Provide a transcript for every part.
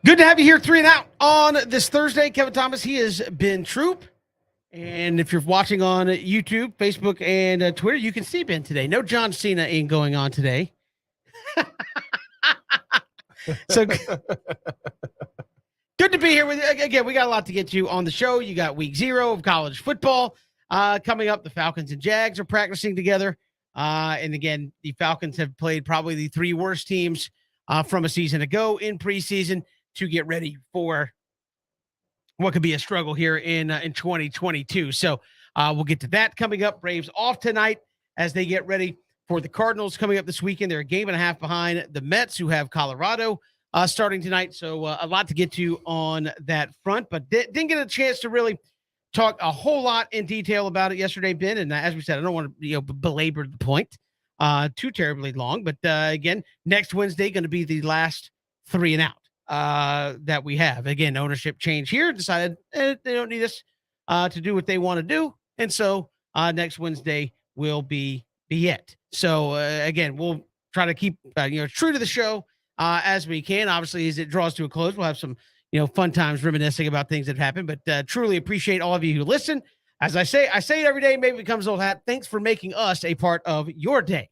Good to have you here, three and out on this Thursday. Kevin Thomas, he is Ben Troop. And if you're watching on YouTube, Facebook, and Twitter, you can see Ben today. No John Cena ain't going on today. So good to be here with you. Again, we got a lot to get to on the show. You got week 0 of college football coming up. The Falcons and Jags are practicing together. And again, the Falcons have played probably the 3 worst teams from a season ago in preseason to get ready for what could be a struggle here in 2022. So we'll get to that coming up. Braves off tonight as they get ready for the Cardinals coming up this weekend. They're a game and a half behind the Mets, who have Colorado starting tonight. So a lot to get to on that front, but didn't get a chance to really talk a whole lot in detail about it yesterday, Ben. And as we said, I don't want to belabor the point too terribly long, but again, next Wednesday going to be the last 3 and out that we have. Again, ownership change here, decided they don't need us to do what they want to do. And so next Wednesday will be it. So again, we'll try to keep true to the show as we can. Obviously, as it draws to a close, we'll have some fun times reminiscing about things that happened. But truly appreciate all of you who listen. As I say it every day, maybe it becomes old hat. Thanks for making us a part of your day.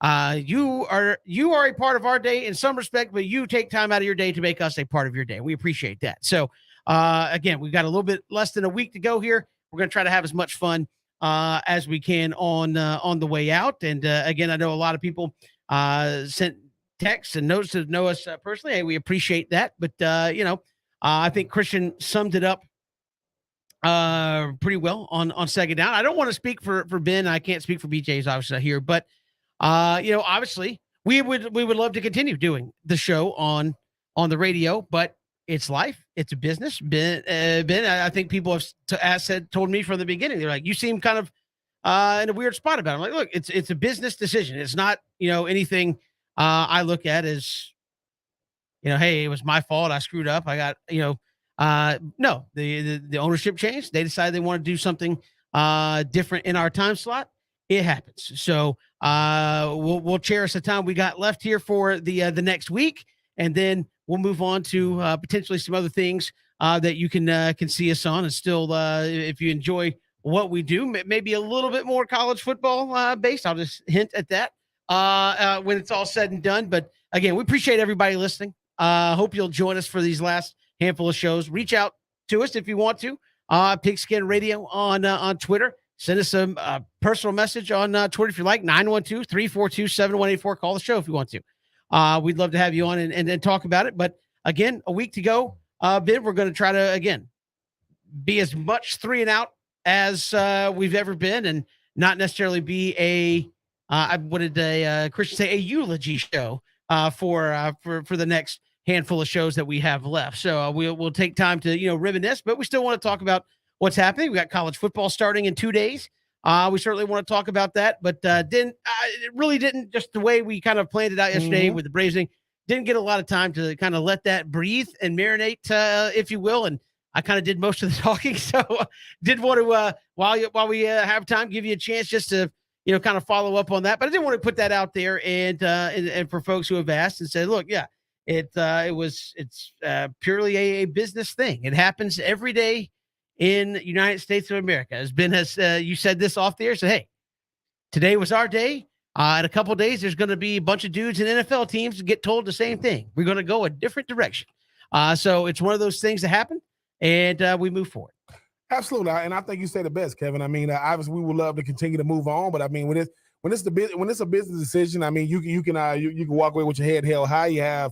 You are a part of our day in some respect, but you take time out of your day to make us a part of your day. We appreciate that. So again, we've got a little bit less than a week to go here. We're going to try to have as much fun as we can on the way out. And again, I know a lot of people sent texts and notes to know us personally. Hey, we appreciate that. But I think Christian summed it up pretty well on second down. I don't want to speak for Ben. I can't speak for BJ's obviously here, but obviously we would love to continue doing the show on the radio, but it's life. It's a business. Ben, I think people have told me from the beginning, they're like, you seem kind of in a weird spot about it. I'm like, look, it's a business decision. It's not, anything I look at as, hey, it was my fault. I screwed up. I got, no, the ownership changed. They decided they want to do something different in our time slot. It happens. So we'll cherish the time we got left here for the next week, and then we'll move on to potentially some other things that you can see us on. And still, if you enjoy what we do, maybe a little bit more college football based. I'll just hint at that when it's all said and done. But again, we appreciate everybody listening. Hope you'll join us for these last handful of shows. Reach out to us if you want to. Pigskin Radio on Twitter. Send us a personal message on Twitter if you like, 912-342-7184. Call the show if you want to. We'd love to have you on and talk about it. But again, a week to go. Ben, we're going to try to, again, be as much 3 and out as we've ever been, and not necessarily be what did Christian say, a eulogy show for the next handful of shows that we have left. So we'll take time to, reminisce, but we still want to talk about what's happening. We got college football starting in 2 days. We certainly want to talk about that, but it really didn't, just the way we kind of planned it out yesterday with the Braves thing, didn't get a lot of time to kind of let that breathe and marinate, if you will. And I kind of did most of the talking. So did want to, while we have time, give you a chance just to, kind of follow up on that. But I didn't want to put that out there. And for folks who have asked and said, look, yeah, it's purely a business thing. It happens every day in the United States of America. As Ben has, you said this off the air, said, hey, today was our day. In a couple of days, there's going to be a bunch of dudes in NFL teams get told the same thing. We're going to go a different direction. So it's one of those things that happen, and we move forward. Absolutely. And I think you said the best, Kevin. I mean, obviously we would love to continue to move on, but I mean, when it's a business decision, I mean, you can walk away with your head held high.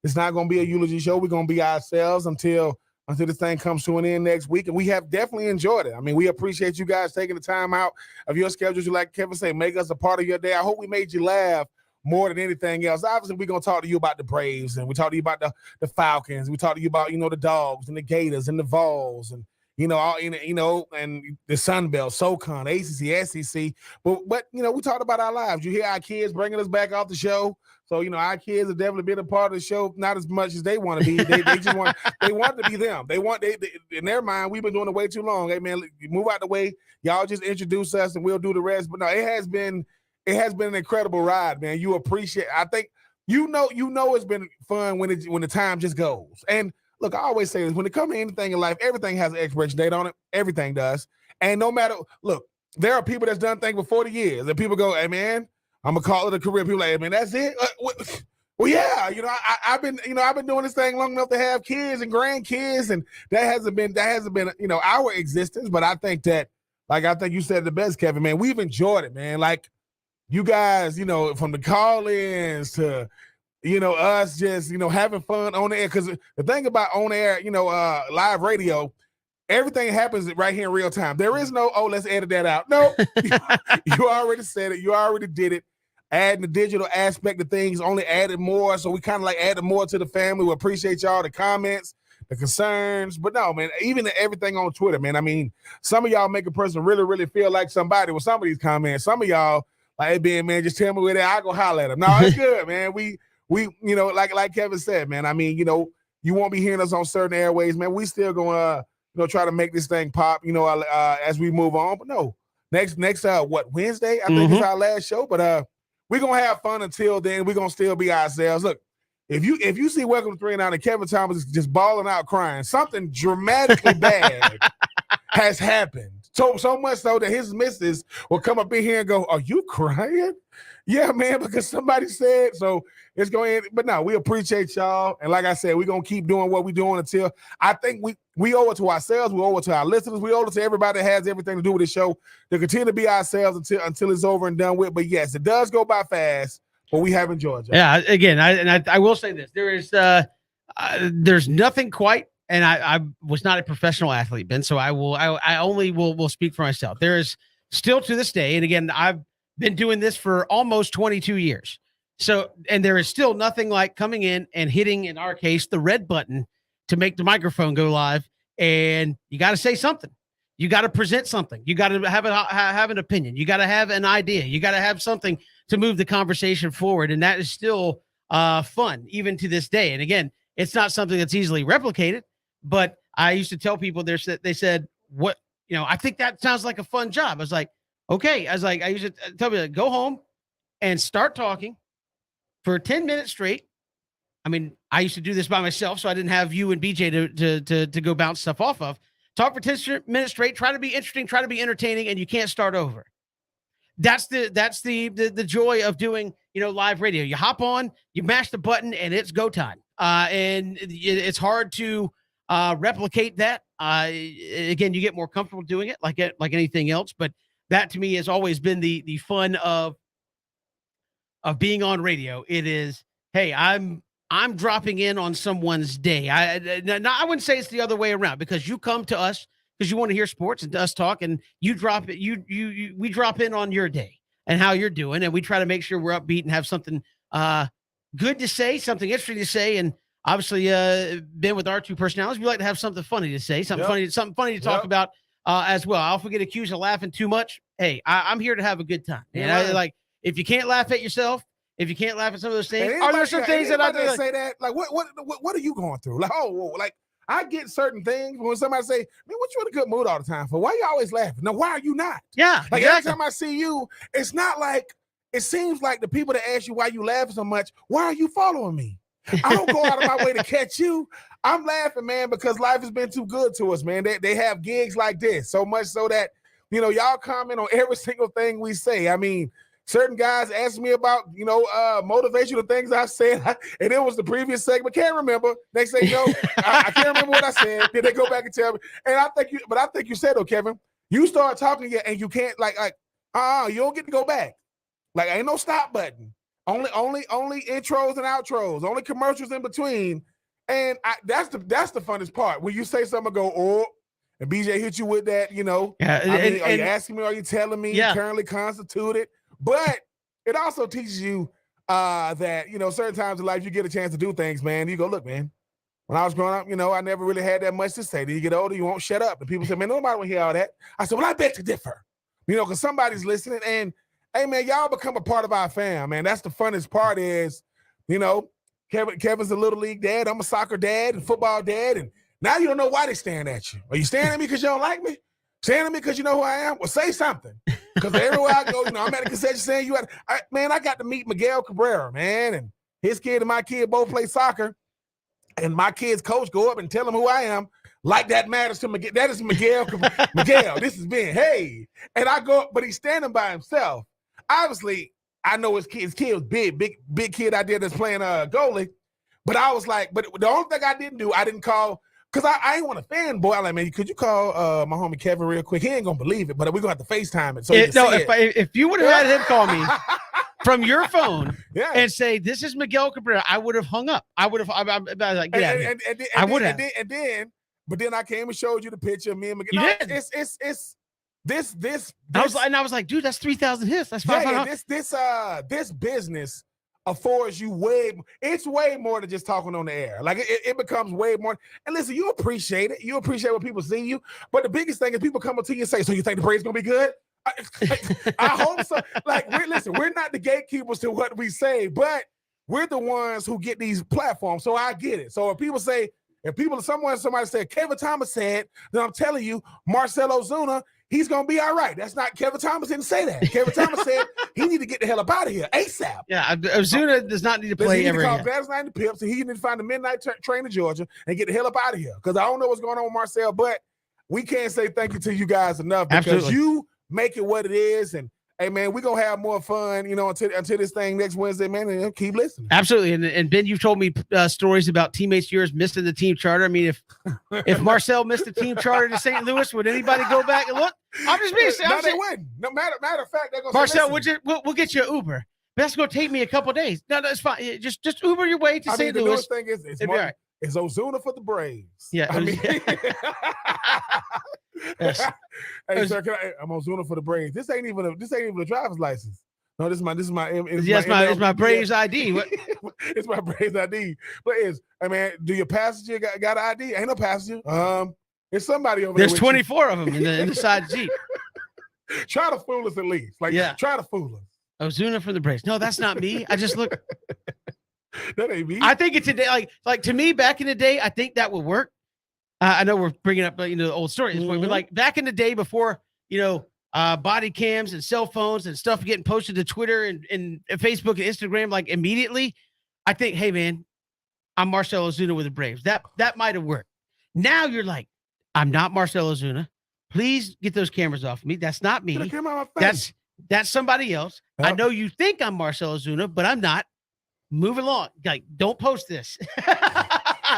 It's not going to be a eulogy show. We're going to be ourselves until this thing comes to an end next week. And we have definitely enjoyed it. I mean, we appreciate you guys taking the time out of your schedules. You, like Kevin say, make us a part of your day. I hope we made you laugh more than anything else. Obviously, we're going to talk to you about the Braves, and we talk to you about the Falcons. We talk to you about, the Dogs and the Gators and the Vols and, and the Sun Belt, SoCon, ACC, SEC. But we talked about our lives. You hear our kids bringing us back off the show. So, our kids have definitely been a part of the show, not as much as they want to be. They just want to be them. They in their mind, we've been doing it way too long. Hey, man, move out the way. Y'all just introduce us and we'll do the rest. But no, it has been an incredible ride, man. You appreciate, I think you know it's been fun when the time just goes. And look, I always say this: when it comes to anything in life, everything has an expiration date on it. Everything does. And no matter, look, there are people that's done things for 40 years, and people go, "Hey man, I'm gonna call it a career." People like, "Hey man, that's it." Well, yeah, I've been doing this thing long enough to have kids and grandkids, and that hasn't been our existence. But I think that, like I think you said the best, Kevin. Man, we've enjoyed it, man. Like you guys, from the call-ins to us just having fun on the air. Because the thing about on air, live radio, everything happens right here in real time. There is no, oh, let's edit that out. No, you already said it. You already did it. Adding the digital aspect of things only added more. So we kind of like added more to the family. We appreciate y'all, the comments, the concerns. But no, man, even everything on Twitter, man. I mean, some of y'all make a person really, really feel like somebody with some of these comments. Some of y'all, like, hey, Ben, man, just tell me where they are. I go holler at them. No, it's good, man. We like Kevin said, man, I mean, you won't be hearing us on certain airways, man. We still going to, try to make this thing pop, as we move on. But no, next, Wednesday, I think is our last show. But we're going to have fun until then. We're going to still be ourselves. Look, if you see Welcome to 3 and Out and Kevin Thomas is just bawling out crying, something dramatically bad has happened. So much so that his missus will come up in here and go, "Are you crying?" Yeah, man, because somebody said so. It's going, but no, we appreciate y'all. And like I said, we're going to keep doing what we're doing until I think we owe it to ourselves. We owe it to our listeners. We owe it to everybody that has everything to do with the show to continue to be ourselves until it's over and done with. But yes, it does go by fast, but we have enjoyed y'all. Yeah, again, I will say this. There's nothing quite, and I was not a professional athlete, Ben, so I only will speak for myself. There is still to this day, and again, I've been doing this for almost 22 years. So, and there is still nothing like coming in and hitting, in our case, the red button to make the microphone go live. And you got to say something. You got to present something. You got to have an opinion. You got to have an idea. You got to have something to move the conversation forward. And that is still fun, even to this day. And again, it's not something that's easily replicated. But I used to tell people, they said, "What, I think that sounds like a fun job." I was like, okay. I used to tell people, go home and start talking for 10 minutes straight. I mean, I used to do this by myself, so I didn't have you and BJ to go bounce stuff off of. Talk for 10 minutes straight, try to be interesting, try to be entertaining, and you can't start over. That's the joy of doing, live radio. You hop on, you mash the button, and it's go time. And it's hard to replicate that. Again, you get more comfortable doing it like anything else, but that to me has always been the fun of being on radio. It is, hey, I'm dropping in on someone's day. I wouldn't say it's the other way around, because you come to us because you want to hear sports and us talk, and we drop in on your day and how you're doing, and we try to make sure we're upbeat and have something good to say, something interesting to say. And obviously, Ben, with our two personalities, we like to have something funny to say, something funny to talk about as well. I often get accused of laughing too much. Hey, I'm here to have a good time. And if you can't laugh at yourself, if you can't laugh at some of those things, are there some things that I do? Say that? Like, what are you going through? Like, like I get certain things when somebody say, "Man, what you in a good mood all the time for? Why you always laughing?" No, why are you not? Yeah, like every time I see you, it's not like, it seems like the people that ask you why you laughing so much, why are you following me? I don't go out of my way to catch you. I'm laughing, man, because life has been too good to us, man. They have gigs like this, so much so that y'all comment on every single thing we say. I mean, certain guys ask me about, motivational things I said, and it was the previous segment. Can't remember. They say, I can't remember what I said. Then they go back and tell me. And I think you said, Kevin, you start talking and you can't you don't get to go back. Like, ain't no stop button. Only intros and outros. Only commercials in between. And that's the funnest part. When you say something, go, "Oh," and BJ hit you with that, Yeah, are you asking me? Are you telling me? Yeah. Currently constituted? But it also teaches you that, certain times in life you get a chance to do things, man. You go, "Look, man, when I was growing up, I never really had that much to say. Then you get older, you won't shut up." And people say, "Man, nobody will hear all that." I said, "Well, I bet to differ." Because somebody's listening. And, hey, man, y'all become a part of our fam, man. That's the funnest part is, Kevin's a little league dad. I'm a soccer dad and football dad. And now you don't know why they're staring at you. Are you staring at me because you don't like me? Staring at me because you know who I am? Well, say something. Because everywhere I go, I'm at a concession saying I got to meet Miguel Cabrera, man. And his kid and my kid both play soccer, and my kid's coach go up and tell him who I am, like that matters to Miguel. That is Miguel. Miguel, this is Ben. Hey. And I go up, but he's standing by himself. Obviously, I know his kid was big kid out there that's playing goalie. But I was like, but the only thing I didn't do, I didn't call, because I ain't want to fanboy. I'm like, man, could you call my homie Kevin real quick? He ain't going to believe it, but we're going to have to FaceTime it. So if you would have had him call me from your phone and say, this is Miguel Cabrera, I would have hung up. I would have, I was like, yeah, I would have. But then I came and showed you the picture of me and Miguel. You did. It's I was like, dude, that's 3,000 hits. That's 500. This business affords you it's way more than just talking on the air. Like it becomes way more. And listen, you appreciate it. You appreciate when people see you. But the biggest thing is people come up to you and say, so you think the Braves gonna be good? I hope so. Like, we're not the gatekeepers to what we say, but we're the ones who get these platforms. So I get it. So if people say, somebody said, Kevin Thomas said, then I'm telling you, Marcell Ozuna, he's going to be all right. That's not, Kevin Thomas didn't say that. Kevin Thomas said he need to get the hell up out of here ASAP. Yeah, Ozuna does not need to play ever again. That's not in the Pips, and he need to find the midnight train to Georgia and get the hell up out of here. Because I don't know what's going on with Marcell, but we can't say thank you to you guys enough because you make it what it is. And hey, man, we're going to have more fun, until this thing next Wednesday, man, and keep listening. Absolutely. And Ben, you've told me stories about teammates of yours missing the team charter. I mean, if Marcell missed the team charter to St. Louis, would anybody go back and look? I'm just being serious. No, they wouldn't. No matter of fact, they're going to Marcell, we'll get you an Uber. That's going to take me a couple of days. No, that's fine. Just Uber your way to St. Louis. The newest thing is it's Ozuna for the Braves. Yeah. Hey, sir, I'm Ozuna for the Braves. This ain't even a driver's license. No, this is my Braves ID. What? It's my Braves ID. But do your passenger got an ID? Ain't no passenger. There's somebody over there. There's 24 of them in the side seat. Try to fool us at least. Try to fool us. Ozuna for the Braves. No, that's not me. I just look. That ain't me. I think it's today. Like to me, back in the day, I think that would work. I know we're bringing up the old story, but like back in the day before body cams and cell phones and stuff getting posted to Twitter and Facebook and Instagram like immediately, I think, hey man, I'm Marcell Ozuna with the Braves. That might have worked. Now you're like, I'm not Marcell Ozuna. Please get those cameras off me. That's not me. That's somebody else. Yep. I know you think I'm Marcell Ozuna, but I'm not. Move along. Like, don't post this.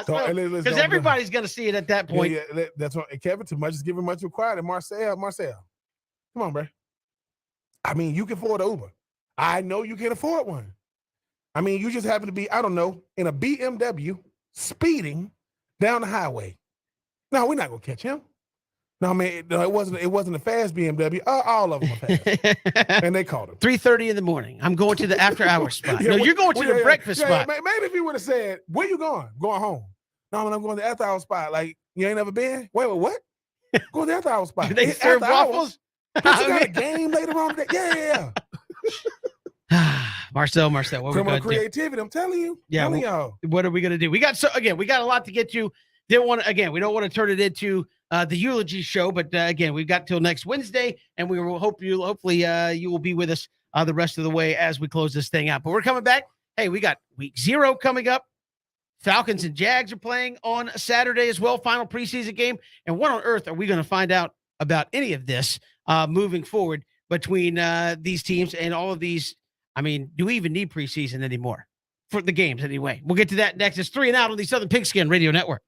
Because everybody's going to see it at that point. Yeah, that's what Kevin, too much is giving much required. And Marcell, come on, bro. I mean, you can afford an Uber. I know you can afford one. I mean, you just happen to be, I don't know, in a BMW speeding down the highway. No, we're not going to catch him. No, man, it wasn't a fast BMW. All of them are fast. And they called him. 3:30 in the morning. I'm going to the after-hours spot. No, you're going to the breakfast spot. Maybe if he would have said, where you going? Going home. No, I'm going to the after-hours spot. Like, you ain't never been? Wait, what? Going to the after-hours spot. Do they serve waffles? You got a game later on today? Yeah. Marcell, what are we going to do? Creativity, I'm telling you. Yeah, what are we going to do? We got a lot to get to. We don't want to turn it into the eulogy show, but again, we've got till next Wednesday, and we will hopefully you will be with us the rest of the way as we close this thing out. But we're coming back. Hey, we got week 0 coming up. Falcons and Jags are playing on Saturday as well, final preseason game. And what on earth are we going to find out about any of this moving forward between these teams and all of these? I mean, do we even need preseason anymore for the games anyway? We'll get to that next. It's 3 and Out on the Southern Pigskin Radio Network.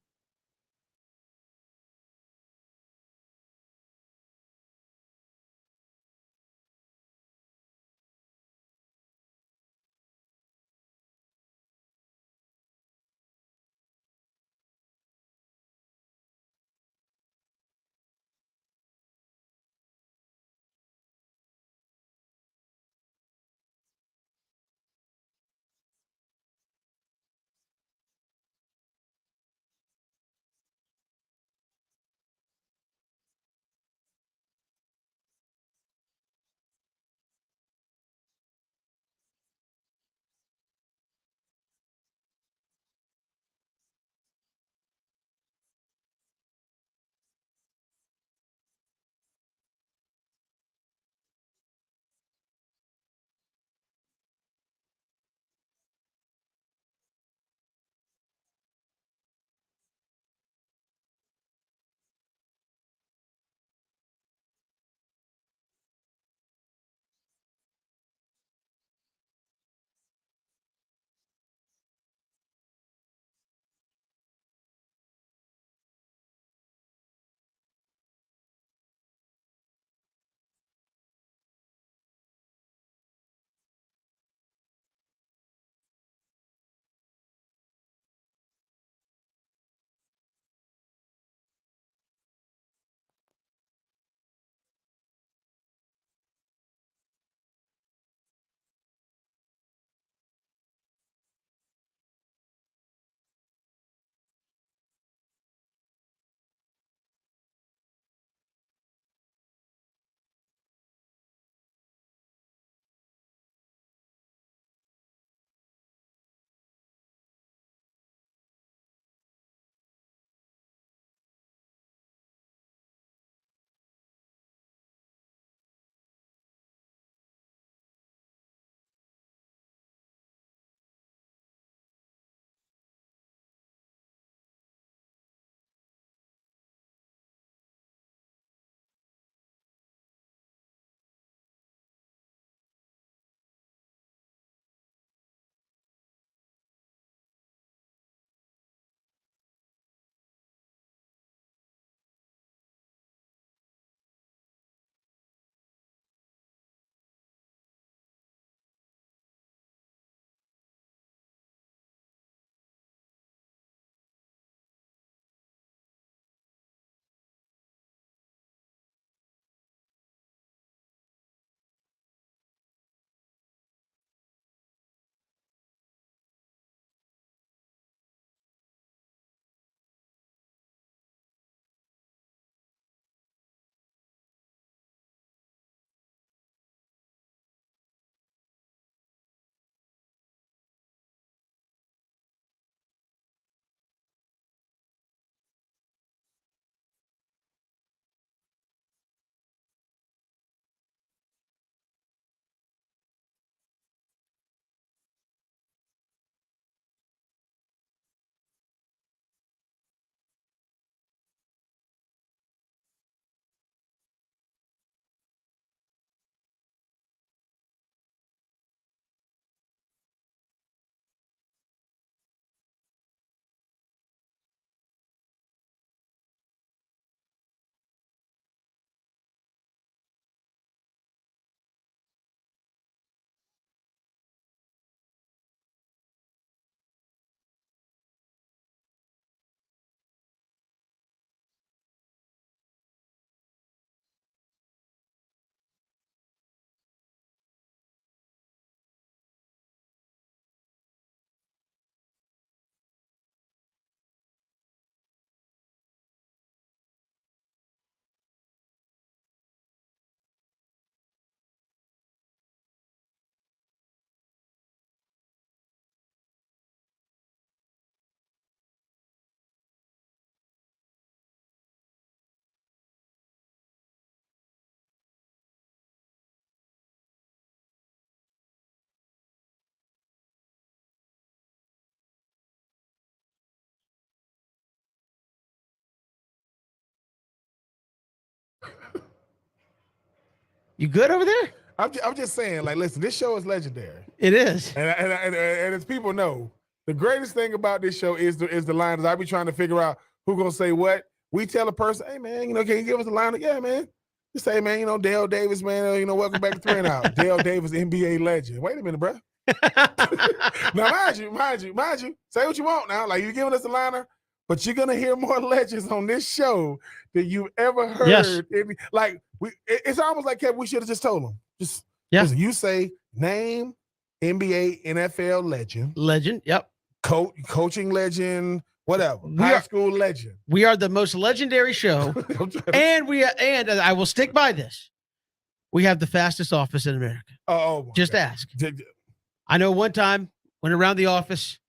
You good over there? I'm just saying, like, listen, this show is legendary, It is. and as people know, the greatest thing about this show is the lines. I be trying to figure out who gonna say what. We tell a person, hey man, can you give us a line? Yeah, man. You say, man, Dale Davis, man, welcome back to 3 and Out. Dale Davis, NBA legend. Wait a minute, bro. Now, mind you, say what you want now. Like, you're giving us a liner, but you're gonna hear more legends on this show than you've ever heard. Yes. It's almost like, Kevin, we should have just told them. Just listen, you say name NBA, NFL legend. Legend, yep. Coaching legend, whatever. High school legend. We are the most legendary show. and I will stick by this. We have the fastest office in America. Just ask. I know one time went around the office,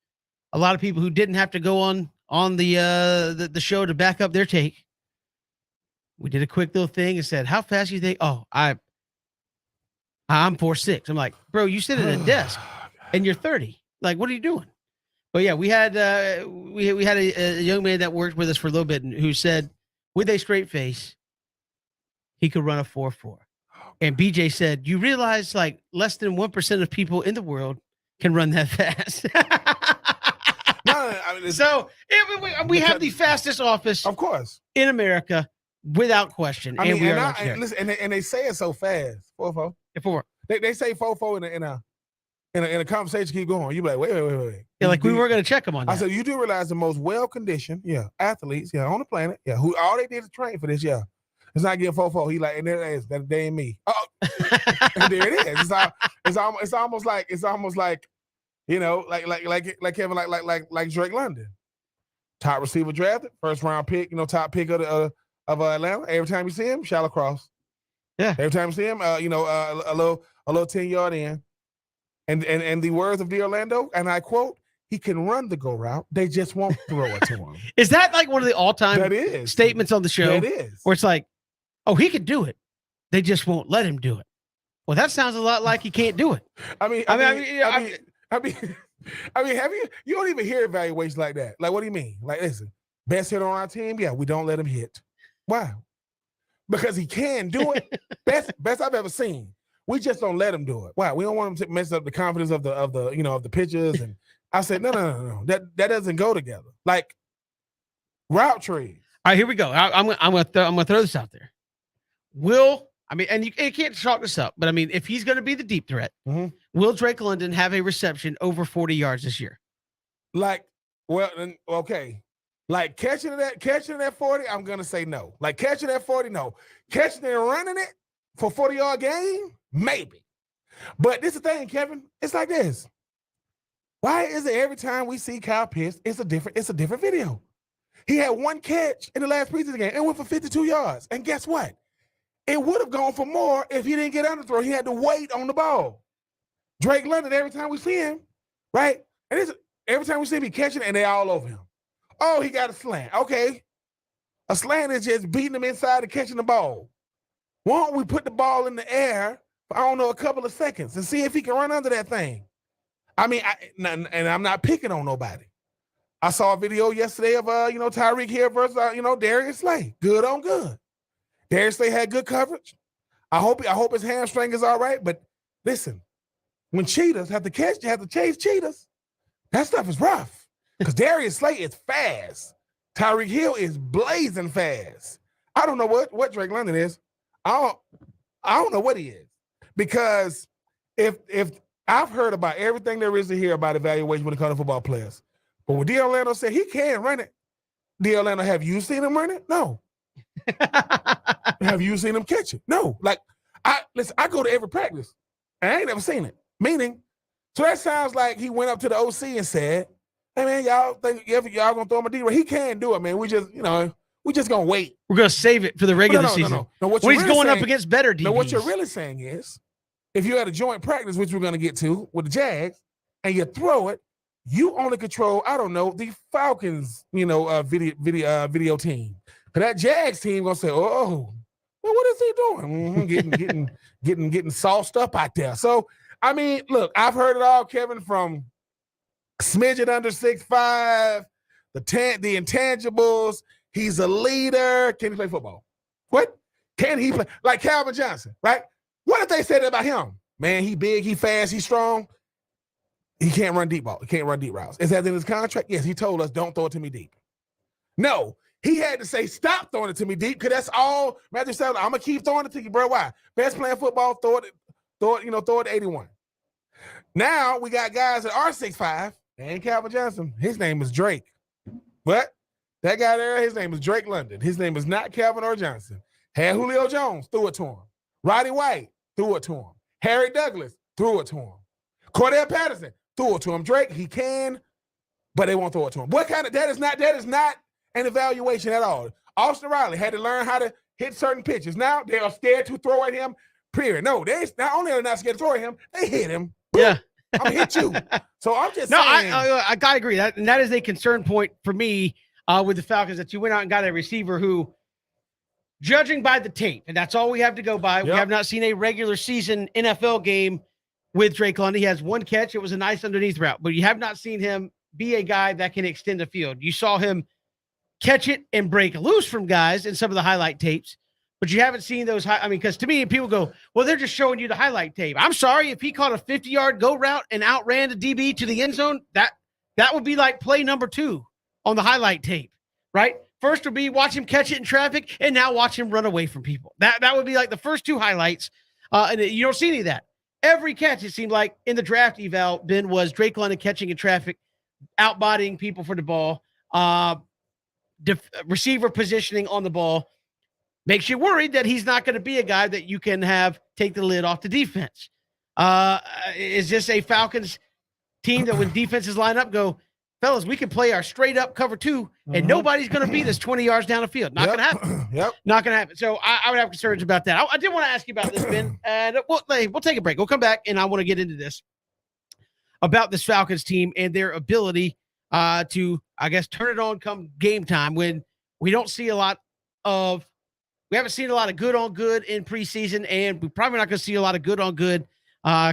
a lot of people who didn't have to go on the show to back up their take. We did a quick little thing and said, "How fast do you think?" "Oh, I'm 4'6". I'm like, "Bro, you sit at a desk and you're 30. Like, what are you doing?" But yeah, we had we had a young man that worked with us for a little bit who said, with a straight face, he could run a 4.4. And BJ said, "You realize like less than 1% of people in the world can run that fast." We have the fastest office, of course, in America, without question. And they say it so fast. 4-4. They say 4-4 in a conversation. Keep going. You be like, wait. Yeah, like we weren't going to check them on that. I said, you do realize the most well-conditioned, athletes, on the planet, who all they did is train for this, it's not getting 4-4. He like, and there it is. That ain't me. Oh, and there it is. It's almost like like Kevin, like Drake London, top receiver drafted, first round pick, top pick of Atlanta. Every time you see him, shallow cross. Yeah. Every time you see him, a little 10-yard in. And the words of the Orlando, and I quote, he can run the go route. They just won't throw it to him. Is that like one of the all-time statements on the show? That is. Where it's like, oh, he could do it. They just won't let him do it. Well, that sounds a lot like he can't do it. I mean, have you don't even hear evaluations like that. Like, what do you mean? Like, listen, best hitter on our team? Yeah, we don't let him hit. Why? Because he can do it. Best I've ever seen. We just don't let him do it. Why? We don't want him to mess up the confidence of the pitchers. And I said, no. That doesn't go together. Like route trees. All right, here we go. I'm gonna throw this out there. And you can't chalk this up, but I mean, if he's going to be the deep threat, will Drake London have a reception over 40 yards this year? Like, well, okay. Like catching it at 40, I'm gonna say no. Like catching at 40, no. Catching it and running it for 40-yard game, maybe. But this is the thing, Kevin. It's like this. Why is it every time we see Kyle Pitts, it's a different video? He had one catch in the last preseason game and went for 52 yards. And guess what? It would have gone for more if he didn't get underthrow. He had to wait on the ball. Drake London, every time we see him, right? And every time we see him, he catching it and they all over him. Oh, he got a slant. Okay. A slant is just beating him inside and catching the ball. Why don't we put the ball in the air for, a couple of seconds and see if he can run under that thing? I mean, and I'm not picking on nobody. I saw a video yesterday of, Tyreek Hill versus, Darius Slay. Good on good. Darius Slay had good coverage. I hope his hamstring is all right. But listen, when cheetahs have to chase cheetahs, that stuff is rough. Because Darius Slay is fast. Tyreek Hill is blazing fast. I don't know what Drake London is. I don't know what he is. Because if I've heard about everything there is to hear about evaluation when it comes to football players. But when D. Orlando said he can run it, D. Orlando, have you seen him run it? No. Have you seen him catch it? No. Like, I go to every practice. And I ain't never seen it. Meaning, so that sounds like he went up to the OC and said, hey, man, y'all think y'all going to throw him a D? He can't do it, man. We just going to wait. We're going to save it for the regular season. No. When he's going up against better DBs. No, what you're really saying is, if you had a joint practice, which we're going to get to with the Jags, and you throw it, you only control, the Falcons, video team. But that Jags team going to say, oh, well, what is he doing? Getting sauced up out there. So, I mean, look, I've heard it all, Kevin, from smidget under 6'5", the intangibles. He's a leader. Can he play football? What? Can he play? Like Calvin Johnson, right? What if they said that about him? Man, he big, he fast, he strong. He can't run deep ball. He can't run deep routes. Is that in his contract? Yes, he told us, don't throw it to me deep. No, he had to say, stop throwing it to me deep, because that's all Matthew said. I'm gonna keep throwing it to you, bro. Why? Best playing football, throw it, throw it to 81. Now we got guys that are 6'5", and Calvin Johnson. His name is Drake. What? That guy there, his name is Drake London. His name is not Calvin or Johnson. Had Julio Jones, threw it to him. Roddy White, threw it to him. Harry Douglas, threw it to him. Cordell Patterson, threw it to him. Drake, he can, but they won't throw it to him. What kind of, that is not an evaluation at all. Austin Riley had to learn how to hit certain pitches. Now they are scared to throw at him, period. No, they not only are not scared to throw at him, they hit him. Yeah. I'm gonna hit you. So I'm just no, saying. I gotta agree. That is a concern point for me with the Falcons, that you went out and got a receiver who, judging by the tape, and that's all we have to go by. Yep. We have not seen a regular season NFL game with Drake London. He has one catch. It was a nice underneath route, but you have not seen him be a guy that can extend the field. You saw him catch it and break loose from guys in some of the highlight tapes, but you haven't seen those. Because to me, people go, well, they're just showing you the highlight tape. I'm sorry, if he caught a 50-yard go route and outran the DB to the end zone, that would be like play number 2 on the highlight tape, right? First would be watch him catch it in traffic, and now watch him run away from people. That would be like the first 2 highlights, and you don't see any of that. Every catch, it seemed like in the draft eval, Ben, was Drake London catching in traffic, outbodying people for the ball, receiver positioning on the ball. Makes you worried that he's not going to be a guy that you can have take the lid off the defense. Is this a Falcons team that when defenses line up go, fellas, we can play our straight up cover 2 and nobody's going to beat us 20 yards down the field? Not going to happen. Not going to happen. So I would have concerns about that. I did want to ask you about this, Ben, and we'll take a break. We'll come back, and I want to get into this about this Falcons team and their ability to, I guess, turn it on come game time when we don't see a lot of, we haven't seen a lot of good on good in preseason, and we're probably not going to see a lot of good on good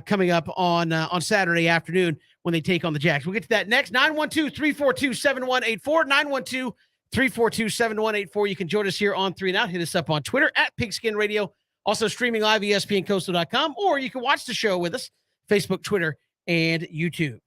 coming up on Saturday afternoon when they take on the Jags. We'll get to that next. 912-342-7184, 912-342-7184. You can join us here on 3 and Out. Hit us up on Twitter at Pigskin Radio. Also streaming live, ESPNCoastal.com, or you can watch the show with us, Facebook, Twitter, and YouTube.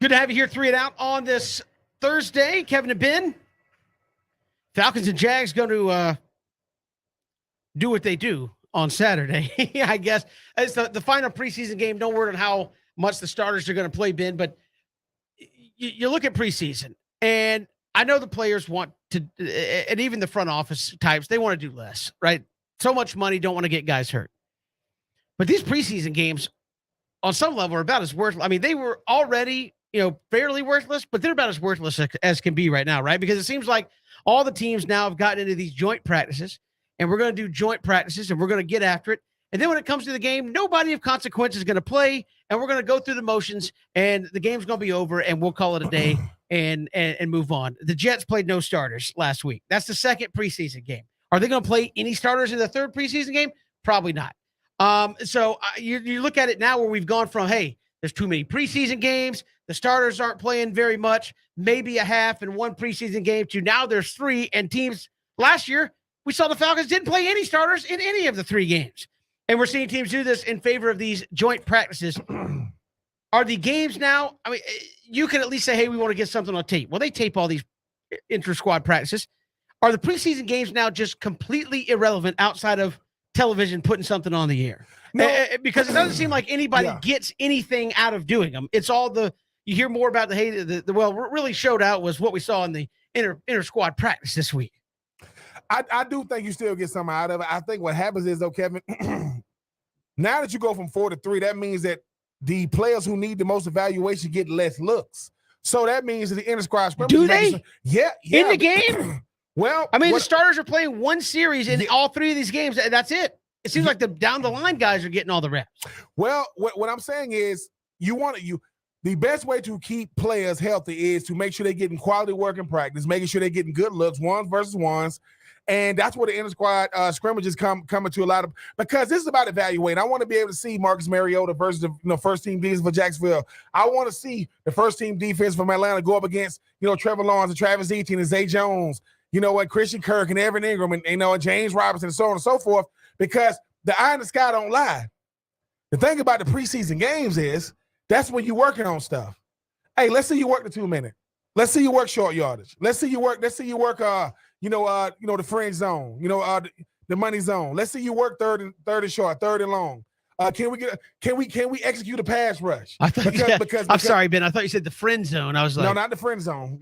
Good to have you here, 3 and Out, on this Thursday. Kevin and Ben. Falcons and Jags going to do what they do on Saturday, I guess. It's the final preseason game. No word on how much the starters are going to play, Ben, but you look at preseason, and I know the players want to, and even the front office types, they want to do less, right? So much money, don't want to get guys hurt. But these preseason games, on some level, are about as worthless. I mean, they were already, fairly worthless, but they're about as worthless as can be right now, right? Because it seems like all the teams now have gotten into these joint practices, and we're going to do joint practices, and we're going to get after it. And then when it comes to the game, nobody of consequence is going to play, and we're going to go through the motions, and the game's going to be over, and we'll call it a day and move on. The Jets played no starters last week. That's the second preseason game. Are they going to play any starters in the third preseason game? Probably not. So you look at it now where we've gone from, hey, there's too many preseason games. The starters aren't playing very much, maybe a half in one preseason game, to now there's 3. And teams last year, we saw the Falcons didn't play any starters in any of the 3 games. And we're seeing teams do this in favor of these joint practices. Are the games now, I mean, you can at least say, hey, we want to get something on tape. Well, they tape all these inter-squad practices. Are the preseason games now just completely irrelevant outside of television putting something on the air? No, because it doesn't seem like anybody gets anything out of doing them. It's all you hear more about what really showed out was what we saw in the inter squad practice this week. I do think you still get something out of it. I think what happens is, though, Kevin, now that you go from 4 to 3, that means that the players who need the most evaluation get less looks. So that means that the inter squad scrimmage. Do they? Yeah. In the game? Well, I mean, the starters are playing one series in all 3 of these games. That's it. It seems like the down the line guys are getting all the reps. Well, what I'm saying is the best way to keep players healthy is to make sure they're getting quality work in practice, making sure they're getting good looks, ones versus ones. And that's where the inter-squad scrimmages coming to a lot of, because this is about evaluating. I want to be able to see Marcus Mariota versus the first-team defense for Jacksonville. I want to see the first-team defense from Atlanta go up against, Trevor Lawrence and Travis Etienne and Zay Jones, and Christian Kirk and Evan Ingram and James Robinson and so on and so forth, because the eye in the sky don't lie. The thing about the preseason games is that's when you're working on stuff. Hey, let's see you work the 2-minute. Let's see you work short yardage. Let's see you work the friend zone, the money zone. Let's see you work third and short, third and long. Can we execute a pass rush? Because I'm sorry, Ben. I thought you said the friend zone. I was like, no, not the friend zone.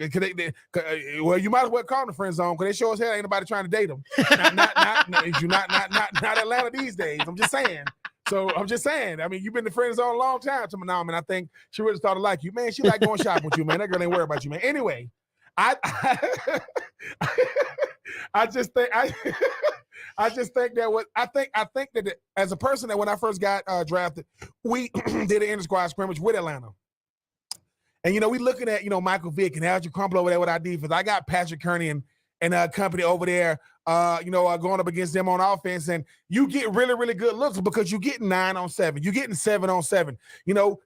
Well, you might as well call them the friend zone because they sure as hell ain't nobody trying to date them. not Atlanta these days. I'm just saying. So I'm just saying. I mean, you've been the friend zone a long time to Manam, and I think she really started to like you, man. She like going shopping with you, man. That girl ain't worried about you, man. Anyway, I just think that as a person that when I first got drafted, we did an inter-squad scrimmage with Atlanta. And, we looking at, Michael Vick and Algie Crumpler over there with our defense. I got Patrick Kearney and company over there, going up against them on offense. And you get really, really good looks because you're getting 9 on 7. You're getting 7 on 7.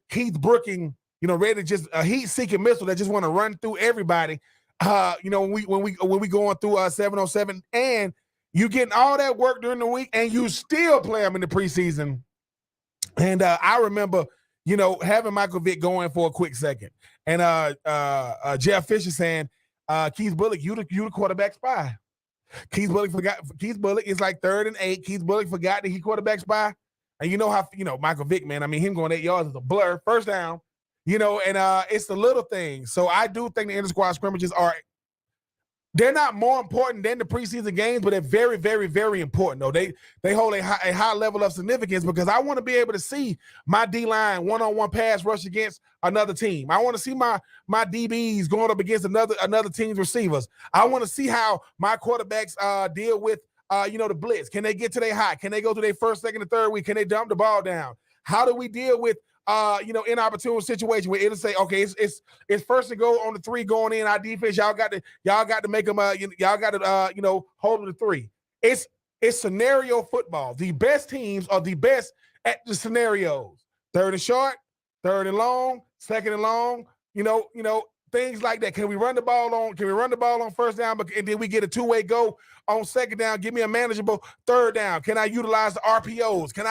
Keith Brooking, ready to just a heat-seeking missile that just want to run through everybody. When we going through 7 on 7, and you getting all that work during the week, and you still play them in the preseason. And I remember, having Michael Vick going for a quick second, and Jeff Fisher saying, Keith Bullock, you the quarterback spy. Keith Bullock is like 3rd and 8. Keith Bullock forgot that he quarterback spy, and you know how Michael Vick, man. I mean, him going 8 yards is a blur. First down. And it's the little things. So I do think the inter-squad scrimmages they're not more important than the preseason games, but they're very, very, very important, though. They hold a high level of significance because I want to be able to see my D-line one-on-one pass rush against another team. I want to see my DBs going up against another team's receivers. I want to see how my quarterbacks deal with, the blitz. Can they get to their high? Can they go to their first, second, and third week? Can they dump the ball down? How do we deal with inopportune situation where it'll say, okay, it's first and go on the 3 going in our defense. Y'all got to make them, y'all got to, hold them to 3. It's scenario football. The best teams are the best at the scenarios. 3rd and short, 3rd and long, 2nd and long, things like that. Can we run the ball on first down, and then we get a 2-way go on 2nd down? Give me a manageable 3rd down. Can I utilize the RPOs? Can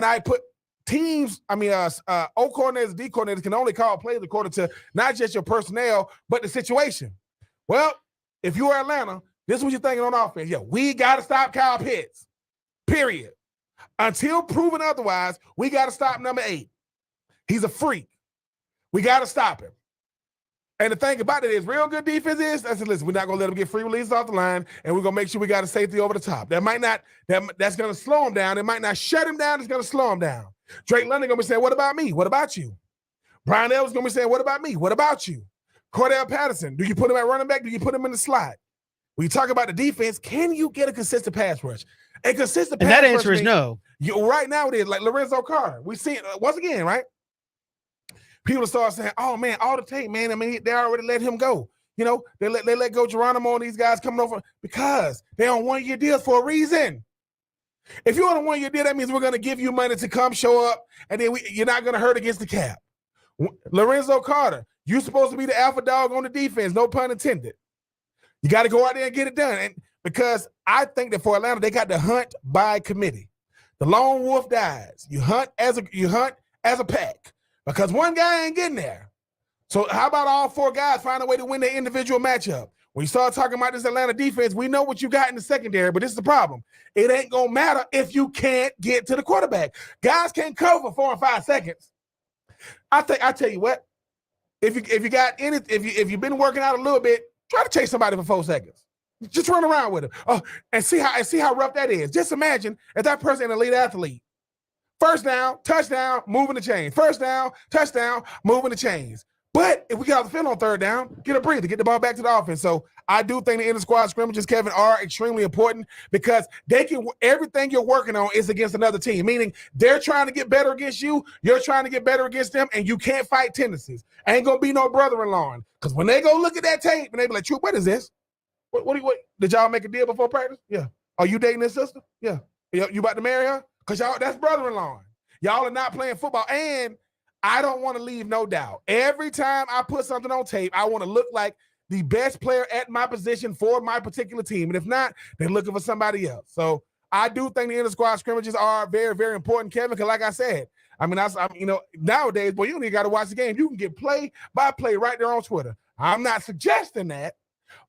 I put teams, O coordinators, D coordinators can only call plays according to not just your personnel, but the situation. Well, if you're Atlanta, this is what you're thinking on offense. Yeah, we got to stop Kyle Pitts, period. Until proven otherwise, we got to stop number 8. He's a freak. We got to stop him. And the thing about it is, real good defense is, I said, listen, we're not going to let him get free releases off the line, and we're going to make sure we got a safety over the top. That's going to slow him down. It might not shut him down. It's going to slow him down. Drake London going to be saying, what about me? What about you? Brian Ellis going to be saying, what about me? What about you? Cordell Patterson, do you put him at running back? Do you put him in the slot? When you talk about the defense, can you get a consistent pass rush? A consistent pass rush. And that answer is no. Right now it is, like Lorenzo Carter. We see it once again, right? People start saying, oh, man, all the tape, man. I mean, they already let him go. You know, they let go Geronimo and these guys coming over because they're on one-year deals for a reason. If you're on a one-year deal, that means we're going to give you money to come show up, and then you're not going to hurt against the cap. Lorenzo Carter, you're supposed to be the alpha dog on the defense, no pun intended. You got to go out there and get it done. And because I think that for Atlanta, they got to hunt by committee. The lone wolf dies. You hunt as a pack. Because one guy ain't getting there. So how about all 4 guys find a way to win their individual matchup? When you start talking about this Atlanta defense, we know what you got in the secondary, but this is the problem. It ain't going to matter if you can't get to the quarterback. Guys can't cover 4 and 5 seconds. I tell you what, if you've been working out a little bit, try to chase somebody for 4 seconds. Just run around with him. Oh, and see how rough that is. Just imagine if that person an elite athlete. First down, touchdown, moving the chains. First down, touchdown, moving the chains. But if we get off the field on 3rd down, get a breather, get the ball back to the offense. So I do think the inter-squad scrimmages, Kevin, are extremely important because everything you're working on is against another team, meaning they're trying to get better against you, you're trying to get better against them, and you can't fight tendencies. Ain't going to be no brother-in-law. Because when they go look at that tape, and they be like, Troop, what is this? What did y'all make a deal before practice? Yeah. Are you dating this sister? Yeah. You about to marry her? Because y'all, that's brother-in-law. Y'all are not playing football. And I don't want to leave no doubt. Every time I put something on tape, I want to look like the best player at my position for my particular team. And if not, they're looking for somebody else. So I do think the inter-squad scrimmages are very, very important, Kevin, because like I said, nowadays, boy, you don't even got to watch the game. You can get play-by-play right there on Twitter. I'm not suggesting that,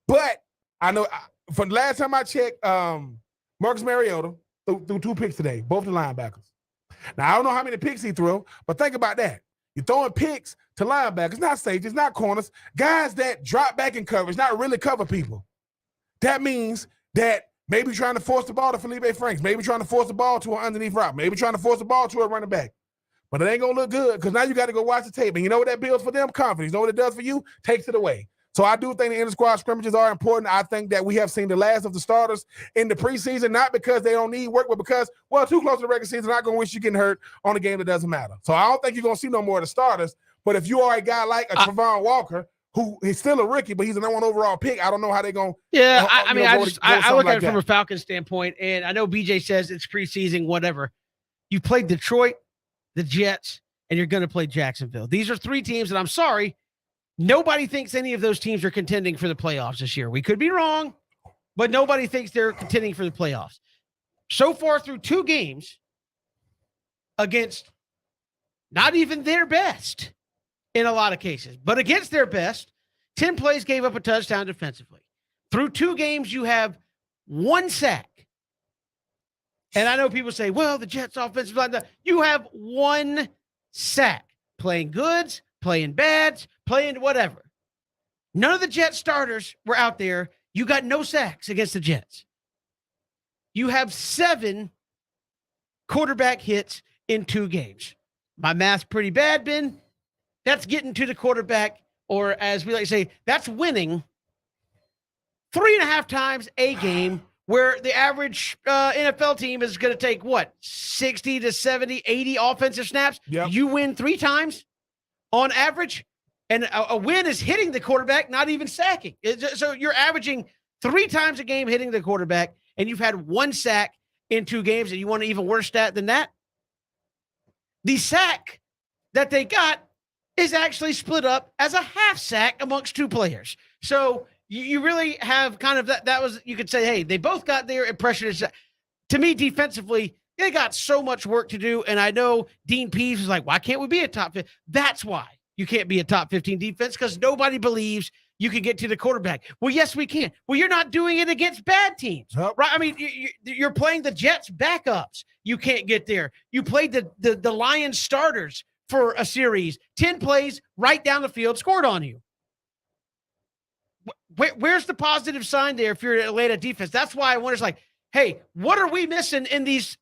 but I know from the last time I checked, Marcus Mariota threw 2 picks today, both the linebackers. Now, I don't know how many picks he threw, but think about that. You're throwing picks to linebackers, not safeties, not corners, guys that drop back in coverage, not really cover people. That means that maybe trying to force the ball to Felipe Franks, maybe trying to force the ball to an underneath route, maybe trying to force the ball to a running back. But it ain't going to look good because now you got to go watch the tape. And you know what that builds for them? Confidence. You know what it does for you? Takes it away. So I do think the inter-squad scrimmages are important. I think that we have seen the last of the starters in the preseason, not because they don't need work, but because, well, too close to the regular season, not going to wish you getting hurt on a game that doesn't matter. So I don't think you're going to see no more of the starters. But if you are a guy like a Travon Walker, who is still a rookie, but he's a number 1 overall pick, I don't know how they're going to. Yeah, I look at it from a Falcons standpoint, and I know BJ says it's preseason, whatever. You played Detroit, the Jets, and you're going to play Jacksonville. These are 3 teams, and I'm sorry, nobody thinks any of those teams are contending for the playoffs this year. We could be wrong, but nobody thinks they're contending for the playoffs. So far through 2 games against not even their best in a lot of cases, but against their best, 10 plays gave up a touchdown defensively. Through 2 games, you have 1 sack. And I know people say, well, the Jets offensive line, you have 1 sack. Playing goods, playing bads, playing whatever. None of the Jets starters were out there. You got no sacks against the Jets. You have 7 quarterback hits in 2 games. My math's pretty bad, Ben. That's getting to the quarterback, or as we like to say, that's winning 3.5 times a game, where the average NFL team is going to take, 60 to 70, 80 offensive snaps? Yep. You win 3 times on average, and a win is hitting the quarterback, not even sacking. So you're averaging 3 times a game hitting the quarterback, and you've had 1 sack in 2 games, and you want an even worse stat than that? The sack that they got is actually split up as a half sack amongst 2 players. So you really have kind of that was, you could say, hey, they both got their impression. To me, defensively, They got so much work to do. And I know Dean Pease was like, why can't we be a top 15? That's why you can't be a top 15 defense, because nobody believes you can get to the quarterback. Well, yes, we can. Well, you're not doing it against bad teams, right? I mean, you're playing the Jets backups. You can't get there. You played the Lions starters for a series, 10 plays right down the field, scored on you. Where's the positive sign there if you're an Atlanta defense? That's why I wonder, it's like, hey, what are we missing in these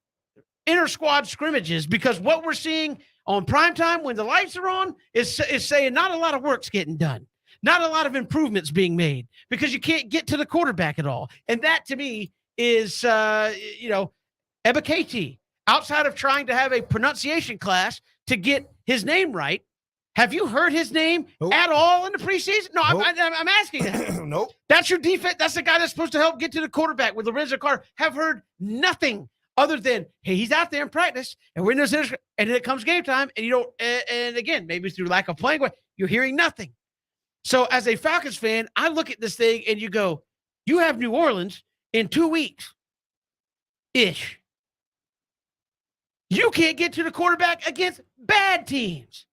inter-squad scrimmages? Because what we're seeing on primetime when the lights are on is saying not a lot of work's getting done. Not a lot of improvements being made because you can't get to the quarterback at all. And that, to me, is, Ebiketie, outside of trying to have a pronunciation class to get his name right. Have you heard his name at all in the preseason? No, nope. I'm asking that. Nope. That's your defense. That's the guy that's supposed to help get to the quarterback with Lorenzo Carter. Have heard nothing other than, hey, he's out there in practice, and we're in this, and then it comes game time, and you don't. And again, maybe through lack of playing, you're hearing nothing. So as a Falcons fan, I look at this thing and you go, you have New Orleans in 2 weeks-ish. You can't get to the quarterback against bad teams.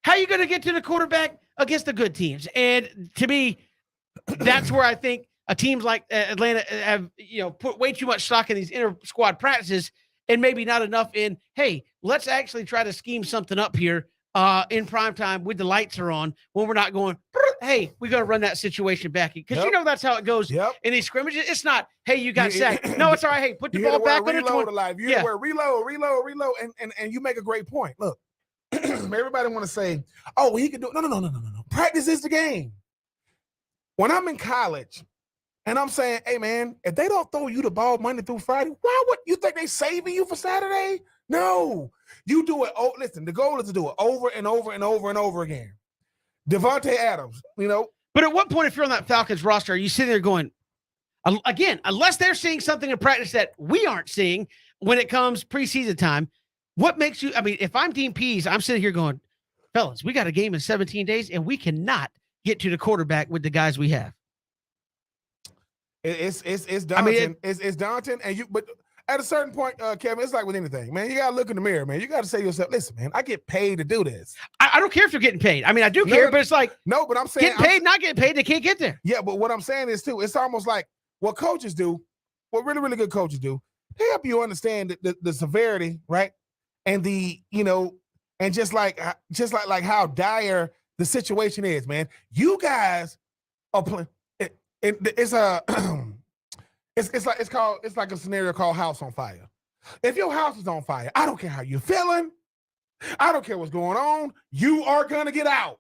How are you going to get to the quarterback against the good teams? And to me, that's where I think teams like Atlanta have, put way too much stock in these inter-squad practices and maybe not enough in, hey, let's actually try to scheme something up here in prime time with the lights are on when we're not going, hey, we got to run that situation back. Because that's how it goes in these scrimmages. It's not, hey, you got sacked. No, it's all right. Hey, put the ball back on the 20. You hear the word reload. And you make a great point. Look, everybody want to say, oh, he can do it. No. Practice is the game. When I'm in college and I'm saying, hey, man, if they don't throw you the ball Monday through Friday, why would you think they saving you for Saturday? No. You do it. Oh, listen, the goal is to do it over and over and over and over again. Devontae Adams, But at what point, if you're on that Falcons roster, are you sitting there going, again, unless they're seeing something in practice that we aren't seeing when it comes preseason time, what makes you, if I'm Dean Pease, I'm sitting here going, fellas, we got a game in 17 days and we cannot get to the quarterback with the guys we have. It's daunting. It's daunting. But at a certain point, Kevin, it's like with anything, man. You got to look in the mirror, man. You got to say to yourself, listen, man, I get paid to do this. I don't care if you're getting paid. I do care, but it's like, no, but I'm saying getting paid, not getting paid, they can't get there. Yeah, but what I'm saying is, too, it's almost like what coaches do, what really, really good coaches do, they help you understand the severity, right? And and just like how dire the situation is, man. You guys are playing. It's like a scenario called House on Fire. If your house is on fire, I don't care how you're feeling. I don't care what's going on. You are gonna get out.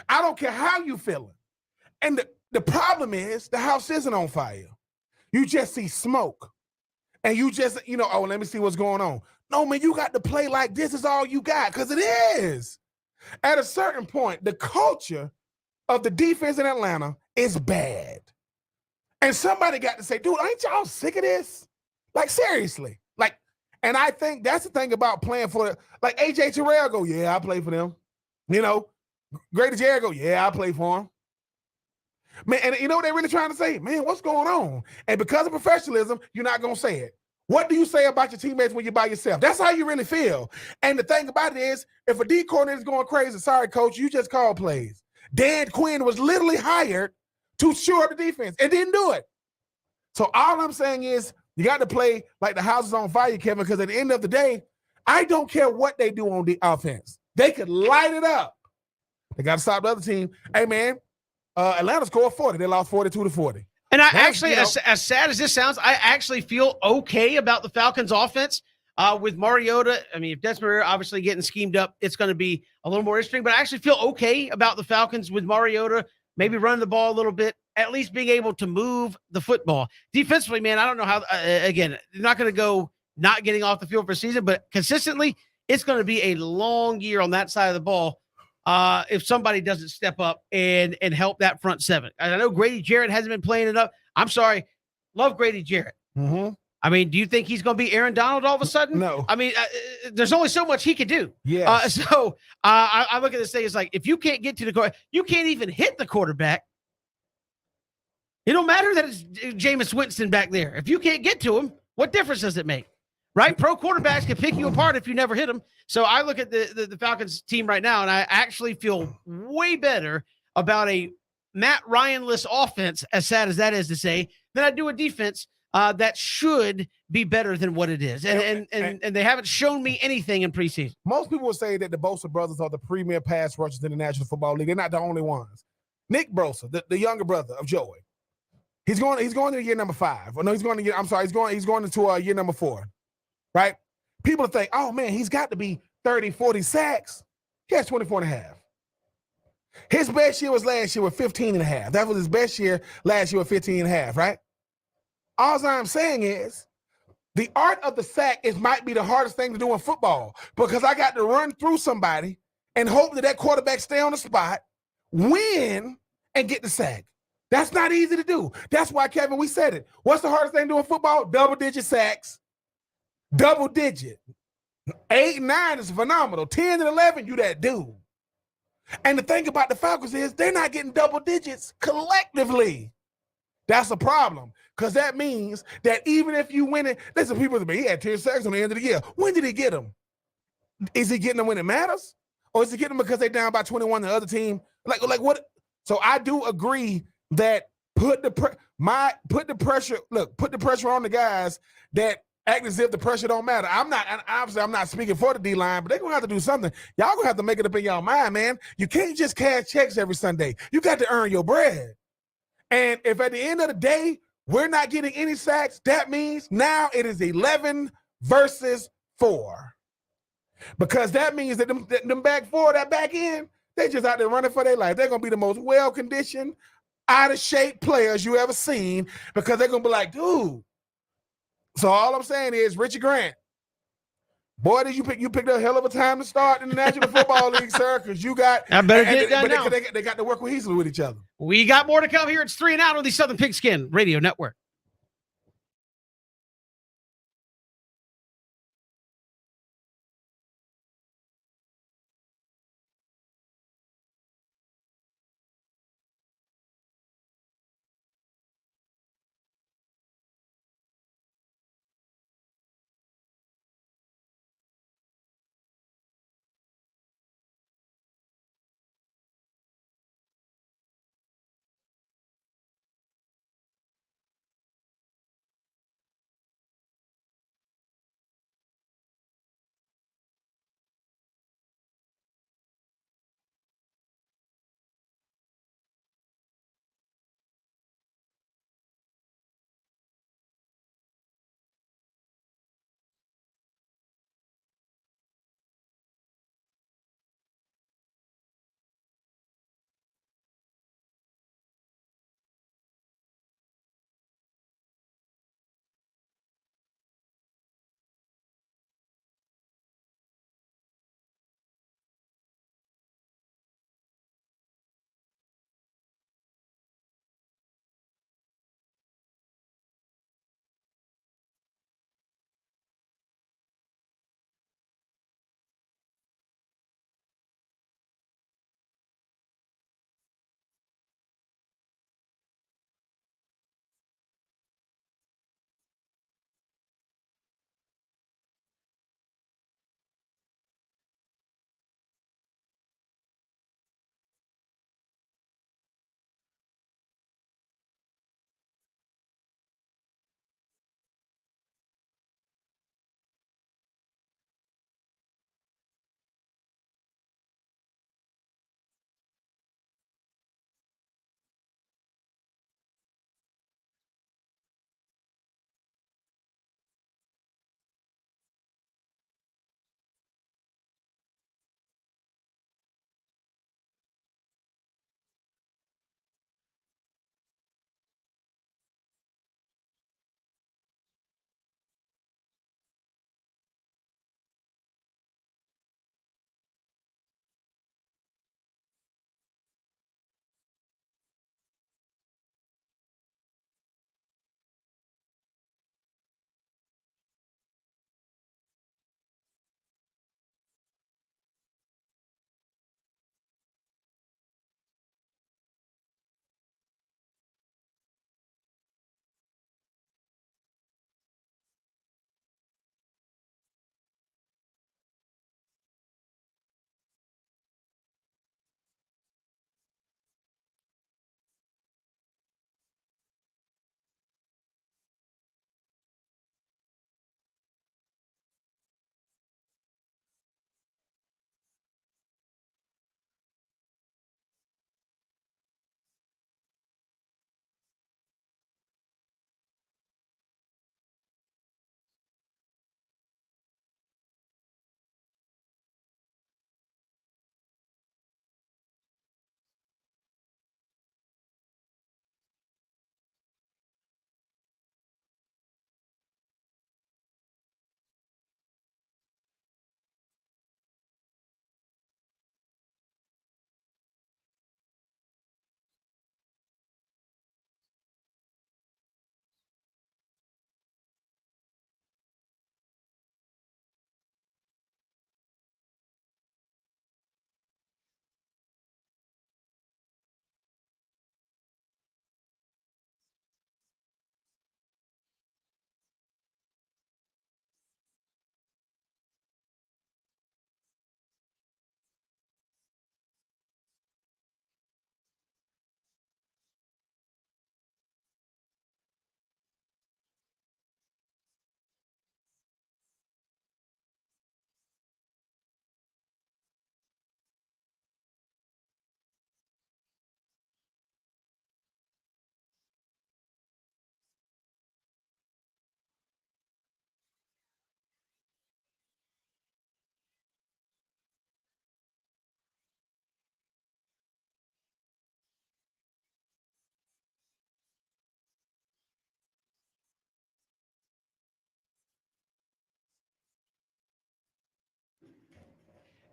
I don't care how you feeling. And the problem is the house isn't on fire. You just see smoke. And you just, oh, let me see what's going on. No, man, you got to play like this is all you got, because it is. At a certain point, the culture of the defense in Atlanta is bad. And somebody got to say, dude, ain't y'all sick of this? Like, seriously. And I think that's the thing about playing for, like, A.J. Terrell go, yeah, I play for them. Grady Jarrett go, yeah, I play for him. Man, and you know what they're really trying to say? Man, what's going on? And because of professionalism, you're not going to say it. What do you say about your teammates when you're by yourself? That's how you really feel. And the thing about it is, if a D coordinator is going crazy, sorry, coach, you just call plays. Dan Quinn was literally hired to shore up the defense and didn't do it. So all I'm saying is you got to play like the house is on fire, Kevin, because at the end of the day, I don't care what they do on the offense. They could light it up. They got to stop the other team. Hey, man, Atlanta scored 40. They lost 42-40. And I actually, as sad as this sounds, I actually feel okay about the Falcons offense with Mariota. If Desmond obviously getting schemed up, it's going to be a little more interesting, but I actually feel okay about the Falcons with Mariota, maybe running the ball a little bit, at least being able to move the football. Defensively, man, I don't know how, again, they're not going to go not getting off the field for a season, but consistently, it's going to be a long year on that side of the ball. If somebody doesn't step up and help that front seven. I know Grady Jarrett hasn't been playing enough. I'm sorry. Love Grady Jarrett. Mm-hmm. Do you think he's going to be Aaron Donald all of a sudden? No. There's only so much he can do. Yeah. I look at this thing. It's like, if you can't get to the quarterback, you can't even hit the quarterback. It don't matter that it's Jameis Winston back there. If you can't get to him, what difference does it make? right? Pro quarterbacks can pick you apart if you never hit them. So I look at the Falcons team right now, and I actually feel way better about a Matt Ryan-less offense, as sad as that is to say, than I do a defense that should be better than what it is. And they haven't shown me anything in preseason. Most people will say that the Bosa brothers are the premier pass rushers in the National Football League. They're not the only ones. Nick Bosa, the younger brother of Joey, he's going to year number 5. Or no, he's going into year number 4. Right? People think, oh man, he's got to be 30, 40 sacks. He has 24 and a half. His best year was last year with 15 and a half. That was his best year last year with 15 and a half, right? All I'm saying is the art of the sack might be the hardest thing to do in football because I got to run through somebody and hope that quarterback stay on the spot, win, and get the sack. That's not easy to do. That's why, Kevin, we said it. What's the hardest thing to do in football? Double-digit sacks. Double-digit. 8 and 9 is phenomenal. 10 and 11, you that dude. And the thing about the Falcons is they're not getting double digits collectively. That's a problem because that means that even if you win it, listen, people say, he had 10 sacks on the end of the year. When did he get them? Is he getting them when it matters? Or is he getting them because they're down by 21 and the other team? Like what? So I do agree that put the pressure on the guys that act as if the pressure don't matter. I'm not speaking for the D-line, but they're going to have to do something. Y'all going to have to make it up in y'all mind, man. You can't just cash checks every Sunday. You got to earn your bread. And if at the end of the day, we're not getting any sacks, that means now it is 11 versus 4. Because that means that them back four, that back end, they just out there running for their life. They're going to be the most well-conditioned, out-of-shape players you ever seen because they're going to be like, dude. So all I'm saying is, Richie Grant, boy, did you picked a hell of a time to start in the National Football League, sir, because you got I better get it done now. They got to work cohesively with each other. We got more to come here. It's 3 and Out on the Southern Pigskin Radio Network.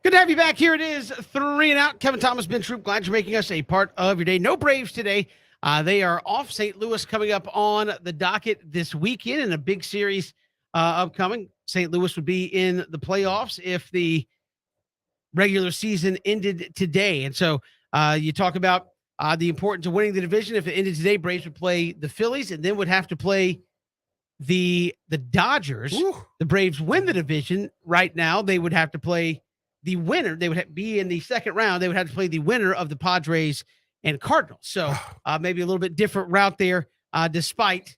Good to have you back. Here it is, 3 and Out. Kevin Thomas, Ben Troop, glad you're making us a part of your day. No Braves today. They are off. St. Louis coming up on the docket this weekend in a big series upcoming. St. Louis would be in the playoffs if the regular season ended today. And so you talk about the importance of winning the division. If it ended today, Braves would play the Phillies and then would have to play the Dodgers. Woo. The Braves win the division right now. They would have to play the winner. They would be in the second round. They would have to play the winner of the Padres and Cardinals. So maybe a little bit different route there, despite,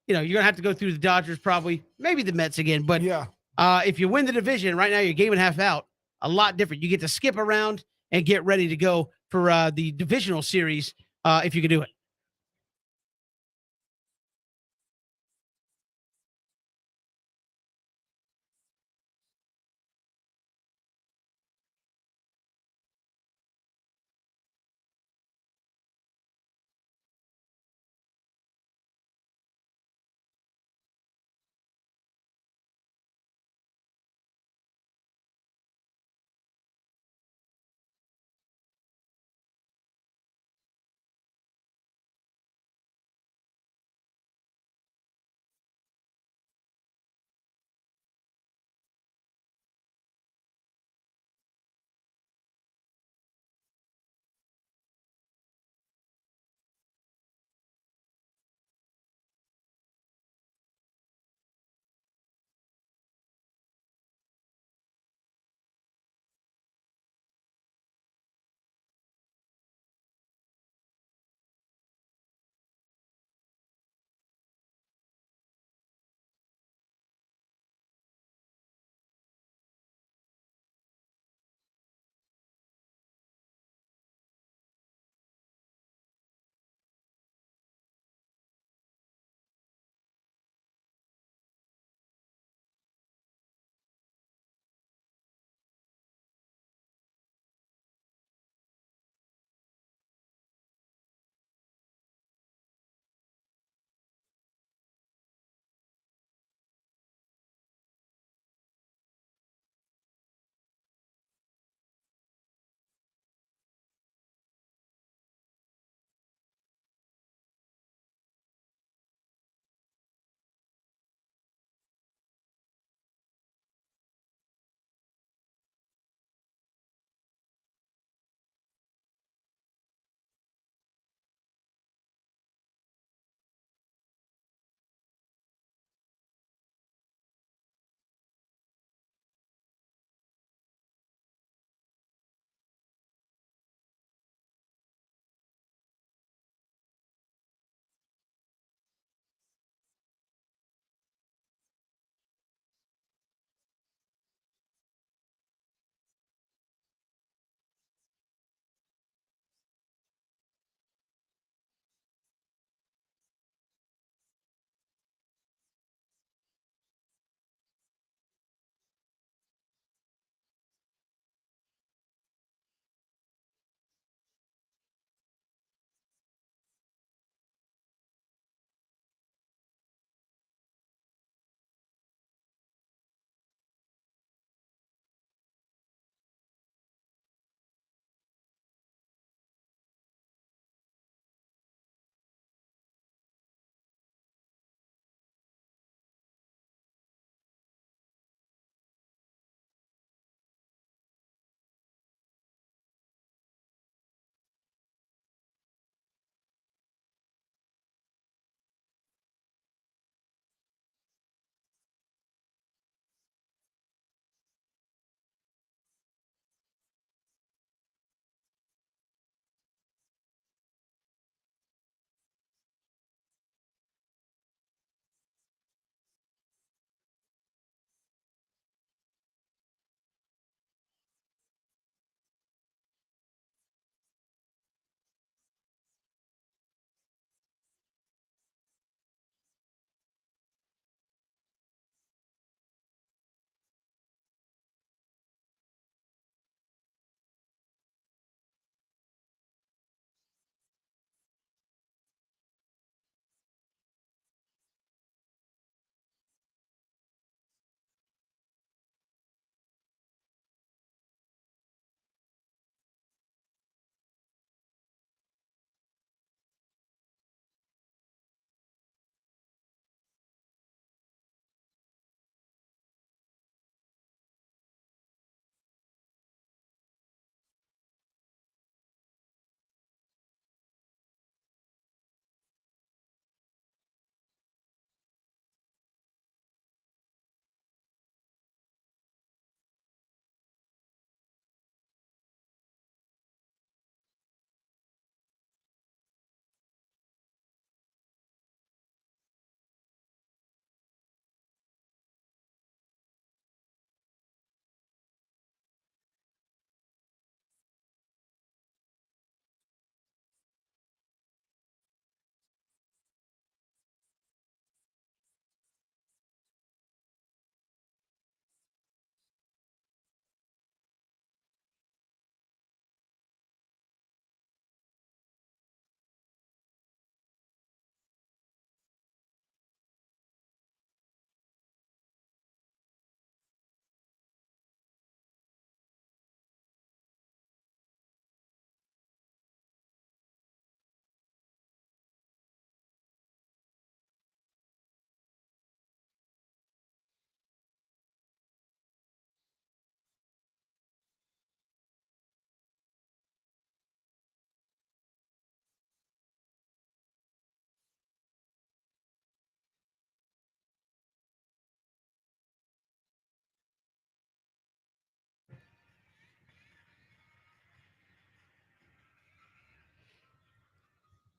you're going to have to go through the Dodgers, probably, maybe the Mets again. But Yeah. if you win the division right now, you're game and a half out. A lot different. You get to skip around and get ready to go for the divisional series if you can do it.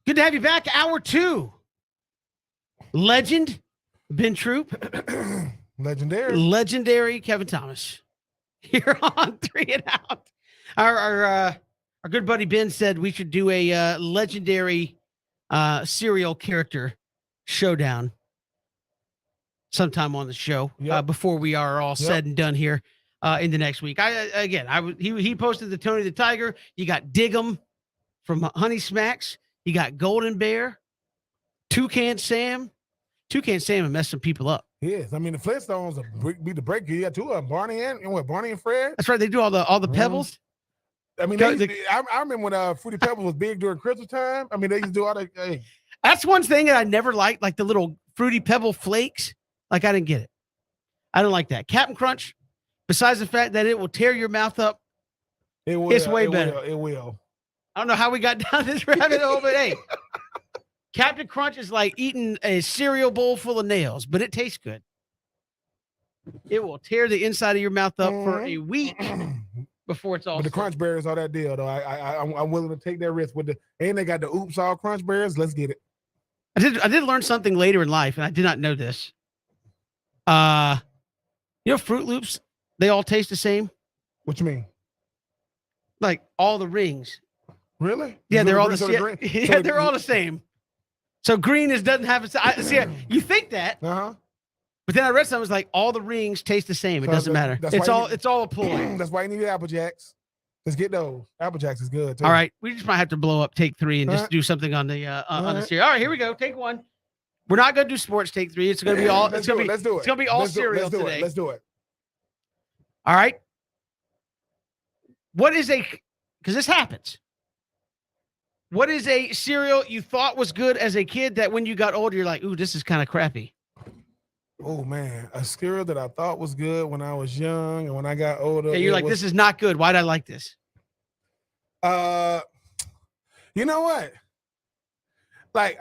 Good to have you back. Hour 2. Legend, Ben Troop. Legendary Kevin Thomas. Here on 3 and Out. Our good buddy Ben said we should do a legendary serial character showdown sometime on the show before we are all said and done here in the next week. He posted the Tony the Tiger. You got Diggum from Honey Smacks. You got Golden Bear, Toucan Sam. Toucan Sam and messed some people up. Yes, I mean the Flintstones be the breaker. You got two of them, Barney and Fred. That's right. They do all the pebbles. I mean, I remember when Fruity Pebbles was big during Christmas time. I mean, they used to do all that. Hey. That's one thing that I never liked, like the little Fruity Pebble flakes. Like I didn't get it. I don't like that. Captain Crunch, besides the fact that it will tear your mouth up, it's way better. It will. I don't know how we got down this rabbit hole, but hey, Captain Crunch is like eating a cereal bowl full of nails, but it tastes good. It will tear the inside of your mouth up for a week before it's all. But the Crunch Berries are that deal, though. I'm willing to take that risk with and they got the Oops All Crunch Berries. Let's get it. I did learn something later in life, and I did not know this. Fruit Loops, they all taste the same. What you mean? Like all the rings. Really? Yeah, they're all they're all the same. So green doesn't have you think that. Uh-huh. But then I read something, it was like all the rings taste the same. It doesn't matter. It's all a ploy. That's why you need Apple Jacks. Let's get those. Apple Jacks is good too. All right. We just might have to blow up take 3 and just do something on the on the series. All right, here we go. Take 1. We're not gonna do sports take 3. It's gonna be all let's do it. It's gonna be all cereal today. Let's do it. All right. Because this happens. What is a cereal you thought was good as a kid that when you got older, you're like, ooh, this is kind of crappy? Oh, man. A cereal that I thought was good when I was young and when I got older. Yeah, you're like, this is not good. Why'd I like this? You know what? Like,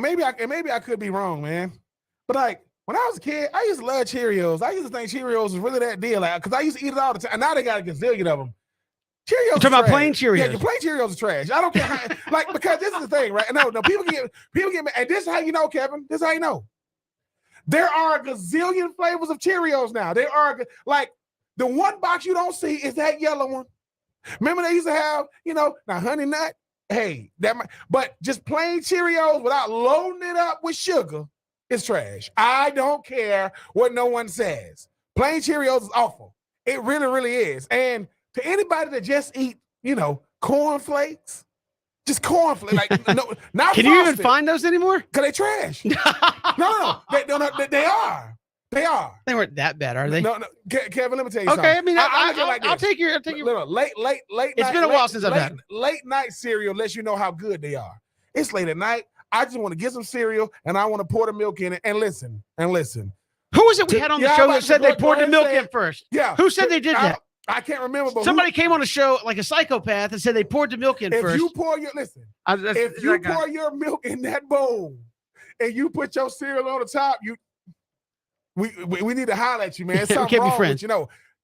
maybe I could be wrong, man. But like, when I was a kid, I used to love Cheerios. I used to think Cheerios was really that deal. Like, because I used to eat it all the time. And now they got a gazillion of them. Cheerios. You're talking about plain Cheerios. Yeah, plain Cheerios are trash. I don't care how, because this is the thing, right? No, people get mad. And this is how you know, Kevin. This is how you know. There are a gazillion flavors of Cheerios now. There are like the one box you don't see is that yellow one. Remember they used to have, now Honey Nut. Hey, but just plain Cheerios without loading it up with sugar is trash. I don't care what no one says. Plain Cheerios is awful. It really, really is. And to anybody that just eat, cornflakes, just cornflakes, like no, not. Can you even find those anymore? Because they trash. No, they are. They are. They weren't that bad, are they? No, Kevin, let me tell you something. Okay, I mean, I'll take your. Late. It's been a while since I've had it. Late night cereal lets you know how good they are. It's late at night. I just want to get some cereal and I want to pour the milk in it and listen. Who was it we had on the show that said they poured the milk in first? Yeah. Who said they did that? I can't remember. But somebody came on the show like a psychopath and said they poured the milk in first. If you pour your milk in that bowl and you put your cereal on the top, we need to holler at you, man. Something we can't wrong be friends.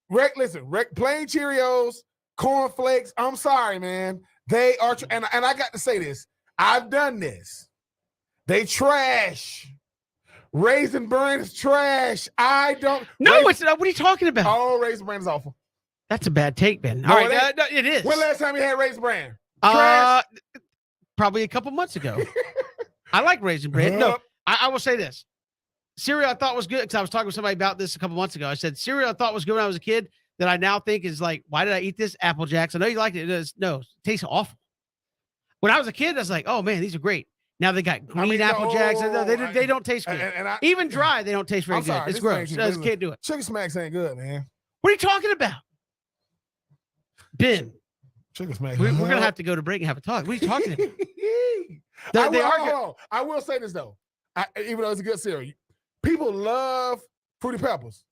With, plain Cheerios, cornflakes. I'm sorry, man. They are, and I got to say this. I've done this. They trash. Raisin Bran is trash. I don't. No, it's not. What are you talking about? Oh, Raisin Bran is awful. That's a bad take, Ben. All right, it is. When last time you had Raisin Bran? Probably a couple months ago. I like Raisin Bran. No, I will say this. Cereal I thought was good because I was talking with somebody about this a couple months ago. I said cereal I thought was good when I was a kid that I now think is like, why did I eat this? Apple Jacks. I know you liked it. It tastes awful. When I was a kid, I was like, oh man, these are great. Now they got green Apple Jacks. They don't taste good. Even dry, they don't taste very good. It's gross. I can't do it. Sugar Smacks ain't good, man. What are you talking about? Ben. Sugar Smacks. We're going to have to go to break and have a talk. What are you talking about? I will say this, though. Even though it's a good cereal, people love Fruity Pebbles.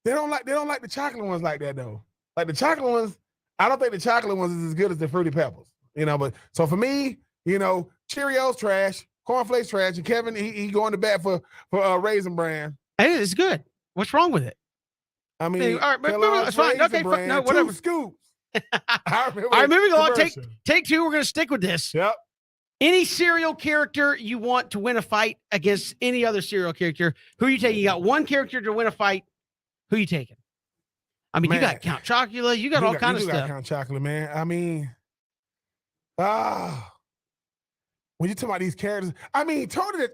They don't like the chocolate ones like that, though. Like the chocolate ones, I don't think the chocolate ones is as good as the Fruity Pebbles. But so for me, Cheerios trash, cornflakes trash, and Kevin he going to bat for Raisin Bran. Hey, it's good. What's wrong with it? I mean, all right, but it's fine. Okay, no, whatever. 2 scoops. All right, moving on. Take 2. We're going to stick with this. Yep. Any serial character you want to win a fight against any other serial character, who you taking? You got one character to win a fight. Who you taking? I mean, Man, you got Count Chocula. You got all kinds of you stuff. Got Count Chocula, man. I mean, when you talk about these characters, I mean,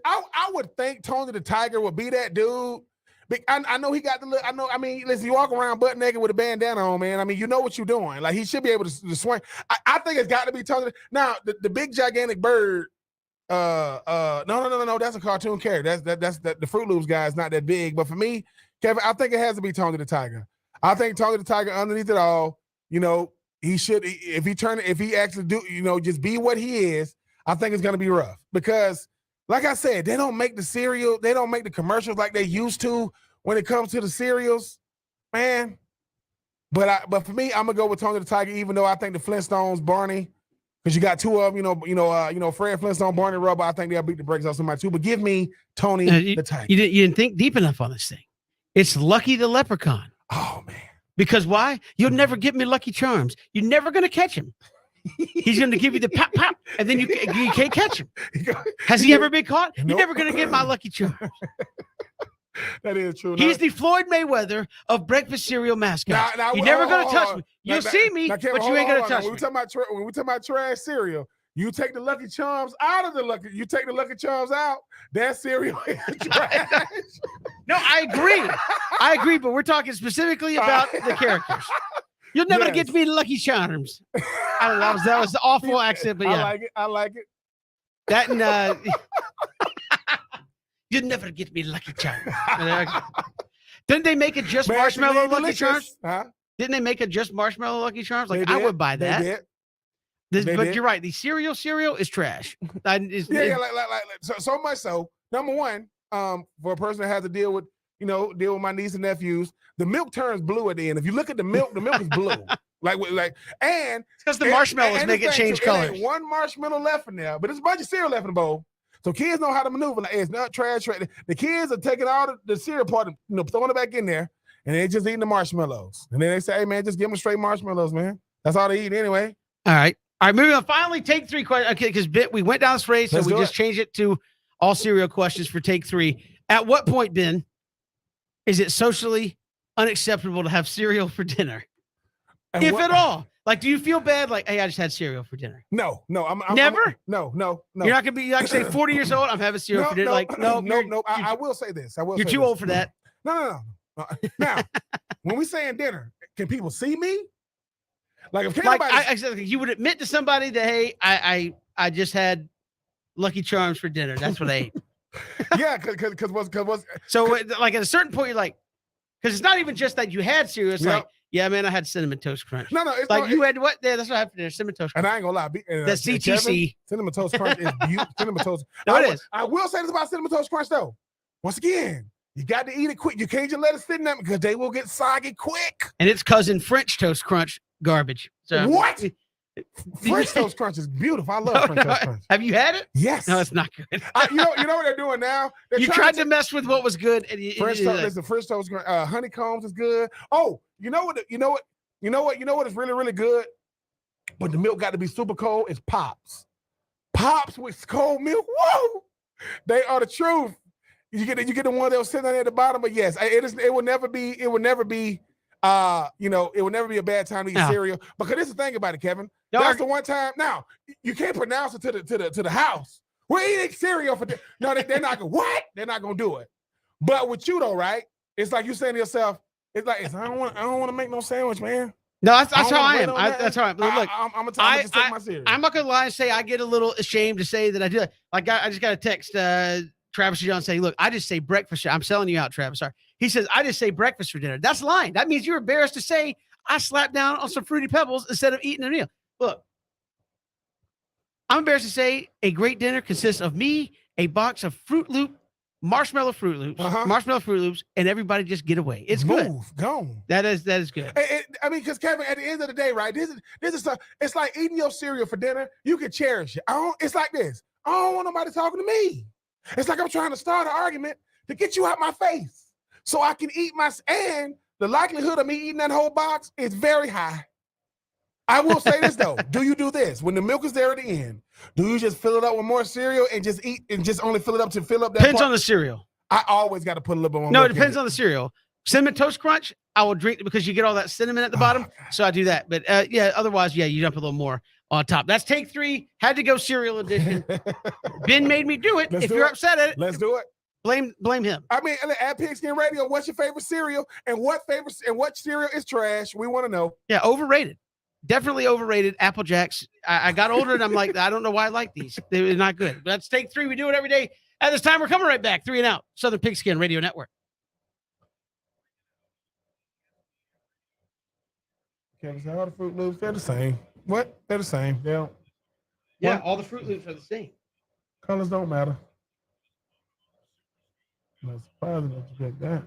I would think Tony the Tiger would be that dude. I know he got the look. I mean, listen, you walk around butt naked with a bandana on, man. I mean, you know what you're doing. Like, he should be able to swing. I think it's got to be Tony. Now, the big gigantic bird. No. That's a cartoon character. That's the Fruit Loops guy is not that big. But for me, Kevin, I think it has to be Tony the Tiger. I think Tony the Tiger, underneath it all, he should, if he actually do, just be what he is. I think it's going to be rough because, like I said, they don't make the commercials like they used to when it comes to the cereals, man. But for me, I'm gonna go with Tony the Tiger, even though I think the Flintstones, Barney, because you got two of them, Fred Flintstone, Barney Rubber. I think they'll beat the brakes off somebody too. But give me Tony the Tiger. You didn't think deep enough on this thing. It's Lucky the Leprechaun. Oh man. Because why? You'll never get me Lucky Charms. You're never gonna catch him. He's going to give you the pop, pop, and then you can't catch him. Has he ever been caught? Nope. You're never going to get my Lucky Charms. That is true. He's the Floyd Mayweather of breakfast cereal mascots. You're never going to touch me. You'll see me, but you ain't going to touch me. When we talk about trash cereal, you take the Lucky Charms out of you take the Lucky Charms out, that cereal is trash. No, I agree, but we're talking specifically about the characters. You'll never get me Lucky Charms. I don't know. That was the awful accent, but yeah. I like it. That and you'll never get me Lucky Charms. Didn't they make it just marshmallow Lucky Charms? Huh? Didn't they make it just marshmallow Lucky Charms? Like, I would buy that. But you're right. The cereal is trash. So much so. Number one, for a person that has to deal with my niece and nephews, the milk turns blue at the end. If you look at the milk is blue. And because the marshmallows make it change colors. Ain't one marshmallow left in there, but there's a bunch of cereal left in the bowl. So kids know how to maneuver. Like, it's not trash. The kids are taking all the cereal part, throwing it back in there, and they're just eating the marshmallows. And then they say, "Hey man, just give them straight marshmallows, man. That's all they eat anyway." All right, moving on. Finally, take three questions. Okay, because we went down this phrase, so we just changed it to all cereal questions for take three. At what point, Ben, is it socially unacceptable to have cereal for dinner? And if at all. Like, do you feel bad? Like, hey, I just had cereal for dinner. No. I'm never. No. You're not gonna be like say 40 years old. I'm having cereal for dinner. No. I will say this. You're too old for that. No. Now, when we saying dinner, can people see me? Like, if you would admit to somebody that, hey, I just had Lucky Charms for dinner. That's what I ate. Yeah, because what's so like at a certain point, you're like, because it's not even just that you had cereal. It's like, yeah, man, I had Cinnamon Toast Crunch. No, it's like you had what? Yeah, that's what happened there. Cinnamon Toast Crunch. And I ain't gonna lie, the CTC Kevin, Cinnamon Toast Crunch is beautiful. Cinnamon Toast. No, it is. I will say this about Cinnamon Toast Crunch though. Once again, you got to eat it quick. You can't just let it sit in there because they will get soggy quick. And it's cousin French Toast Crunch garbage. So what? French Toast Crunch is beautiful. I love French Toast Crunch. Have you had it? Yes. No, it's not good. You know what they're doing now? You tried to mess with what was good. And French Toast Crunch. Honeycombs is good. Oh, you know what is really, really good? But the milk got to be super cold. It's Pops. Pops with cold milk. Whoa! They are the truth. You get the one that was sitting there at the bottom. But yes, it will never be a bad time to eat cereal. Because this is the thing about it, Kevin. That's the one time. Now you can't pronounce it to the house. We're eating cereal for no. They're not gonna what? They're not gonna do it. But with you though, right? It's like you saying to yourself, it's like I don't want to make no sandwich, man. No, that's how I am. That's how I am. Look, I'm gonna just take my cereal. I'm not gonna lie and say I get a little ashamed to say that I do that. Like I just got a text Travis John saying, "Look, I just say breakfast. I'm selling you out, Travis. Sorry." He says, "I just say breakfast for dinner." That's lying. That means you're embarrassed to say I slapped down on some Fruity Pebbles instead of eating a meal. Look, I'm embarrassed to say a great dinner consists of me, a box of marshmallow Fruit Loops, and everybody just get away. It's good. Gone. That is good. I mean, because Kevin, at the end of the day, right? This is stuff. It's like eating your cereal for dinner. You can cherish it. It's like this. I don't want nobody talking to me. It's like I'm trying to start an argument to get you out my face so I can eat and the likelihood of me eating that whole box is very high. I will say this though. Do you do this when the milk is there at the end? Do you just fill it up with more cereal and just eat and just only fill it up to fill up that Depends part? on the cereal. I always got to put a little bit more. No, it milk depends in on the cereal. Cinnamon Toast Crunch, I will drink because you get all that cinnamon at the bottom. So I do that. But yeah, otherwise, yeah, you dump a little more on top. That's take 3. Had to go cereal edition. Ben made me do it. Let's if do you're it. upset at it, Let's do it. blame him. I mean, at Pigskin Radio, what's your favorite cereal and what cereal is trash? We want to know. Yeah, overrated. Definitely overrated. Apple Jacks. I got older and I'm like, I don't know why I like these. They're not good. But that's take 3. We do it every day. At this time, we're coming right back. 3 and Out. Southern Pigskin Radio Network. Okay, so all the Fruit Loops, they're the same. What? They're the same. They don't. Yeah, What? all the Fruit Loops are the same. Colors don't matter. I'm not surprised that you picked that.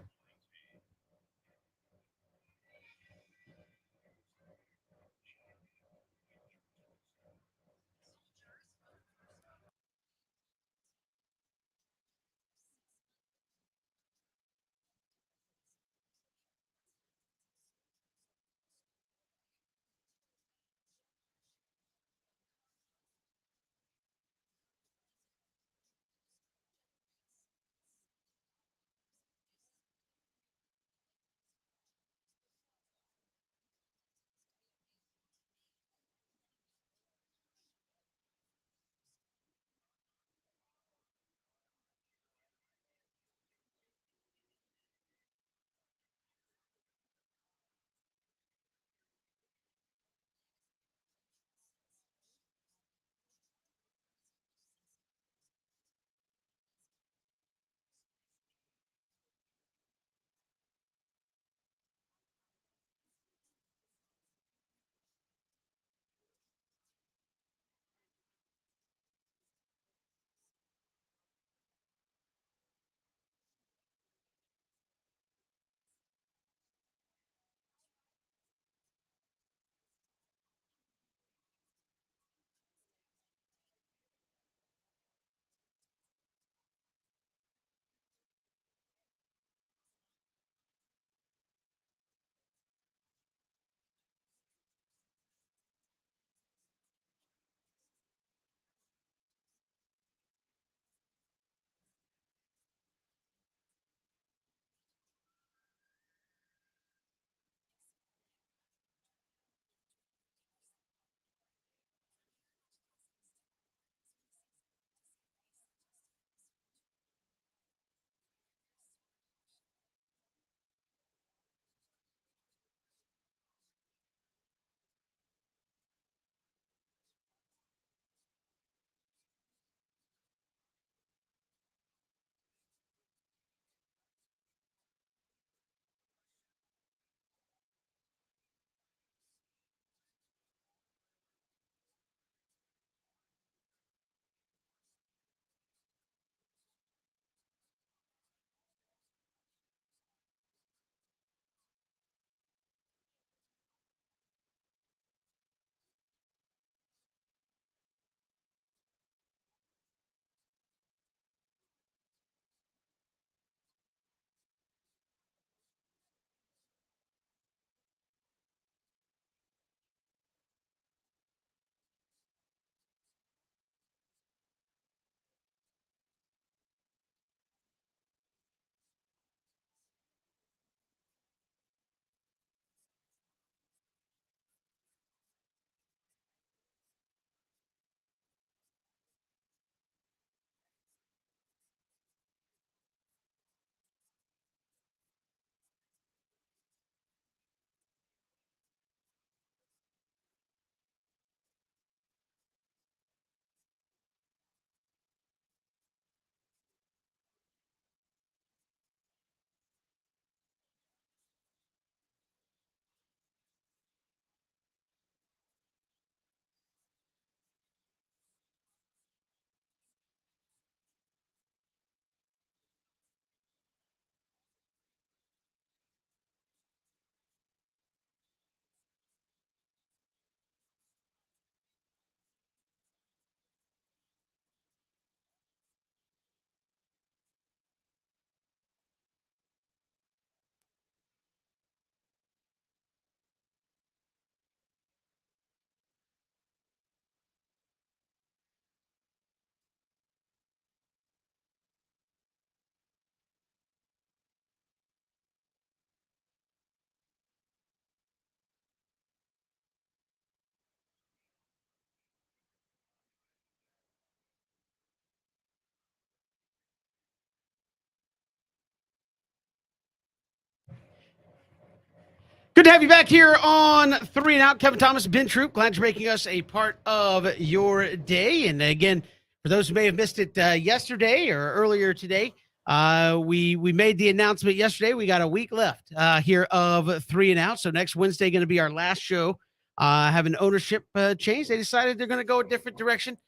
Good to have you back here on 3 and Out. Kevin Thomas, Ben Troop, glad you're making us a part of your day. And again, for those who may have missed it yesterday or earlier today, we made the announcement yesterday. We got a week left here of 3 and Out. So next Wednesday going to be our last show. Having ownership change, they decided they're going to go a different direction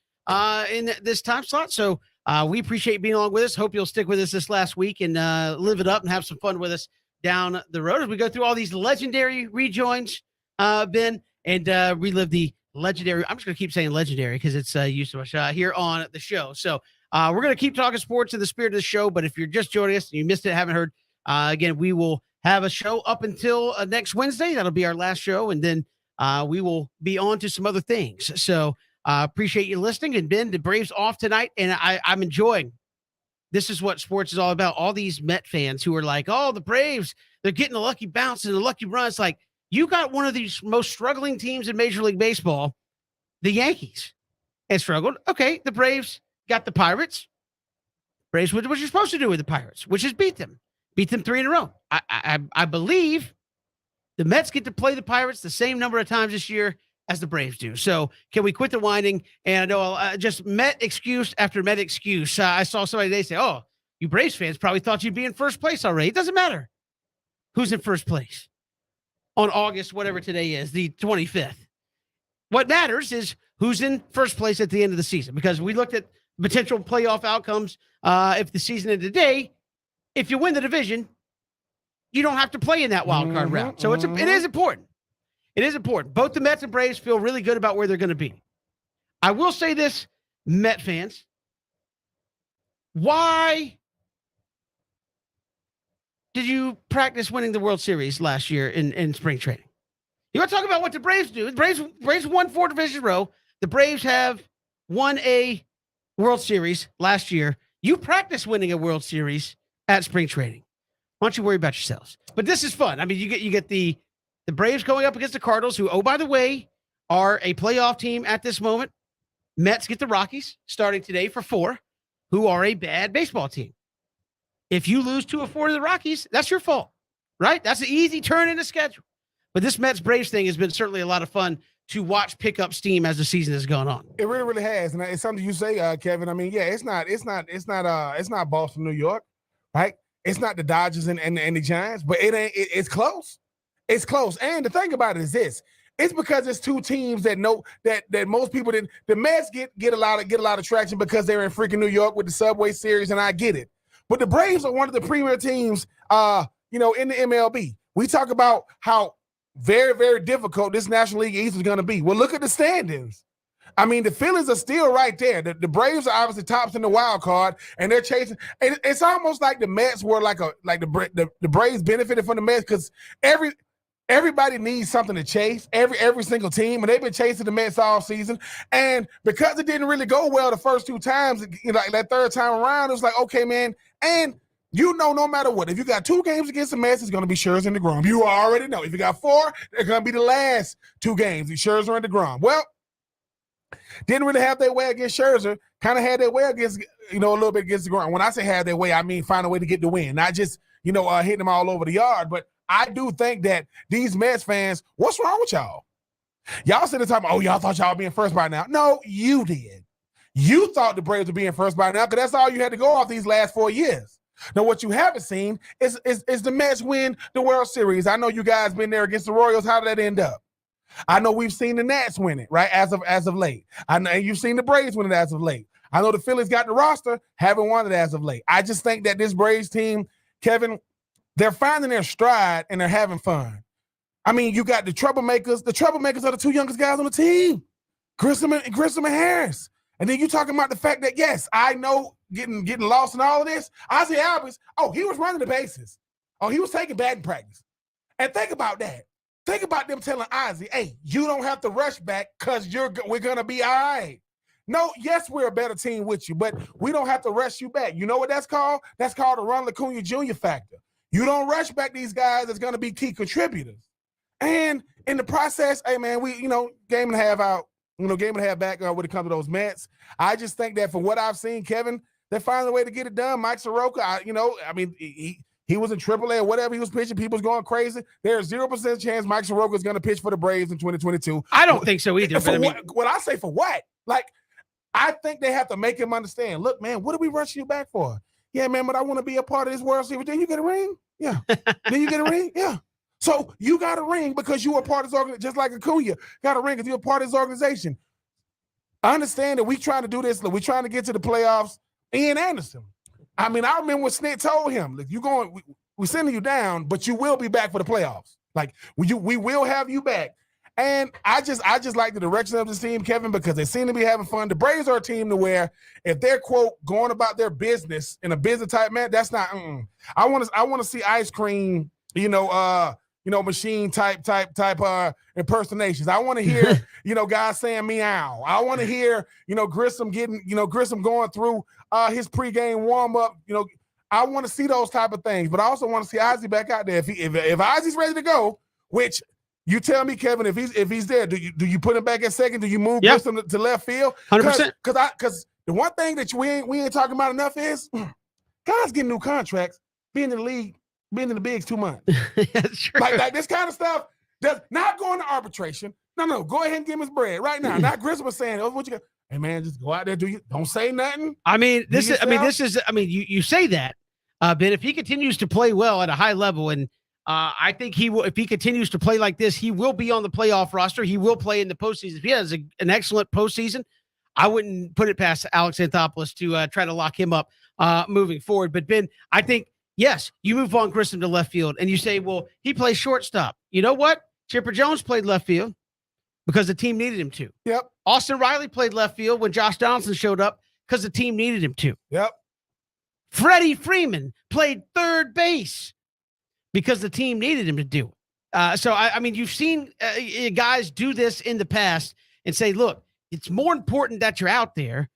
in this time slot. So we appreciate being along with us. Hope you'll stick with us this last week and live it up and have some fun with us down the road as we go through all these legendary rejoins, Ben, and relive the legendary. I'm just going to keep saying legendary because it's used so much here on the show. So we're going to keep talking sports in the spirit of the show. But if you're just joining us and you missed it, haven't heard, again, we will have a show up until next Wednesday. That'll be our last show. And then we will be on to some other things. So appreciate you listening. And Ben, the Braves off tonight. And I'm enjoying. This is what sports is all about. All these Met fans who are like, oh, the Braves, they're getting a lucky bounce and a lucky run. It's like, you got one of these most struggling teams in Major League Baseball, the Yankees, and struggled. Okay, the Braves got the Pirates. Braves did what you're supposed to do with the Pirates, which is beat them 3 in a row. I believe the Mets get to play the Pirates the same number of times this year as the Braves do. So can we quit the whining? And I know just Met excuse after Met excuse. I saw somebody today say, oh, you Braves fans probably thought you'd be in first place already. It doesn't matter who's in first place on August, whatever today is, the 25th. What matters is who's in first place at the end of the season, because we looked at potential playoff outcomes. If the season ended today, if you win the division, you don't have to play in that wild card round. So it is important. It is important. Both the Mets and Braves feel really good about where they're going to be. I will say this, Met fans. Why did you practice winning the World Series last year in spring training? You want to talk about what the Braves do? The Braves won 4 divisions in a row. The Braves have won a World Series last year. You practice winning a World Series at spring training. Why don't you worry about yourselves? But this is fun. I mean, you get the Braves going up against the Cardinals, who, oh, by the way, are a playoff team at this moment. Mets get the Rockies starting today for 4, who are a bad baseball team. If you lose 2 or 4 to the Rockies, that's your fault, right? That's an easy turn in the schedule. But this Mets-Braves thing has been certainly a lot of fun to watch pick up steam as the season has gone on. It really, really has, and it's something you say, Kevin. I mean, yeah, it's not Boston, New York, right? It's not the Dodgers and the Giants, but it's close. It's close. And the thing about it is this: it's because it's 2 teams that know that most people didn't. The Mets get a lot of traction because they're in freaking New York with the Subway Series, and I get it. But the Braves are one of the premier teams, in the MLB. We talk about how very, very difficult this National League East is going to be. Well, look at the standings. I mean, the Phillies are still right there. The Braves are obviously tops in the wild card, and they're chasing. It's almost like the Mets were the Braves benefited from the Mets because everybody needs something to chase. Every single team, and they've been chasing the Mets all season. And because it didn't really go well the first 2 times, that third time around, it was like, okay, man. And no matter what, if you got 2 games against the Mets, it's going to be Scherzer and DeGrom. You already know. If you got 4, they're going to be the last 2 games, Scherzer and DeGrom. Well, didn't really have their way against Scherzer. Kind of had their way against, a little bit against DeGrom. When I say have their way, I mean find a way to get the win, not just, hitting them all over the yard. But I do think that these Mets fans, what's wrong with y'all? Y'all sitting there talking, oh, y'all thought y'all being first by now. No, you did. You thought the Braves were being first by now because that's all you had to go off these last 4 years. Now, what you haven't seen is the Mets win the World Series. I know you guys been there against the Royals. How did that end up? I know we've seen the Nats win it, right, as of late. I know you've seen the Braves win it as of late. I know the Phillies got the roster, haven't won it as of late. I just think that this Braves team, Kevin, they're finding their stride and they're having fun. I mean, you got the troublemakers. The troublemakers are the 2 youngest guys on the team, Grissom and Harris. And then you talking about the fact that, yes, I know getting lost in all of this. Ozzie Albies, he was running the bases. He was taking batting practice. And think about that. Think about them telling Ozzie, hey, you don't have to rush back because we're going to be all right. No, yes, we're a better team with you, but we don't have to rush you back. You know what that's called? That's called the Ronald Acuna Jr. factor. You don't rush back these guys that's going to be key contributors. And in the process, hey, man, we, game and a half out. Game and a half back when it comes to those Mets. I just think that from what I've seen, Kevin, they're finding a way to get it done. Mike Soroka, he was in AAA or whatever he was pitching, people's going crazy. There's 0% chance Mike Soroka is going to pitch for the Braves in 2022. I don't think so either. For But what I say for what? Like, I think they have to make him understand. Look, man, what are we rushing you back for? Yeah, man, but I want to be a part of this World Series. Then you get a ring? Yeah. Then you get a ring? Yeah. So you got a ring because you were part of this organization, just like Acuna got a ring because you're a part of this organization. I understand that we trying to do this. We're trying to get to the playoffs. Ian Anderson. I mean, I remember what Snit told him. Like, you going, we're sending you down, but you will be back for the playoffs. Like, we will have you back. And I just like the direction of this team, Kevin, because they seem to be having fun. The Braves are a team to where if they're, quote, going about their business in a business type man, that's not. I want to see ice cream, machine type impersonations. I want to hear, guys saying meow. I want to hear, Grissom Grissom going through his pregame warm up. I want to see those type of things, but I also want to see Ozzie back out there. If Ozzie's ready to go, which. You tell me, Kevin, if he's there, do you put him back at second? Do you move Grissom to left field? 100%. Because the one thing that we ain't talking about enough is guys getting new contracts, being in the league, being in the bigs 2 months. That's true. Like this kind of stuff does not go into arbitration. No, go ahead and give him his bread right now. Not Grissom was saying, "Oh, what you got? Hey man, just go out there, don't say nothing." You say that, Ben. If he continues to play well at a high level and. I think he will. If he continues to play like this, he will be on the playoff roster. He will play in the postseason. If he has an excellent postseason, I wouldn't put it past Alex Anthopoulos to try to lock him up moving forward. But Ben, I think yes, you move on Grissom to left field, and you say, well, he plays shortstop. You know what? Chipper Jones played left field because the team needed him to. Yep. Austin Riley played left field when Josh Donaldson showed up because the team needed him to. Yep. Freddie Freeman played third base because the team needed him to do it. So, you've seen guys do this in the past and say, look, it's more important that you're out there,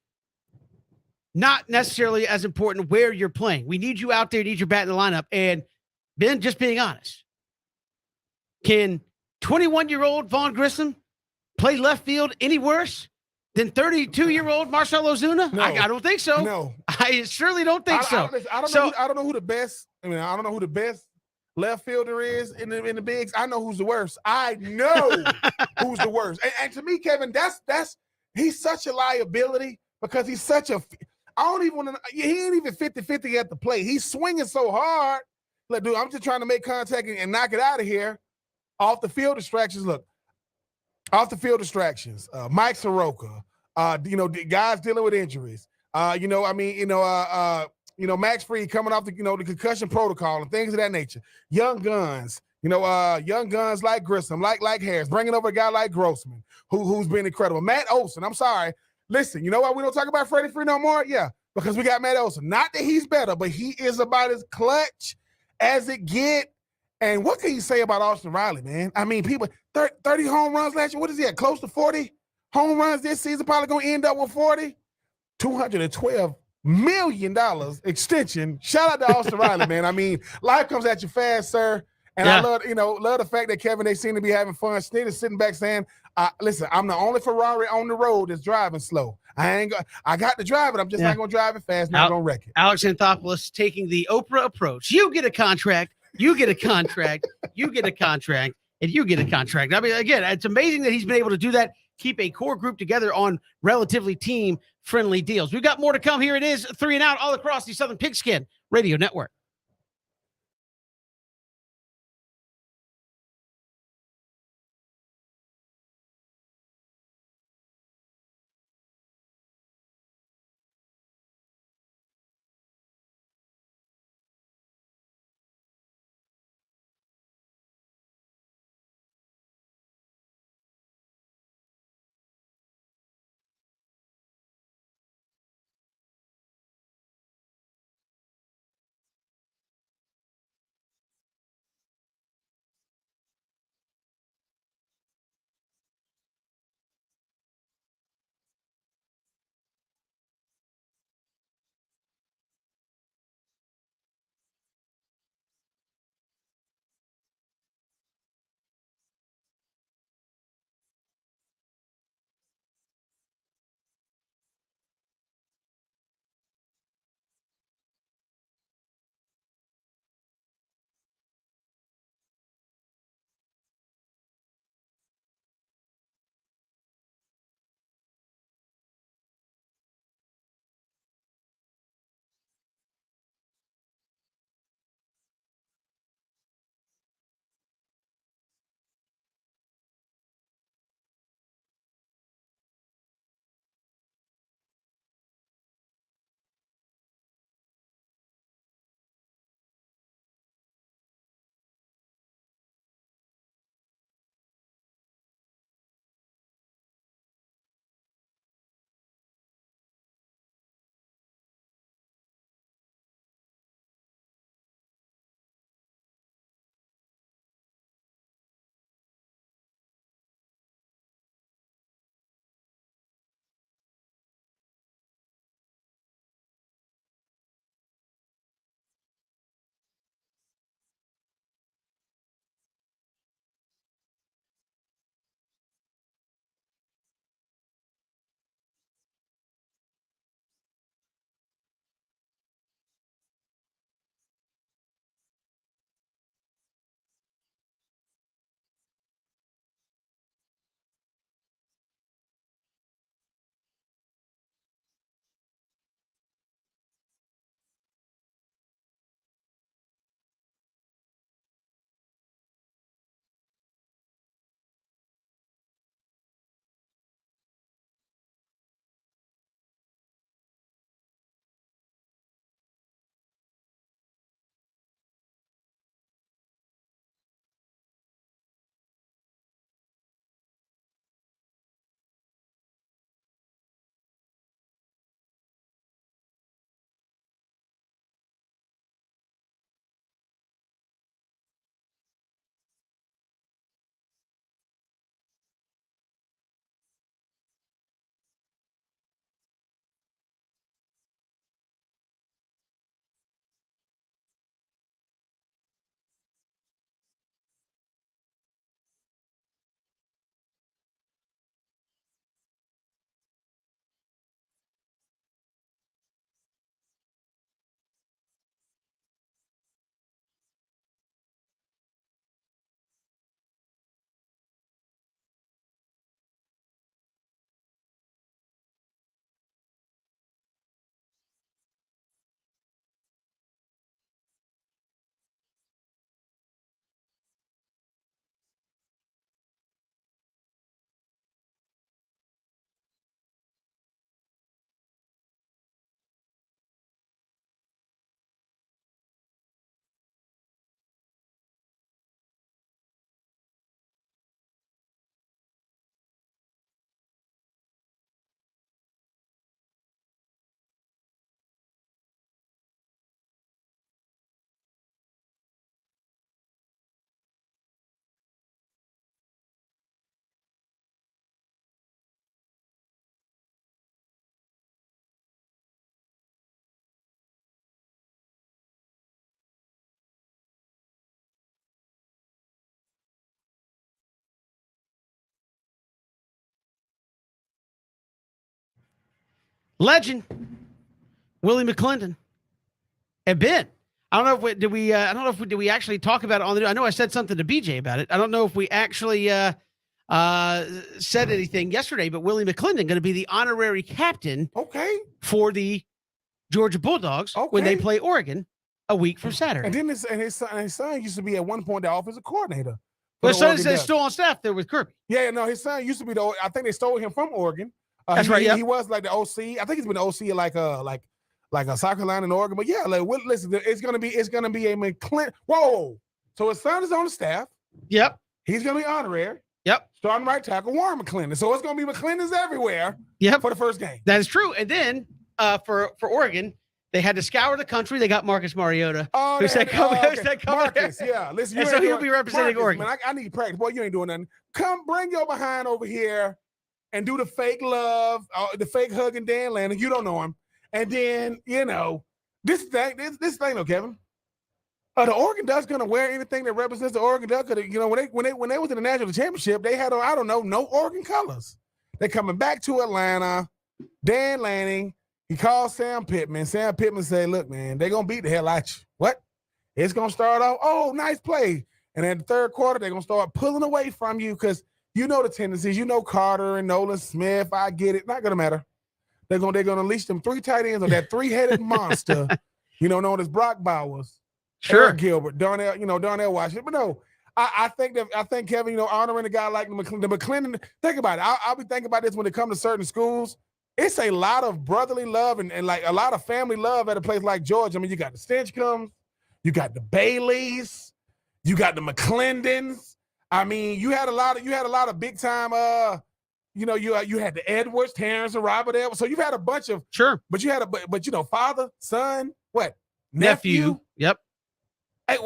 not necessarily as important where you're playing. We need you out there, need your bat in the lineup. And Ben, just being honest, can 21-year-old Vaughn Grissom play left field any worse than 32-year-old Marcell Ozuna? No. I don't think so. No. I certainly don't think so. I don't know who the best. I don't know who the best left fielder is in the bigs. I know who's the worst. I know who's the worst. And to me, Kevin, he's such a liability because he's such a. I don't even want to. He ain't even 50-50 at the plate. He's swinging so hard. Like, dude, I'm just trying to make contact and knock it out of here. Off the field distractions. Look, off the field distractions. Mike Soroka. Guys dealing with injuries. Max Fried coming off the concussion protocol and things of that nature. Young guns like Grissom, like Harris, bringing over a guy like Grossman, who's been incredible. Matt Olson, I'm sorry. Listen, you know why we don't talk about Freddie Freeman no more? Yeah, because we got Matt Olson. Not that he's better, but he is about as clutch as it get. And what can you say about Austin Riley, man? I mean, people 30 home runs last year. What is he at? Close to 40 home runs this season. Probably going to end up with 40. $212 million extension. Shout out to Austin Riley, man. I mean, life comes at you fast, sir. And I love the fact that Kevin, they seem to be having fun. Snit is sitting back saying, listen, I'm the only Ferrari on the road that's driving slow. I got to drive it. I'm just not going to drive it fast. Not going to wreck it. Alex Anthopoulos taking the Oprah approach. You get a contract. You get a contract. You get a contract. And you get a contract. I mean, again, it's amazing that he's been able to do that. Keep a core group together on relatively team-friendly deals. We've got more to come. Here it is, 3 and Out all across the Southern Pigskin Radio Network. legend, Willie McClendon. And Ben, I don't know if did we actually talk about it on the, I know I said something to BJ about it. I don't know if we actually said anything yesterday, but Willie McClendon going to be the honorary captain for the Georgia Bulldogs when they play Oregon a week from Saturday. And then his son used to be at one point the offensive coordinator. But his son is still on staff there with Kirby. Yeah, no, his son used to be I think they stole him from Oregon. That's right. Yeah, he was like the OC. I think he's been the OC like a South Carolina in Oregon. But yeah, listen, it's gonna be a McClendon. Whoa! So his son is on the staff. Yep. He's gonna be honorary. Yep. Starting right tackle Warren McClendon. So it's gonna be McClendon's everywhere. Yep. For the first game. That is true. And then for Oregon, they had to scour the country. They got Marcus Mariota. Oh, who said come Marcus, yeah. Listen, and so he'll be representing Marcus, Oregon. Man, I need practice. Boy, you ain't doing nothing. Come bring your behind over here and do the fake love, the fake hugging Dan Lanning. You don't know him. And then, this thing, though, Kevin. The Oregon Ducks gonna wear anything that represents the Oregon Ducks. When they was in the national championship, they had no Oregon colors. They're coming back to Atlanta. Dan Lanning. He called Sam Pittman. Sam Pittman said, look, man, they're going to beat the hell out you. What? It's going to start off, oh, nice play. And in the third quarter, they're going to start pulling away from you because you know the tendencies. You know Carter and Nolan Smith. I get it. Not going to matter. They're going to unleash them 3 tight ends on that 3-headed monster, known as Brock Bowers. Sure. Eric Gilbert, Darnell Washington. But no, I think Kevin, honoring a guy like the McClendon, think about it. I'll be thinking about this when it comes to certain schools. It's a lot of brotherly love and like a lot of family love at a place like Georgia. I mean, you got the Stinchcombs, you got the Baileys, you got the McClendons. I mean, you had a lot of big time. You had the Edwards, Terrence, and Robert Edwards. So you've had a bunch of but you had father, son, what nephew? Yep. Hey,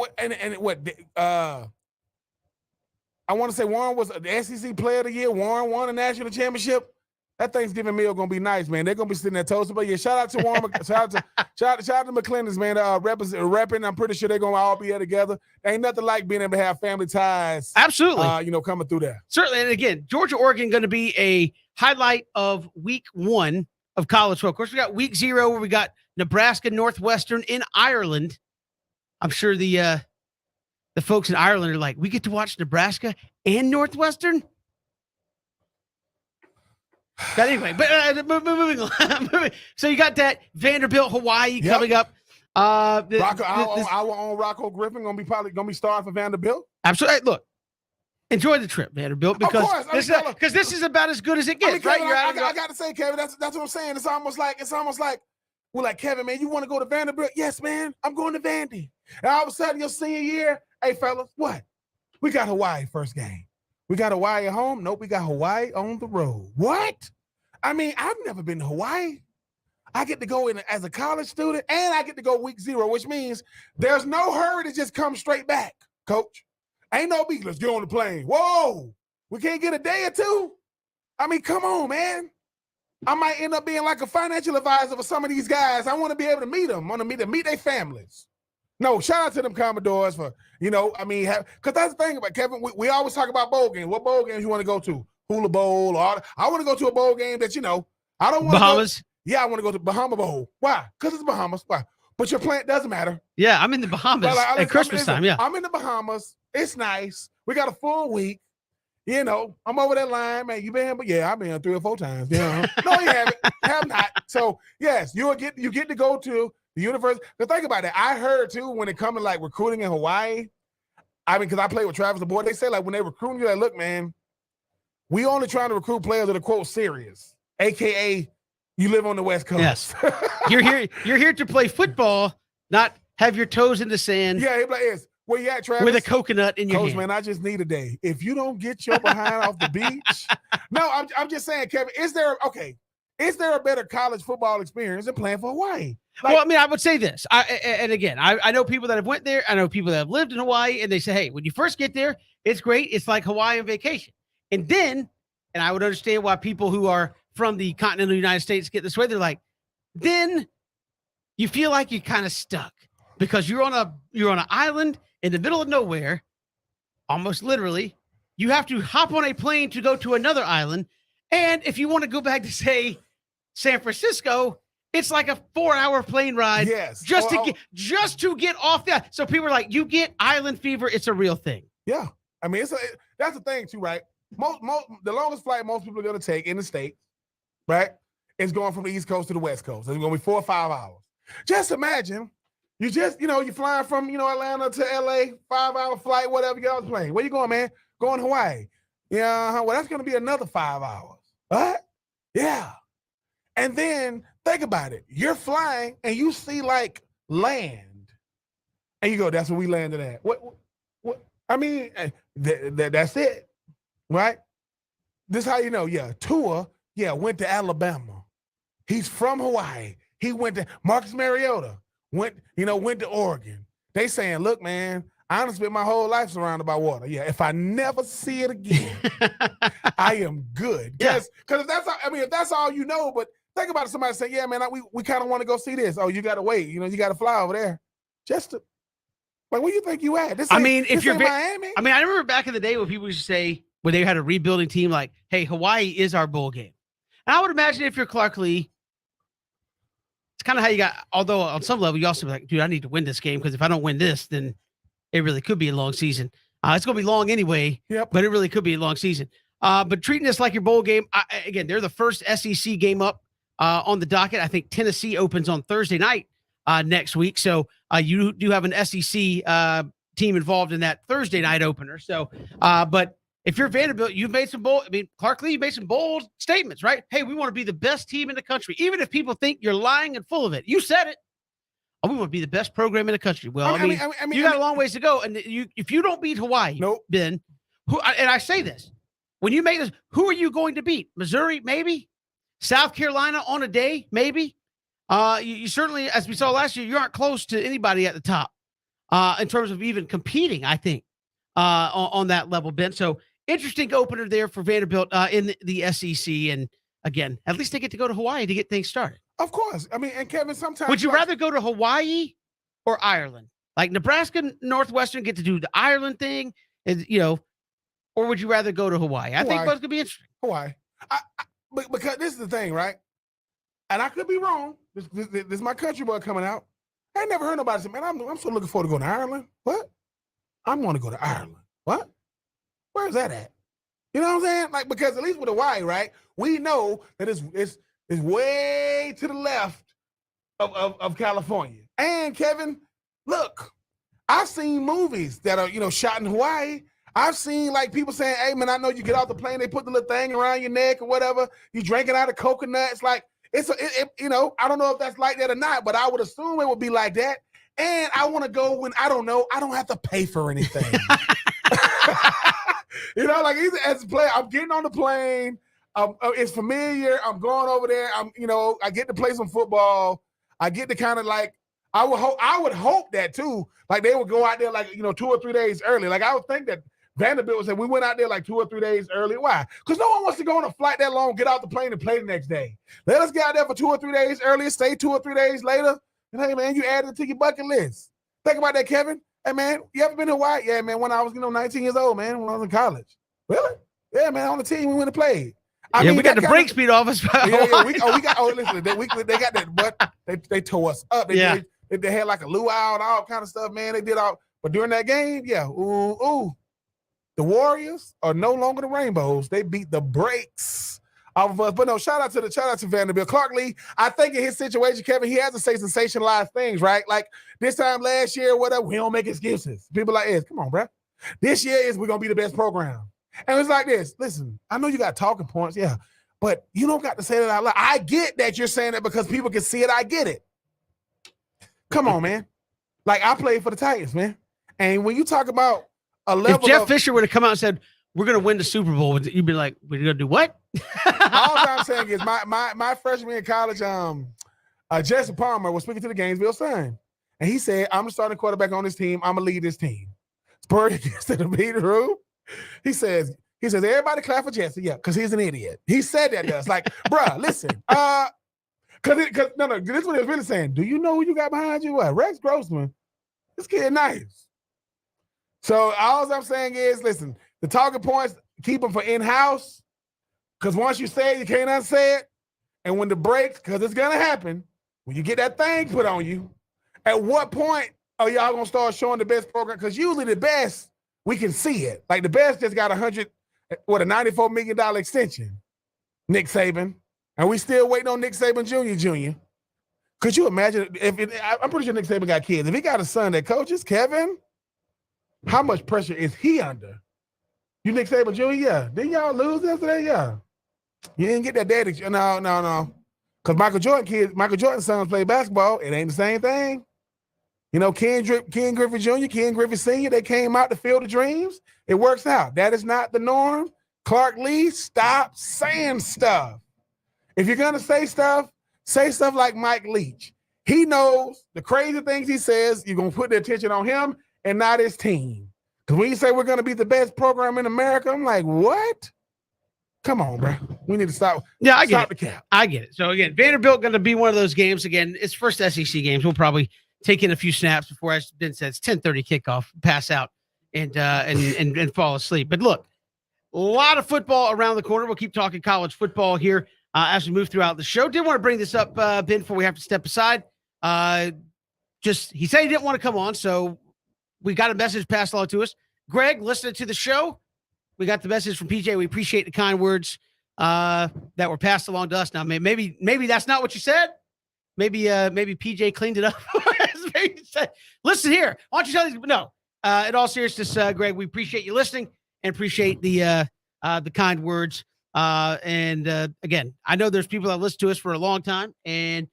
I want to say Warren was the SEC Player of the Year. Warren won a national championship. That Thanksgiving meal gonna be nice, man. They're gonna be sitting there toasting. But yeah, shout out to Warren, shout out to McClendon's, man. Repping. I'm pretty sure they're gonna all be there together. Ain't nothing like being able to have family ties. Absolutely. Coming through there. Certainly. And again, Georgia Oregon going to be a highlight of week 1 of college football. Of course, we got week 0 where we got Nebraska Northwestern in Ireland. I'm sure the folks in Ireland are like, we get to watch Nebraska and Northwestern. But anyway, moving on. So you got that Vanderbilt, Hawaii coming up. Our own Rocco Griffin probably gonna be starting for Vanderbilt. Absolutely. Look, enjoy the trip, Vanderbilt, because this is about as good as it gets. Kevin, I got to say, Kevin, that's what I'm saying. It's almost like we're like, Kevin, man, you want to go to Vanderbilt? Yes, man, I'm going to Vandy. And all of a sudden, your senior year, hey, fellas, what? We got Hawaii first game. We got Hawaii at home. Nope, we got Hawaii on the road. What? I mean, I've never been to Hawaii. I get to go in as a college student, and I get to go week 0, which means there's no hurry to just come straight back, coach. Ain't no beat. Let's get on the plane. Whoa, we can't get a day or two? I mean, come on, man. I might end up being like a financial advisor for some of these guys. I want to be able to meet them. I want to meet their families. No, shout out to them Commodores for, because that's the thing about Kevin. We always talk about bowl games. What bowl games you want to go to? Hula Bowl. Or I want to go to a bowl game that, I don't want to Bahamas. Yeah, I want to go to Bahama Bowl. Why? Because it's Bahamas. Why? But your plan doesn't matter. Yeah, I'm in the Bahamas at Christmas time. Yeah. I'm in the Bahamas. It's nice. We got a full week. I'm over that line, man. You been? But yeah, I've been 3 or 4 times. No, you haven't. Have not. So yes, you get to go to the university. But think about it. I heard too when it comes to like recruiting in Hawaii. I mean, because I played with Travis the boy, they say like when they recruiting you, like, look, man, we only trying to recruit players that are quote serious, aka you live on the West Coast. Yes, you're here to play football, not have your toes in the sand. Yeah, he's like, yes. Where you at, Travis? With a coconut in your Coach, hand. Man, I just need a day. If you don't get your behind off the beach. No, I'm just saying, Kevin, is there a better college football experience than playing for Hawaii? Well, I mean, I would say this. I know people that have went there. I know people that have lived in Hawaii, and they say, hey, when you first get there, it's great. It's like Hawaiian vacation. And then, and I would understand why people who are from the continental United States get this way. They're like, then you feel like you're kind of stuck because you're on an island in the middle of nowhere, almost literally. You have to hop on a plane to go to another island. And if you want to go back to, say, San Francisco, it's like a 4-hour plane ride. Yes. Just to get off that. So people are like, you get island fever. It's a real thing. Yeah. I mean, that's the thing too, right? The longest flight most people are going to take in the state, right, is going from the East Coast to the West Coast. It's going to be 4 or 5 hours. Just imagine you're flying from, Atlanta to LA, 5-hour flight, whatever, get on the plane. Where you going, man? Going to Hawaii. Yeah. Well, that's going to be another 5 hours. What? Yeah. And then think about it. You're flying and you see like land and you go, that's where we landed at. What? I mean, that's it. Right? This is how you know. Yeah. Tua, went to Alabama. He's from Hawaii. He went to Marcus Mariota, went to Oregon. They saying, look, man, I done spent my whole life surrounded by water. Yeah, if I never see it again, I am good. Because if that's all you know, but think about it, somebody say, yeah, man, we kind of want to go see this. Oh, you got to wait. You got to fly over there. Just to, like, where you think you at? If you're Miami. I remember back in the day when people used to say, when they had a rebuilding team, like, hey, Hawaii is our bowl game. And I would imagine if you're Clark Lee, it's kind of how you got, although on some level, you also be like, dude, I need to win this game because if I don't win this, then it really could be a long season. It's going to be long anyway, but it really could be a long season. But treating this like your bowl game, again, they're the first SEC game up on the docket. I think Tennessee opens on Thursday night next week. So you do have an SEC team involved in that Thursday night opener. So, but if you're Vanderbilt, you've made some bold, Clark Lee, you made some bold statements, right? Hey, we want to be the best team in the country. Even if people think you're lying and full of it, you said it. Oh, we want to be the best program in the country. Well, you got a long ways to go. And if you don't beat Hawaii, Ben, and I say this, when you make this, who are you going to beat? Missouri, maybe? South Carolina on a day, maybe? You certainly, as we saw last year, you aren't close to anybody at the top in terms of even competing, I think, on that level, Ben. So interesting opener there for Vanderbilt in the SEC. And again, at least they get to go to Hawaii to get things started. Of course. And Kevin, sometimes. Would you rather go to Hawaii or Ireland? Like Nebraska and Northwestern get to do the Ireland thing, or would you rather go to Hawaii? I think both could be interesting. Hawaii. Because this is the thing, right? And I could be wrong. This is my country boy coming out. I ain't never heard nobody say, man, I'm so looking forward to going to Ireland. What? I'm going to go to Ireland. What? Where's that at? You know what I'm saying? Like, because at least with Hawaii, right? We know that it's way to the left of California. And Kevin, look, I've seen movies that are, shot in Hawaii. I've seen like people saying, hey man, I know you get off the plane, they put the little thing around your neck or whatever. You drinking out of coconuts. Like I don't know if that's like that or not, but I would assume it would be like that. And I want to go when I don't have to pay for anything. Like as a player, I'm getting on the plane. It's familiar. I'm going over there. I get to play some football. I get to kind of like, I would hope that too. Like they would go out there like, 2 or 3 days early. Like I would think that Vanderbilt would say, we went out there like 2 or 3 days early. Why? Because no one wants to go on a flight that long, get out the plane and play the next day. Let us get out there for 2 or 3 days earlier, stay 2 or 3 days later. And hey man, you added it to your bucket list. Think about that, Kevin. Hey man, you ever been to Hawaii? Yeah, man, when I was 19 years old, man, when I was in college. Really? Yeah, man, on the team we went to play. We got the break speed off us. We listen, they got that, but they tore us up. They had like a luau and all kind of stuff, man. They did all, but during that game, the Warriors are no longer the Rainbows. They beat the brakes off of us. But no, shout out to Vanderbilt. Clark Lee, I think in his situation, Kevin, he has to say sensationalized things, right? Like this time last year, whatever, we don't make excuses. People like this, come on, bro. This year we're gonna be the best program. And it's like this. Listen, I know you got talking points, but you don't got to say that out loud. I get that you're saying it because people can see it. I get it. Come on, man. Like I played for the Titans, man. And when you talk about a level, if Jeff Fisher would have come out and said, "We're going to win the Super Bowl," you'd be like, "We're going to do what?" All I'm saying is, my freshman year in college, Jesse Palmer was speaking to the Gainesville Sun, and he said, "I'm the starting quarterback on this team. I'm gonna lead this team." Purdy gets to the meeting room. He says, everybody clap for Jesse, because he's an idiot. He said that to us, like, bruh, listen, this is what he was really saying. Do you know who you got behind you? What? Rex Grossman. This kid nice. So all I'm saying is, listen, the talking points, keep them for in-house, because once you say it, you can't unsay it. And when the breaks, because it's gonna happen, when you get that thing put on you, at what point are y'all gonna start showing the best program? Because usually the best, we can see it. Like the best just got a $94 million extension, Nick Saban. And we still waiting on Nick Saban Jr. Could you imagine I'm pretty sure Nick Saban got kids. If he got a son that coaches, Kevin, how much pressure is he under? You Nick Saban Jr.? Yeah. Didn't y'all lose yesterday? Yeah. You didn't get that daddy. No. Because Michael Jordan's sons play basketball. It ain't the same thing. You know, Ken Griffey Jr., Ken Griffey Sr., they came out to Field of Dreams. It works out. That is not the norm. Clark Lee, stop saying stuff. If you're going to say stuff like Mike Leach. He knows the crazy things he says, you're going to put the attention on him and not his team. Because when you say we're going to be the best program in America, I'm like, what? Come on, bro. We need to stop. Yeah, I get stop it. the cap. I get it. So again, Vanderbilt going to be one of those games. Again, it's first SEC games. We'll probably take in a few snaps before, as Ben said, it's 10:30 kickoff, pass out and fall asleep. But look, a lot of football around the corner. We'll keep talking college football here as we move throughout the show. Did want to bring this up, Ben, before we have to step aside. He said he didn't want to come on, so we got a message passed along to us. Greg, listening to the show, we got the message from PJ. We appreciate the kind words that were passed along to us. Now, maybe that's not what you said. Maybe PJ cleaned it up. Maybe said, listen here. Why don't you tell these? No. In all seriousness, Greg, we appreciate you listening and appreciate the kind words. Again, I know there's people that listen to us for a long time, and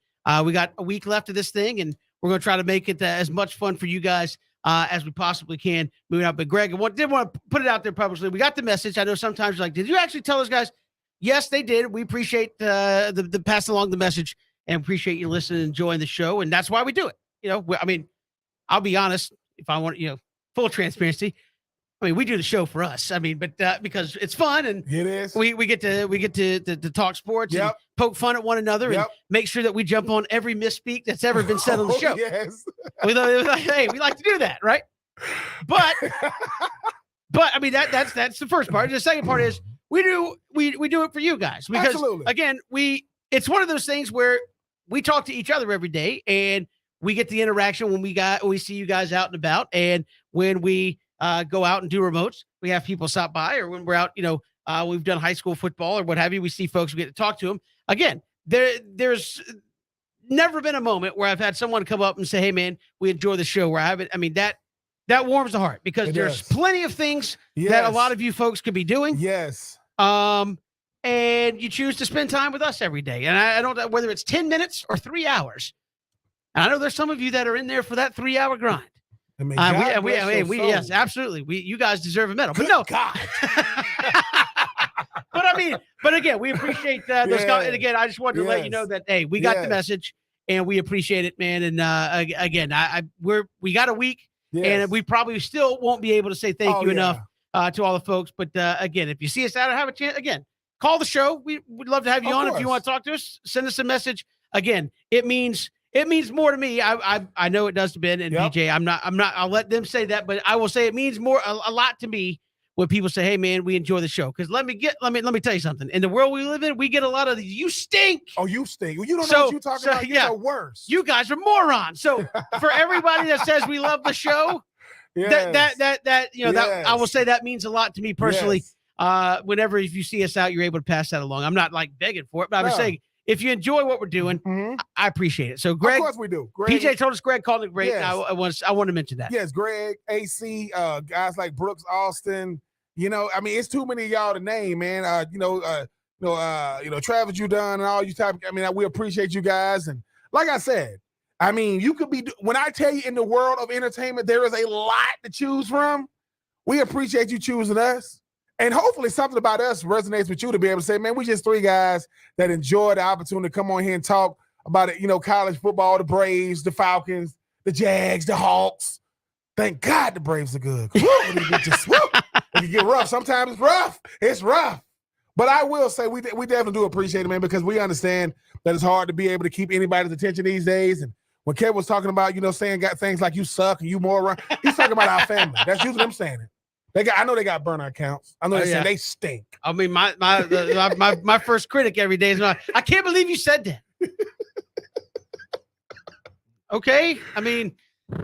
we got a week left of this thing, and we're going to try to make it as much fun for you guys as we possibly can moving out. But Greg, I did want to put it out there publicly. We got the message. I know sometimes you're like, did you actually tell those guys? Yes, they did. We appreciate the pass along the message and appreciate you listening and enjoying the show. And that's why we do it. You know, I mean, I'll be honest, if I want, full transparency. I mean, we do the show for us. I mean, but because it's fun and it is. We get to talk sports and poke fun at one another and make sure that we jump on every misspeak that's ever been said on the show. Yes. We like to do that, right? But I mean that's the first part. The second part is we do it for you guys because Absolutely. Again, it's one of those things where we talk to each other every day and we get the interaction when we see you guys out and about, and when we go out and do remotes, we have people stop by, or when we're out, we've done high school football or what have you, we see folks, we get to talk to them. Again, there's never been a moment where I've had someone come up and say, hey man, we enjoy the show, where I haven't. I mean, that warms the heart because there's plenty of things that a lot of you folks could be doing. Yes. And you choose to spend time with us every day. And I don't know whether it's 10 minutes or 3 hours. And I know there's some of you that are in there for that 3-hour grind. I mean, yes, absolutely. You guys deserve a medal. Good but no, God. but again, we appreciate those guys. And again, I just wanted to let you know that, hey, we got the message and we appreciate it, man. And again, we got a week and we probably still won't be able to say thank you enough to all the folks. But again, if you see us out or have a chance, again, call the show. We would love to have you on. If you want to talk to us, send us a message. Again, it means more to me. I know it does to Ben and BJ. I'm not, I'll let them say that, but I will say it means a lot to me when people say, hey man, we enjoy the show. Cause let me tell you something. In the world we live in, we get a lot of you stink. Oh, you stink. Well, you don't know what you're talking about. You're the worst. You guys are morons. So for everybody that says we love the show, that I will say that means a lot to me personally. Whenever, if you see us out, you're able to pass that along. I'm not like begging for it, but I was saying, if you enjoy what we're doing, I appreciate it. So, Greg, of course we do. Greg, PJ told us Greg called it great. Yes. I want to mention that. Yes, Greg, AC, guys like Brooks, Austin. I mean, it's too many of y'all to name, man. Travis, you done and all you type. I mean, we appreciate you guys. And like I said, I mean, you could be. When I tell you, in the world of entertainment, there is a lot to choose from. We appreciate you choosing us. And hopefully something about us resonates with you to be able to say, man, we're just three guys that enjoy the opportunity to come on here and talk about it, college football, the Braves, the Falcons, the Jags, the Hawks. Thank God the Braves are good. It can get rough. Sometimes it's rough. It's rough. But I will say we definitely do appreciate it, man, because we understand that it's hard to be able to keep anybody's attention these days. And when Kevin was talking about, saying got things like you suck and you moron, he's talking about our family. That's usually them saying it. I know they got burner accounts. I know they're saying they stink. I mean, my first critic every day is not. I can't believe you said that. Okay, I mean,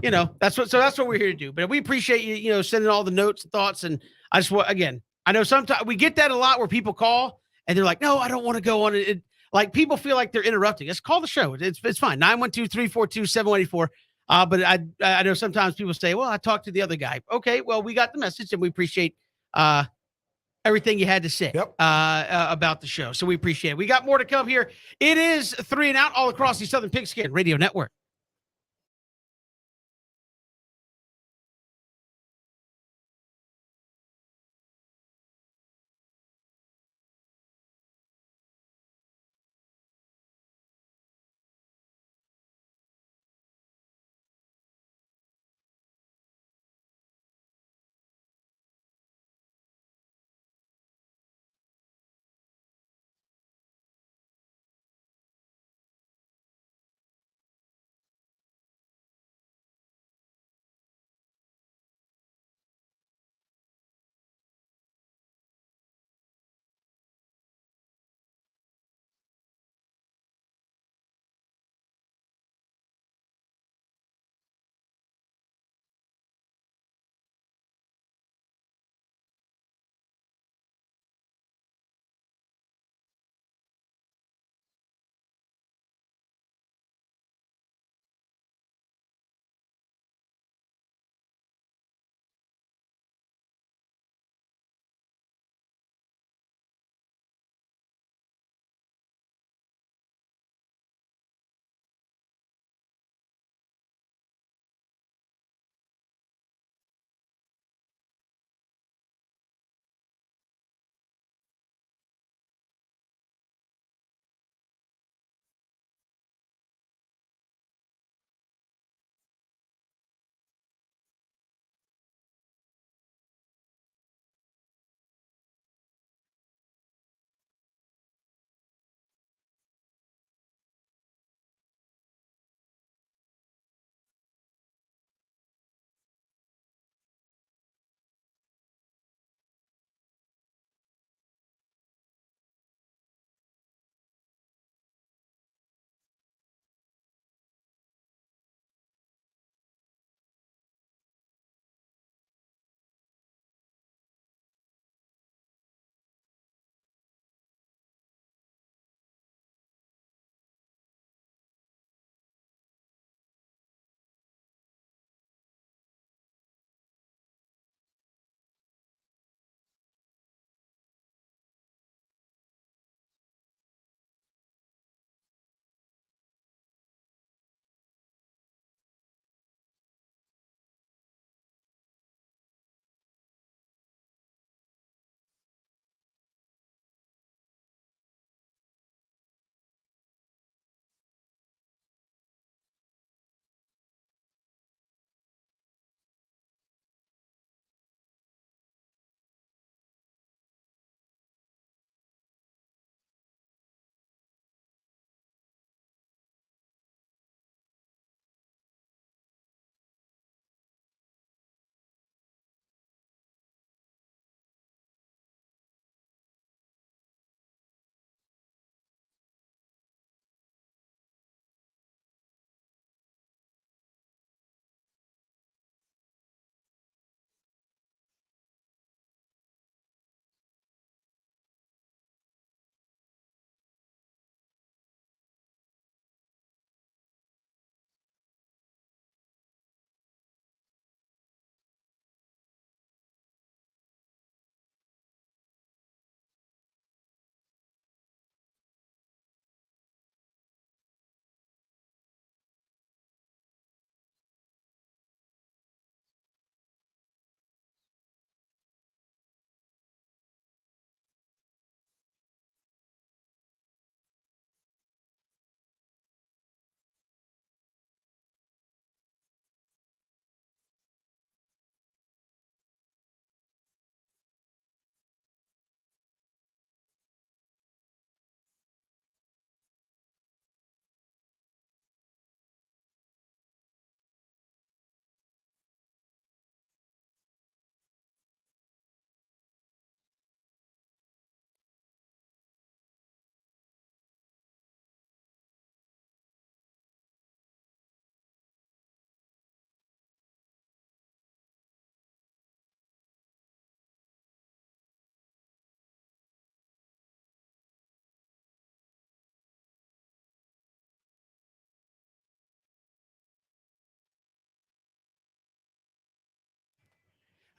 that's what we're here to do. But we appreciate you, sending all the notes and thoughts. And I just want, again, I know sometimes we get that a lot where people call and they're like, no, I don't want to go on it. Like people feel like they're interrupting. Just call the show. It's fine. 912-342-7184. But I know sometimes people say, well, I talked to the other guy. Okay, well, we got the message and we appreciate everything you had to say about the show. So we appreciate it. We got more to come here. It is 3 and Out all across the Southern Pigskin Radio Network.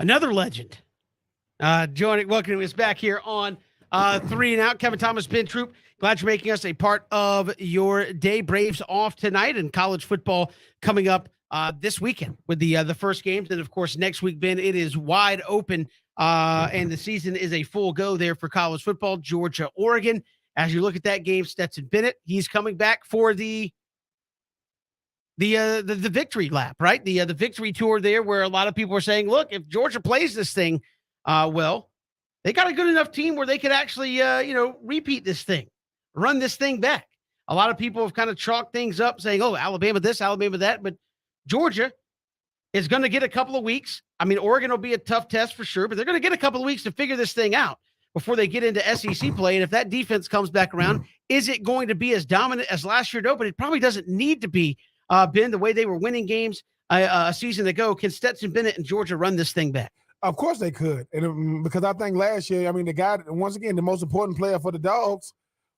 Another legend. Welcoming us back here on Three and Out. Kevin Thomas, Ben Troop. Glad you're making us a part of your day. Braves off tonight, and college football coming up this weekend with the first games. And of course, next week, Ben, it is wide open, and the season is a full go there for college football. Georgia, Oregon. As you look at that game, Stetson Bennett, he's coming back for the victory lap, right? The victory tour there, where a lot of people are saying, look, if Georgia plays this thing well, they got a good enough team where they could actually repeat this thing, run this thing back. A lot of people have kind of chalked things up saying, oh, Alabama this, Alabama that, but Georgia is going to get a couple of weeks. I mean, Oregon will be a tough test for sure, but they're going to get a couple of weeks to figure this thing out before they get into SEC play. And if that defense comes back around, is it going to be as dominant as last year? No, but it probably doesn't need to be. Ben, the way they were winning games a season ago, can Stetson Bennett and Georgia run this thing back? Of course they could. And because I think last year, I mean, the guy, once again, the most important player for the Dogs,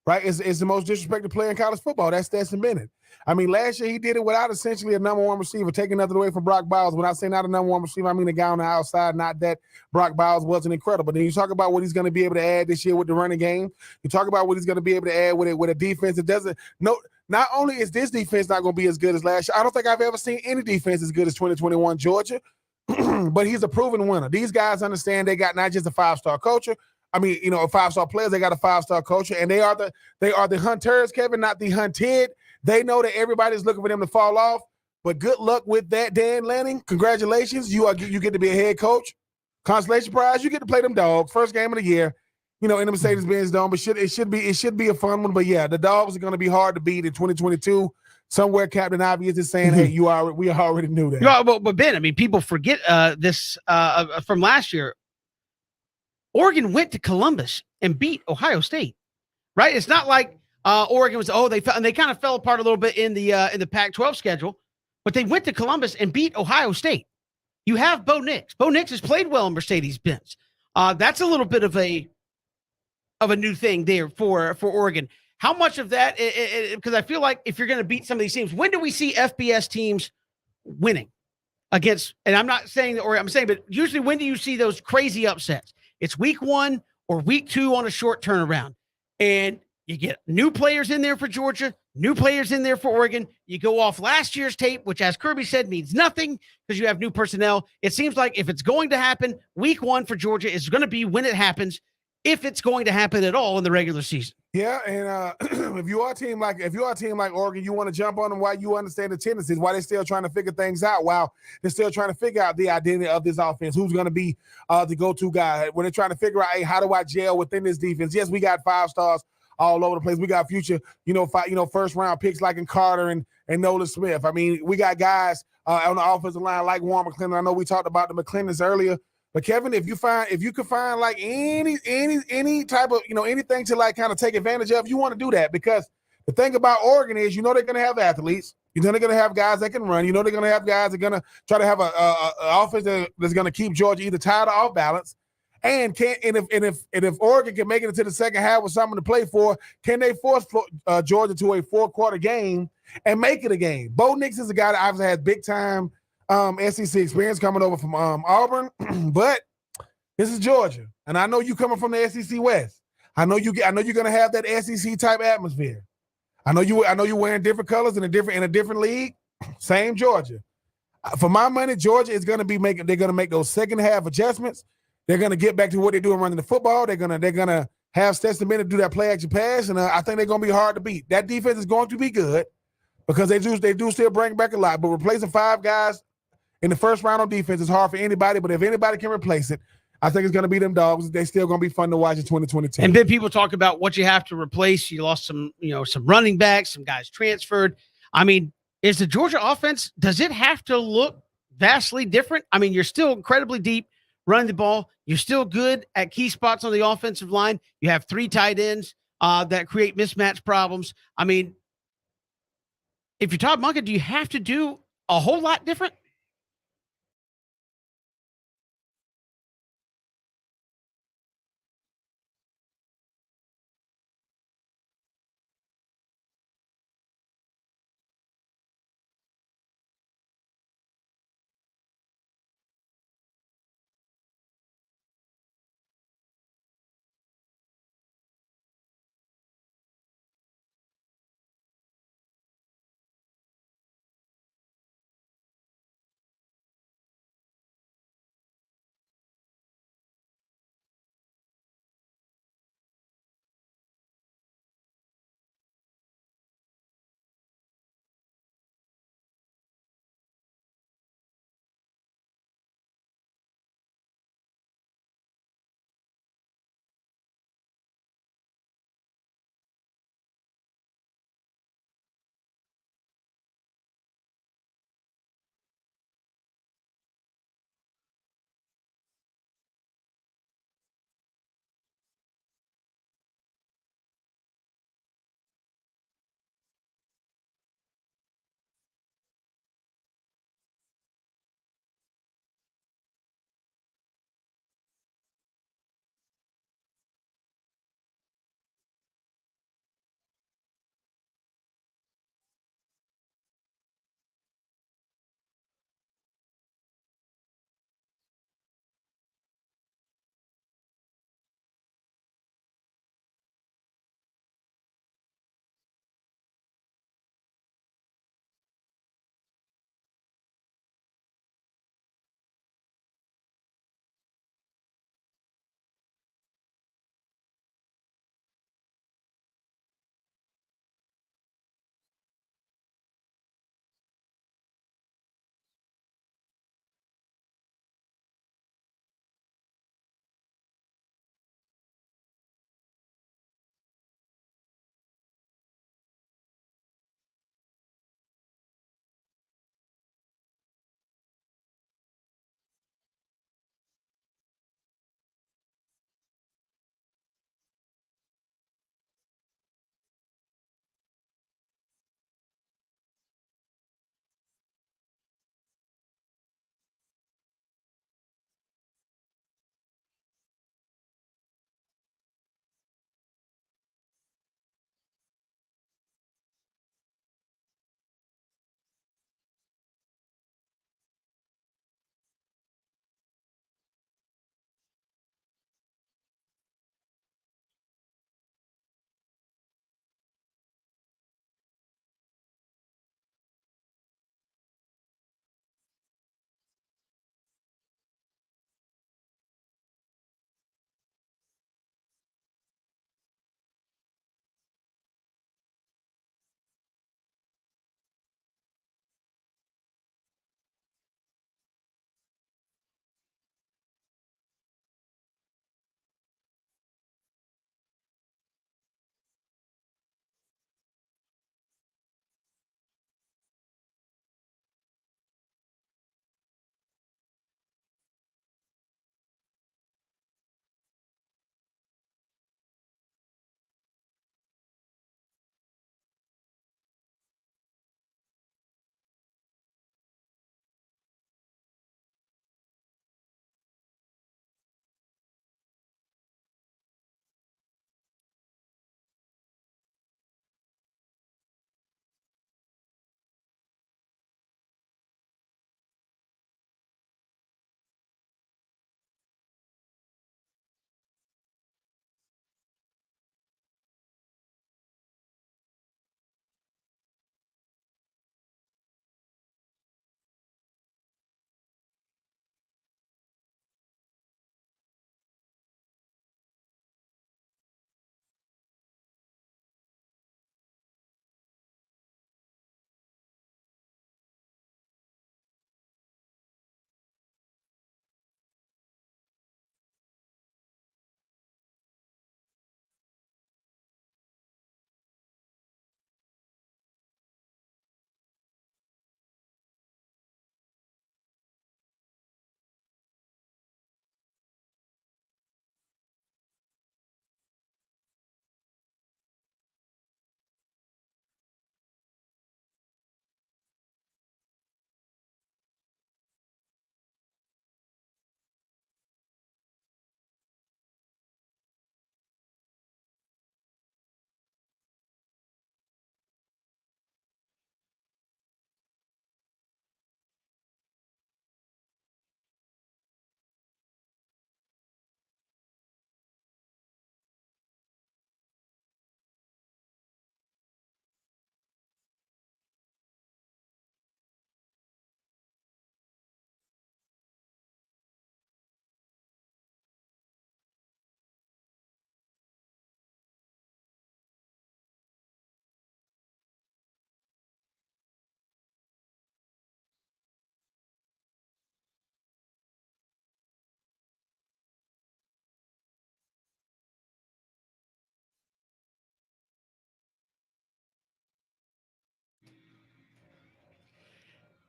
right, is the most disrespected player in college football. That's Stetson Bennett. I mean, last year he did it without essentially a number one receiver, taking nothing away from Brock Bowers. When I say not a number one receiver, I mean the guy on the outside, not that Brock Bowers wasn't incredible. Then you talk about what he's going to be able to add this year with the running game. You talk about what he's going to be able to add with a defense that doesn't – no. Not only is this defense not going to be as good as last year, I don't think I've ever seen any defense as good as 2021 Georgia, but he's a proven winner. These guys understand they got not just a five-star coacher. I mean, five-star players, they got a five-star coacher, and they are the hunters, Kevin, not the hunted. They know that everybody's looking for them to fall off, but good luck with that, Dan Lanning. Congratulations. You get to be a head coach. Consolation prize, you get to play them Dogs. First game of the year. In the Mercedes-Benz Dome, but it should be a fun one. But yeah, the Dogs are going to be hard to beat in 2022. Somewhere Captain Obvious is saying, "Hey, we already knew that." Yeah, but Ben, I mean, people forget this from last year. Oregon went to Columbus and beat Ohio State, right? It's not like Oregon was they kind of fell apart a little bit in the Pac-12 schedule, but they went to Columbus and beat Ohio State. You have Bo Nix. Bo Nix has played well in Mercedes-Benz. That's a little bit of a new thing there for Oregon. How much of that, because I feel like if you're going to beat some of these teams, when do we see FBS teams winning against, and I'm not saying that, or I'm saying, but usually when do you see those crazy upsets? It's week 1 or week 2 on a short turnaround. And you get new players in there for Georgia, new players in there for Oregon. You go off last year's tape, which, as Kirby said, means nothing because you have new personnel. It seems like if it's going to happen, week 1 for Georgia is going to be when it happens, if it's going to happen at all in the regular season. Yeah, and if you are a team like Oregon, you want to jump on them while you understand the tendencies, while they're still trying to figure things out, while they're still trying to figure out the identity of this offense, who's going to be the go-to guy. When they're trying to figure out, hey, how do I gel within this defense? Yes, we got 5 stars all over the place. We got future, first round picks like in Carter and Nolan Smith. I mean, we got guys on the offensive line like Warren McClendon. I know we talked about the McClendons earlier. But Kevin, if you could find like any type of, anything to like kind of take advantage of, you want to do that, because the thing about Oregon is, they're going to have athletes. They're going to have guys that can run. They're going to have guys that are going to try to have an offense that's going to keep Georgia either tied or off balance. And if Oregon can make it into the second half with something to play for, can they force Georgia to a 4-quarter game and make it a game? Bo Nix is a guy that obviously has big time SEC experience coming over from Auburn, but this is Georgia, and I know you coming from the SEC West. I know you're gonna have that SEC type atmosphere. I know you wearing different colors in a different league. Same Georgia. For my money, Georgia is gonna they're gonna make those second half adjustments. They're gonna get back to what they're doing running the football. They're gonna have Stetson Bennett do that play action pass, and I think they're gonna be hard to beat. That defense is going to be good because they do still bring back a lot, but replacing 5 guys in the first round on defense is hard for anybody, but if anybody can replace it, I think it's going to be them Dogs. They're still going to be fun to watch in 2022. And then people talk about what you have to replace. You lost some running backs, some guys transferred. I mean, is the Georgia offense, does it have to look vastly different? I mean, you're still incredibly deep running the ball. You're still good at key spots on the offensive line. You have 3 tight ends that create mismatch problems. I mean, if you're Todd Monken, do you have to do a whole lot different?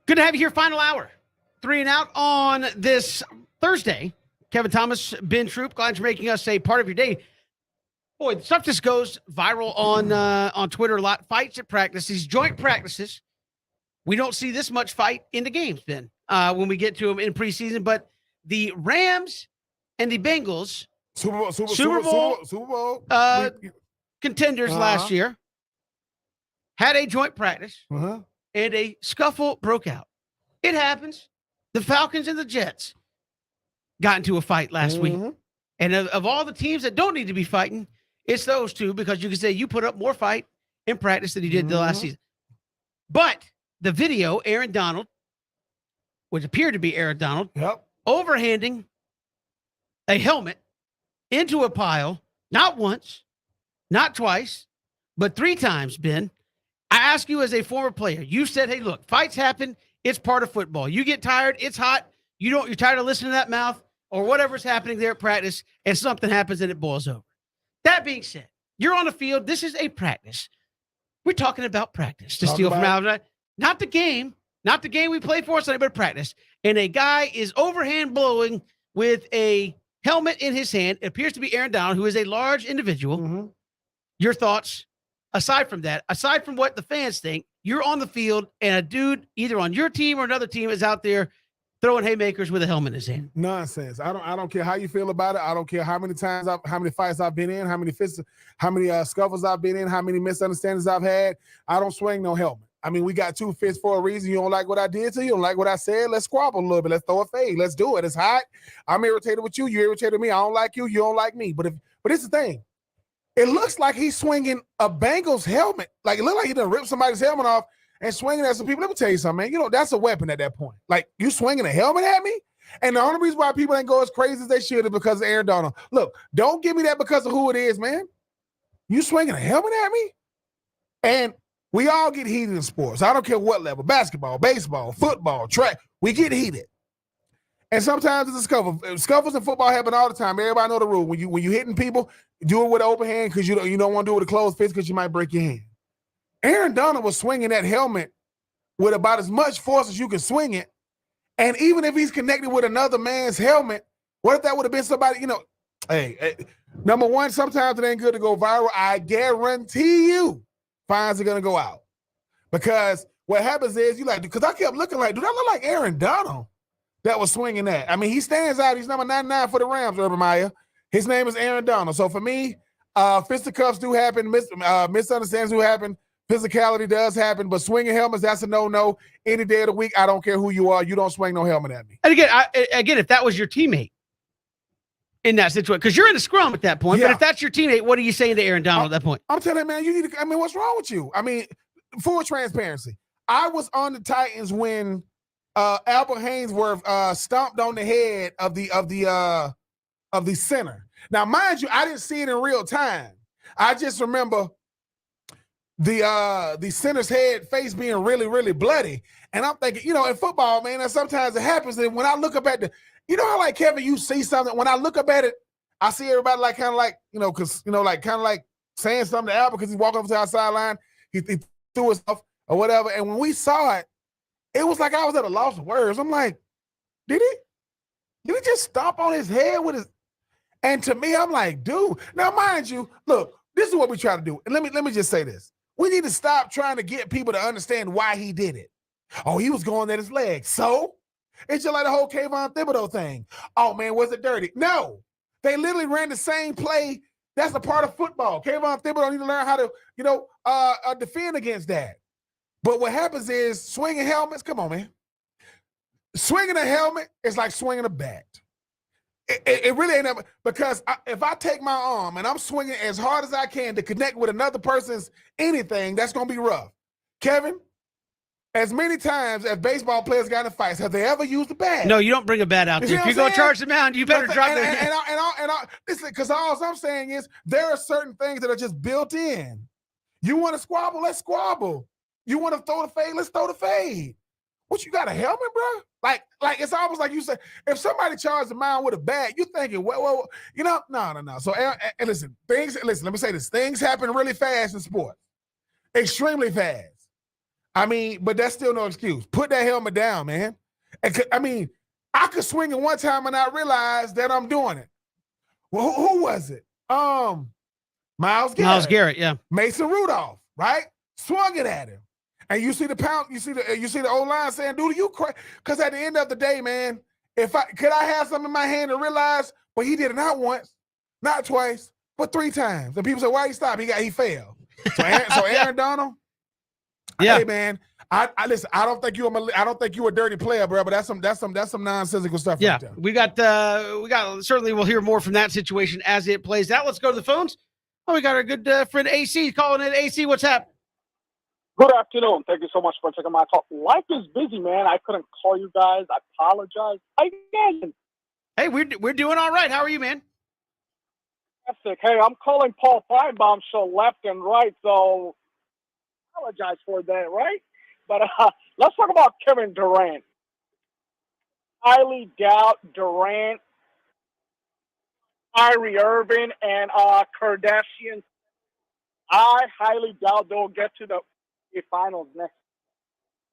Good to have you here. Final hour. 3 and Out on this Thursday. Kevin Thomas, Ben Troop, glad you're making us a part of your day. Boy, stuff just goes viral on Twitter a lot. Fights at practice, these joint practices. We don't see this much fight in the games, Ben, when we get to them in preseason. But the Rams and the Bengals, Super Bowl contenders last year, had a joint practice, and a scuffle broke out. It happens. The Falcons and the Jets got into a fight last week. And of all the teams that don't need to be fighting, it's those two, because you can say you put up more fight in practice than you did the last season. But the video, Aaron Donald, which appeared to be Aaron Donald, overhanding a helmet into a pile, not once, not twice, but 3 times, Ben. I ask you as a former player, you said, hey, look, fights happen. It's part of football. You get tired. It's hot. You're tired of listening to that mouth or whatever's happening there at practice, and something happens and it boils over. That being said, you're on the field. This is a practice. We're talking about practice to steal from Alabama. Not the game we played for Sunday, but practice. And a guy is overhand blowing with a helmet in his hand. It appears to be Aaron Donald, who is a large individual. Your thoughts, aside from that, aside from what the fans think, you're on the field and a dude either on your team or another team is out there throwing haymakers with a helmet in his hand. Nonsense. I don't care how you feel about it. I don't care how many fights I've been in, how many scuffles I've been in, how many misunderstandings I've had. I don't swing no helmet. I mean, we got 2 fists for a reason. You don't like what I did to you. You don't like what I said. Let's squabble a little bit. Let's throw a fade. Let's do it. It's hot. I'm irritated with you. You're irritated with me. I don't like you. You don't like me. But it's the thing. It looks like he's swinging a Bengals helmet. Like, it looks like he done ripped somebody's helmet off and swinging at some people. Let me tell you something, man. That's a weapon at that point. Like, you swinging a helmet at me? And the only reason why people ain't go as crazy as they should is because of Aaron Donald. Look, don't give me that because of who it is, man. You swinging a helmet at me? And we all get heated in sports. I don't care what level. Basketball, baseball, football, track. We get heated. And sometimes it's a scuffle. Scuffles in football happen all the time. Everybody know the rule. When you hitting people, do it with an open hand because you don't want to do it with a closed fist because you might break your hand. Aaron Donald was swinging that helmet with about as much force as you can swing it. And even if he's connected with another man's helmet, what if that would have been somebody, hey, number one, sometimes it ain't good to go viral. I guarantee you fines are going to go out. Because what happens is because I kept looking like, do that look like Aaron Donald that was swinging that? I mean, he stands out. He's number 99 for the Rams, Urban Meyer. His name is Aaron Donald. So for me, fisticuffs do happen. Misunderstandings do happen. Physicality does happen. But swinging helmets, that's a no-no. Any day of the week, I don't care who you are. You don't swing no helmet at me. And again, if that was your teammate in that situation, because you're in the scrum at that point, but if that's your teammate, what are you saying to Aaron Donald at that point? I'm telling you, man, you need to, what's wrong with you? I mean, full transparency. I was on the Titans when Albert Haynesworth stomped on the head of the center. Now, mind you, I didn't see it in real time. I just remember the center's face being really, really bloody. And I'm thinking, in football, man, sometimes it happens. And when I look up at how like Kevin, you see something. When I look up at it, I see everybody saying something to Albert because he's walking over to our sideline. He threw himself or whatever. And when we saw it, it was like I was at a loss of words. I'm like, did he just stomp on his head with his? And to me, I'm like, dude. Now, mind you, look, this is what we try to do. And let me just say this. We need to stop trying to get people to understand why he did it. Oh, he was going at his leg. So it's just like the whole Kayvon Thibodeau thing. Oh, man, was it dirty? No. They literally ran the same play. That's a part of football. Kayvon Thibodeau need to learn how to, defend against that. But what happens is swinging helmets. Come on, man. Swinging a helmet is like swinging a bat. It really ain't ever, because if I take my arm and I'm swinging as hard as I can to connect with another person's anything, that's going to be rough. Kevin, as many times as baseball players got in fights, have they ever used a bat? No, you don't bring a bat out there. If you're going to charge the mound, you better drop it. Listen, because all I'm saying is there are certain things that are just built in. You want to squabble? Let's squabble. You want to throw the fade? Let's throw the fade. What, you got a helmet, bro? Like it's almost like you said, if somebody charges the mound with a bat, you're thinking, well, no. So, and listen, let me say this. Things happen really fast in sports. Extremely fast. I mean, but that's still no excuse. Put that helmet down, man. I mean, I could swing it one time and I realized that I'm doing it. Well, who was it? Myles Garrett. Myles Garrett, yeah. Mason Rudolph, right? Swung it at him. And you see the old line saying, dude, you crazy? Because at the end of the day, man, could I have something in my hand and realize, well, he did it not once, not twice, but 3 times. And people say, why he stopped? He failed. So Aaron Donald, yeah, hey man, I listen. I don't think you a dirty player, bro. But that's some nonsensical stuff. Yeah, right there. we got certainly we'll hear more from that situation as it plays out. Let's go to the phones. Oh, we got our good friend AC calling in. AC, what's happening? Good afternoon. Thank you so much for taking my call. Life is busy, man. I couldn't call you guys. I apologize. Hey, we're doing all right. How are you, man? Fantastic. Hey, I'm calling Paul Feinbaum show left and right, so apologize for that, right? But let's talk about Kevin Durant. Highly doubt Durant, Kyrie Irving, and Kardashian. I highly doubt they'll get to the finals next.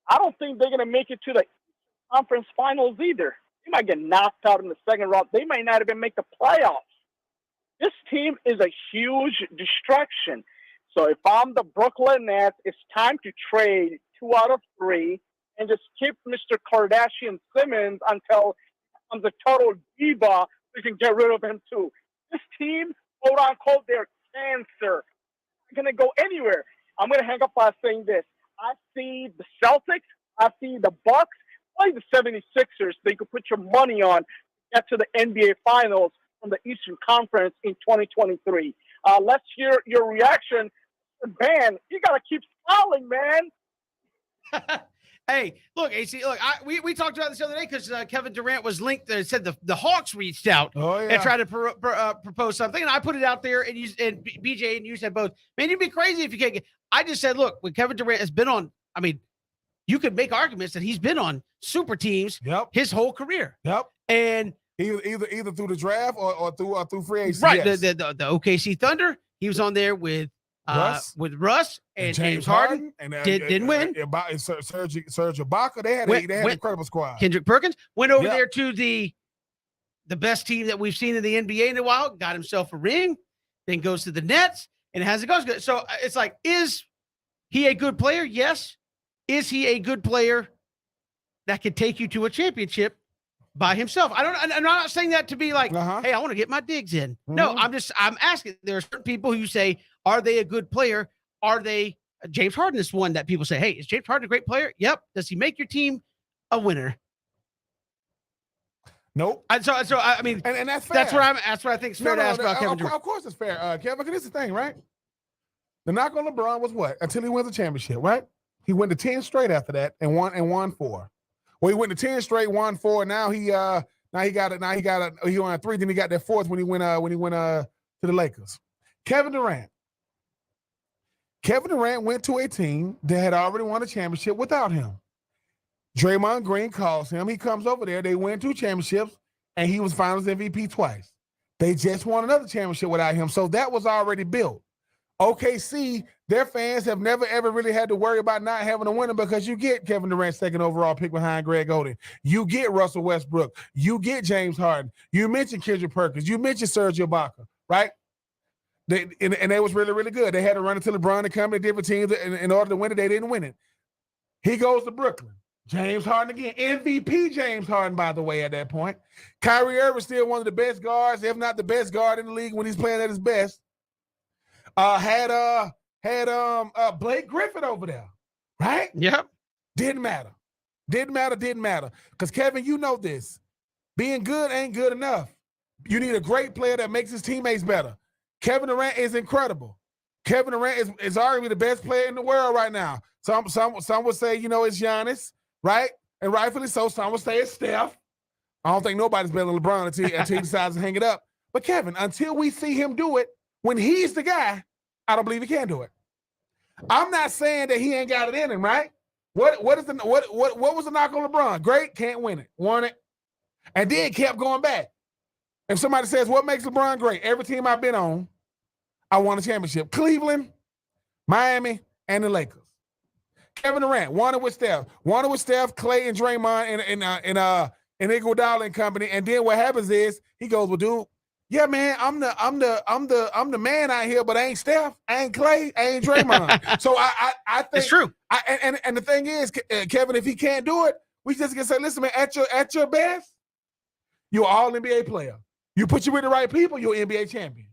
I don't think they're going to make it to the conference finals either. They might get knocked out in the second round. They might not even make the playoffs. This team is a huge distraction. So if I'm the Brooklyn Nets, it's time to trade 2 out of 3 and just keep Mr. Kardashian Simmons until he becomes a total diva. We can get rid of him too. This team, quote unquote, they're cancer. They're going to go anywhere. I'm going to hang up by saying this. I see the Celtics. I see the Bucks. Play the 76ers. They could put your money on to get to the NBA Finals from the Eastern Conference in 2023. Let's hear your reaction. Man, you got to keep smiling, man. Hey, look, AC, look, we talked about this the other day because Kevin Durant was linked. Said the Hawks reached out and tried to propose something, and I put it out there, and BJ and you said both. Man, you'd be crazy if you can't get. I just said, look, when Kevin Durant has been on, I mean, you could make arguments that he's been on super teams his whole career. Yep. And either through the draft or through free agency. Right. The OKC Thunder, he was on there with Russ and James Harden, and didn't win. Serge Ibaka, they had an incredible squad. Kendrick Perkins went over there to the best team that we've seen in the NBA in a while, got himself a ring, then goes to the Nets, and has it goes good. So it's like, is he a good player? Yes. Is he a good player that could take you to a championship by himself? I'm not saying that to be like, hey, I want to get my digs in. Mm-hmm. No, I'm asking. There are certain people who say, are they a good player? Are they James Harden is one that people say, hey, is James Harden a great player? Yep. Does he make your team a winner? Nope. So I mean, and that's fair. That's what I think is fair to ask about Kevin Durant. Of course it's fair, Kevin. Because this is the thing, right? The knock on LeBron was what? Until he wins a championship, right? He went to 10 straight after that and won 4. Well, he went to 10 straight, won 4. Now he won 3. Then he got that 4th when he went to the Lakers. Kevin Durant went to a team that had already won a championship without him. Draymond Green calls him. He comes over there. They win 2 championships, and he was Finals MVP twice. They just won another championship without him, so that was already built. OKC, their fans have never, ever really had to worry about not having a winner because you get Kevin Durant 2nd overall pick behind Greg Oden. You get Russell Westbrook. You get James Harden. You mentioned Kendrick Perkins. You mentioned Serge Ibaka, right? And they was really, really good. They had to run until LeBron and company, different teams, in order to win it. They didn't win it. He goes to Brooklyn. James Harden again. MVP James Harden, by the way, at that point. Kyrie Irving still one of the best guards, if not the best guard in the league when he's playing at his best. Had Blake Griffin over there, right? Yep. Didn't matter. Because, Kevin, you know this. Being good ain't good enough. You need a great player that makes his teammates better. Kevin Durant is incredible. Kevin Durant is arguably the best player in the world right now. Some would say, it's Giannis, right? And rightfully so. Some would say it's Steph. I don't think nobody's better than LeBron until he decides to hang it up. But, Kevin, until we see him do it, when he's the guy, I don't believe he can do it. I'm not saying that he ain't got it in him, right? What was the knock on LeBron? Great, can't win it. Won it. And then kept going back. If somebody says, what makes LeBron great? Every team I've been on, I won a championship. Cleveland, Miami, and the Lakers. Kevin Durant wanted with Steph, Clay, and Draymond, and Iguodala and company. And then what happens is he goes, well, dude, yeah, man, I'm the man out here, but I ain't Steph, I ain't Clay, I ain't Draymond. So I think it's true. And the thing is, Kevin, if he can't do it, we just can say, listen, man, at your best, you're an all NBA player. You put you with the right people, you're an NBA champion.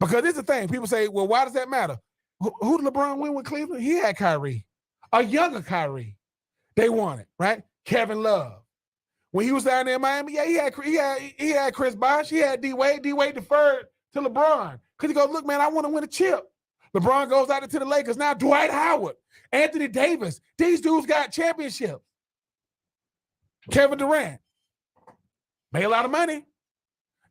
Because this is the thing. People say, well, why does that matter? Who did LeBron win with Cleveland? He had Kyrie, a younger Kyrie. They won it, right? Kevin Love. When he was down there in Miami, yeah, he had Chris Bosh, he had D-Wade. D-Wade deferred to LeBron. Because he goes, look, man, I want to win a chip. LeBron goes out into the Lakers. Now Dwight Howard, Anthony Davis. These dudes got championships. Kevin Durant made a lot of money.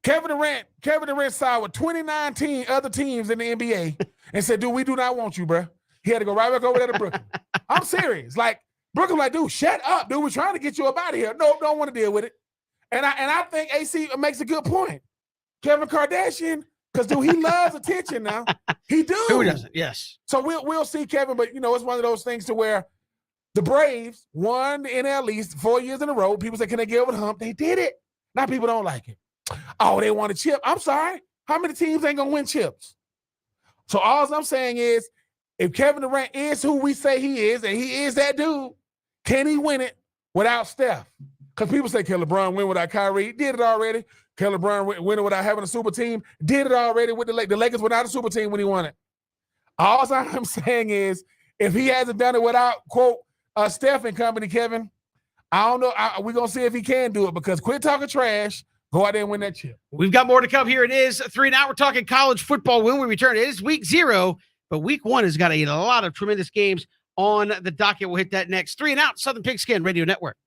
Kevin Durant signed with 2019 other teams in the NBA and said, dude, we do not want you, bro. He had to go right back over there to Brooklyn. I'm serious. Like, Brooklyn like, dude, shut up, dude. We're trying to get you up out of here. No, don't want to deal with it. And I think AC makes a good point. Kevin Kardashian, because, dude, he loves attention now. He do. Who doesn't? Yes. So we'll see Kevin, but, it's one of those things to where the Braves won the NL East 4 years in a row. People say, can they get over the hump? They did it. Now people don't like it. Oh, they want a chip. I'm sorry. How many teams ain't going to win chips? So all I'm saying is, if Kevin Durant is who we say he is, and he is that dude, can he win it without Steph? Because people say, can LeBron win without Kyrie? Did it already. Can LeBron win it without having a super team? Did it already with the Lakers. The Lakers without a super team when he won it. All I'm saying is, if he hasn't done it without, quote, Steph and company, Kevin, I don't know. We're going to see if he can do it, because quit talking trash. Go out there and win that chip. We've got more to come. Here it is, 3 and out. We're talking college football when we return. It is week 0, but week 1 has got a lot of tremendous games on the docket. We'll hit that next. 3 and out, Southern Pigskin Radio Network.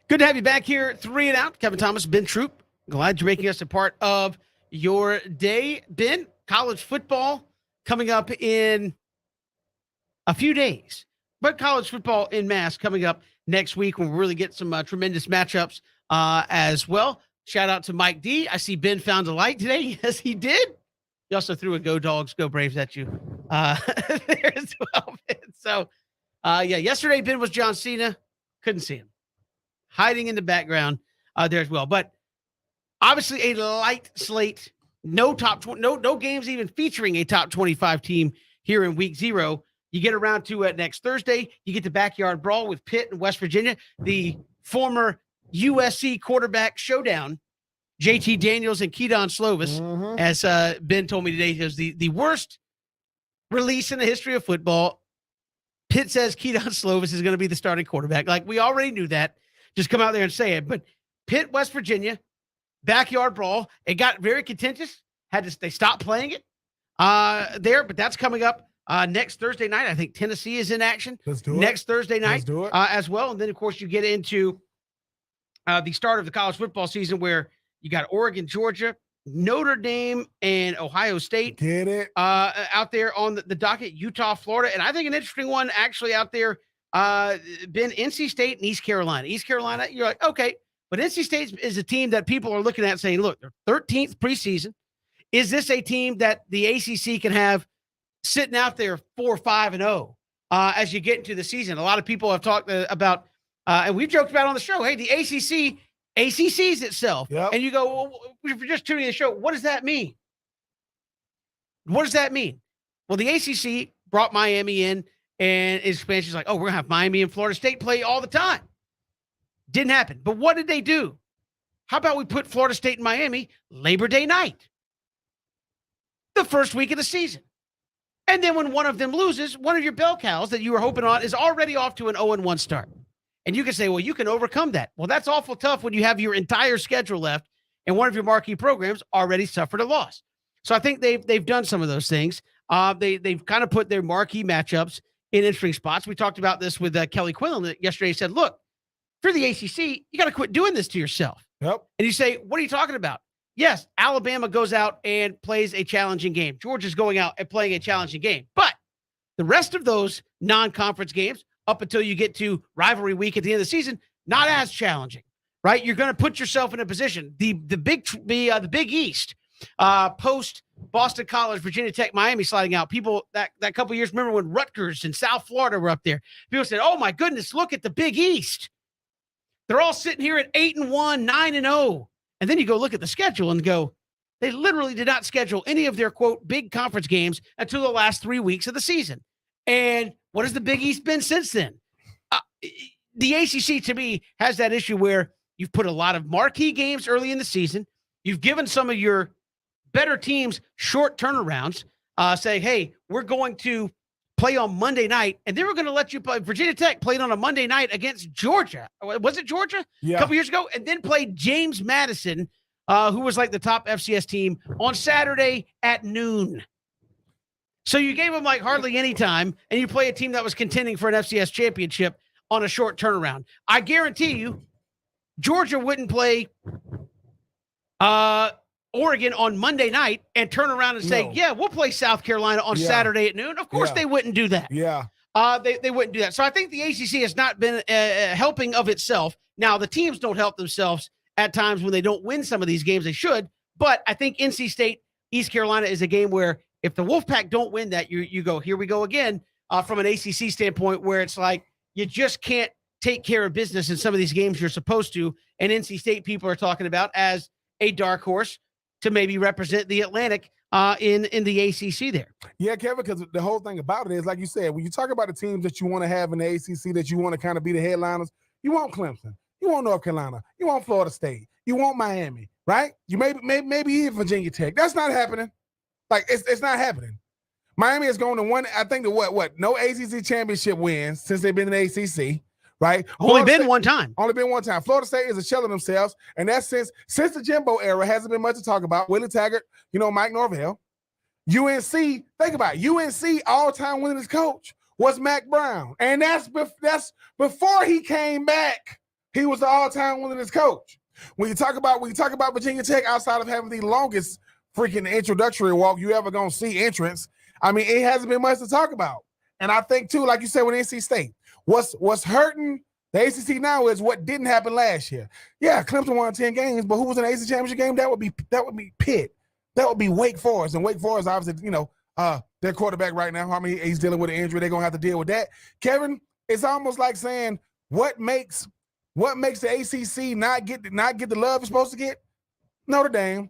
Good to have you back here. 3 and Out. Kevin Thomas, Ben Troop. Glad you're making us a part of your day. Ben, college football coming up in a few days, but college football in mass coming up next week when we really get some tremendous matchups as well. Shout out to Mike D. I see Ben found a light today. Yes, he did. He also threw a Go Dogs, Go Braves at you there as well, Ben. So, yesterday Ben was John Cena. Couldn't see him. Hiding in the background there as well. But obviously a light slate. No games even featuring a top 25 team here in week 0. You get around to next Thursday. You get the backyard brawl with Pitt and West Virginia, the former USC quarterback showdown. JT Daniels and Keaton Slovis, as Ben told me today, is the worst release in the history of football. Pitt says Keaton Slovis is going to be the starting quarterback. Like, we already knew that. Just come out there and say it. But Pitt, West Virginia, backyard brawl. It got very contentious. They stopped playing it there, but that's coming up next Thursday night. I think Tennessee is in action. Let's do it. Next Thursday night. Let's do it. As well. And then, of course, you get into the start of the college football season where you got Oregon, Georgia, Notre Dame, and Ohio State. Get it? Out there on the docket, Utah, Florida. And I think an interesting one actually out there, been NC State and East Carolina. East Carolina, you're like, okay. But NC State is a team that people are looking at saying, look, they're 13th preseason. Is this a team that the ACC can have sitting out there 4-5-0 as you get into the season? A lot of people have talked about, and we've joked about on the show, hey, the ACC's itself. Yep. And you go, well, if you're just tuning in the show, what does that mean? What does that mean? Well, the ACC brought Miami in, and expansion's like, oh, we're going to have Miami and Florida State play all the time. Didn't happen. But what did they do? How about we put Florida State and Miami Labor Day night, the first week of the season? And then when one of them loses, one of your bell cows that you were hoping on is already off to an 0-1 start. And you can say, well, you can overcome that. Well, that's awful tough when you have your entire schedule left and one of your marquee programs already suffered a loss. So I think they've done some of those things. They've kind of put their marquee matchups in interesting spots. We talked about this with Kelly Quinlan yesterday. He said, look, for the ACC, you got to quit doing this to yourself. Yep. And you say, what are you talking about? Yes, Alabama goes out and plays a challenging game. Georgia's going out and playing a challenging game. But the rest of those non-conference games, up until you get to rivalry week at the end of the season, not as challenging, right? You're going to put yourself in a position. The Big East, post Boston College, Virginia Tech, Miami sliding out. People that couple of years, remember when Rutgers and South Florida were up there? People said, "Oh my goodness, look at the Big East. They're all sitting here at 8-1, 9-0." And then you go look at the schedule and go, they literally did not schedule any of their, quote, big conference games until the last 3 weeks of the season. And what has the Big East been since then? The ACC, to me, has that issue where you've put a lot of marquee games early in the season. You've given some of your better teams short turnarounds, saying, hey, we're going to play on Monday night, and they were going to let you play. Virginia Tech played on a Monday night against Georgia. Was it Georgia? Yeah. A couple years ago, and then played James Madison, who was like the top FCS team, on Saturday at noon. So you gave them like hardly any time, and you play a team that was contending for an FCS championship on a short turnaround. I guarantee you, Georgia wouldn't play Oregon on Monday night and turn around and say, yeah, we'll play South Carolina on Saturday at noon. Of course they wouldn't do that. Yeah. They wouldn't do that. So I think the ACC has not been helping of itself. Now, the teams don't help themselves at times when they don't win some of these games they should, but I think NC State, East Carolina is a game where if the Wolfpack don't win that, you go, here we go again, from an ACC standpoint, where it's like you just can't take care of business in some of these games you're supposed to, and NC State people are talking about as a dark horse to maybe represent the Atlantic in the ACC there. Yeah, Kevin, because the whole thing about it is, like you said, when you talk about the teams that you want to have in the ACC that you want to kind of be the headliners, you want Clemson, you want North Carolina, you want Florida State, you want Miami, right? You maybe even Virginia Tech. That's not happening. Like, it's not happening. Miami is going to one, I think, no ACC championship wins since they've been in the ACC, right? Only been one time. Only been one time. Florida State is a shell of themselves, and that's since the Jimbo era, hasn't been much to talk about. Willie Taggart, Mike Norvell. UNC, think about it. UNC all-time winningest coach was Mac Brown, and that's before he came back. He was the all-time winningest coach. When you talk about Virginia Tech, outside of having the longest freaking introductory walk you ever gonna see entrance, I mean, it hasn't been much to talk about. And I think too, like you said with NC State, what's hurting the ACC now is what didn't happen last year. Yeah, Clemson won 10 games, but who was in the ACC championship game? That would be Pitt. That would be Wake Forest. And Wake Forest, obviously, their quarterback right now, I mean, he's dealing with an injury. They're gonna have to deal with that. Kevin, it's almost like saying what makes the ACC not get the love it's supposed to get? Notre Dame,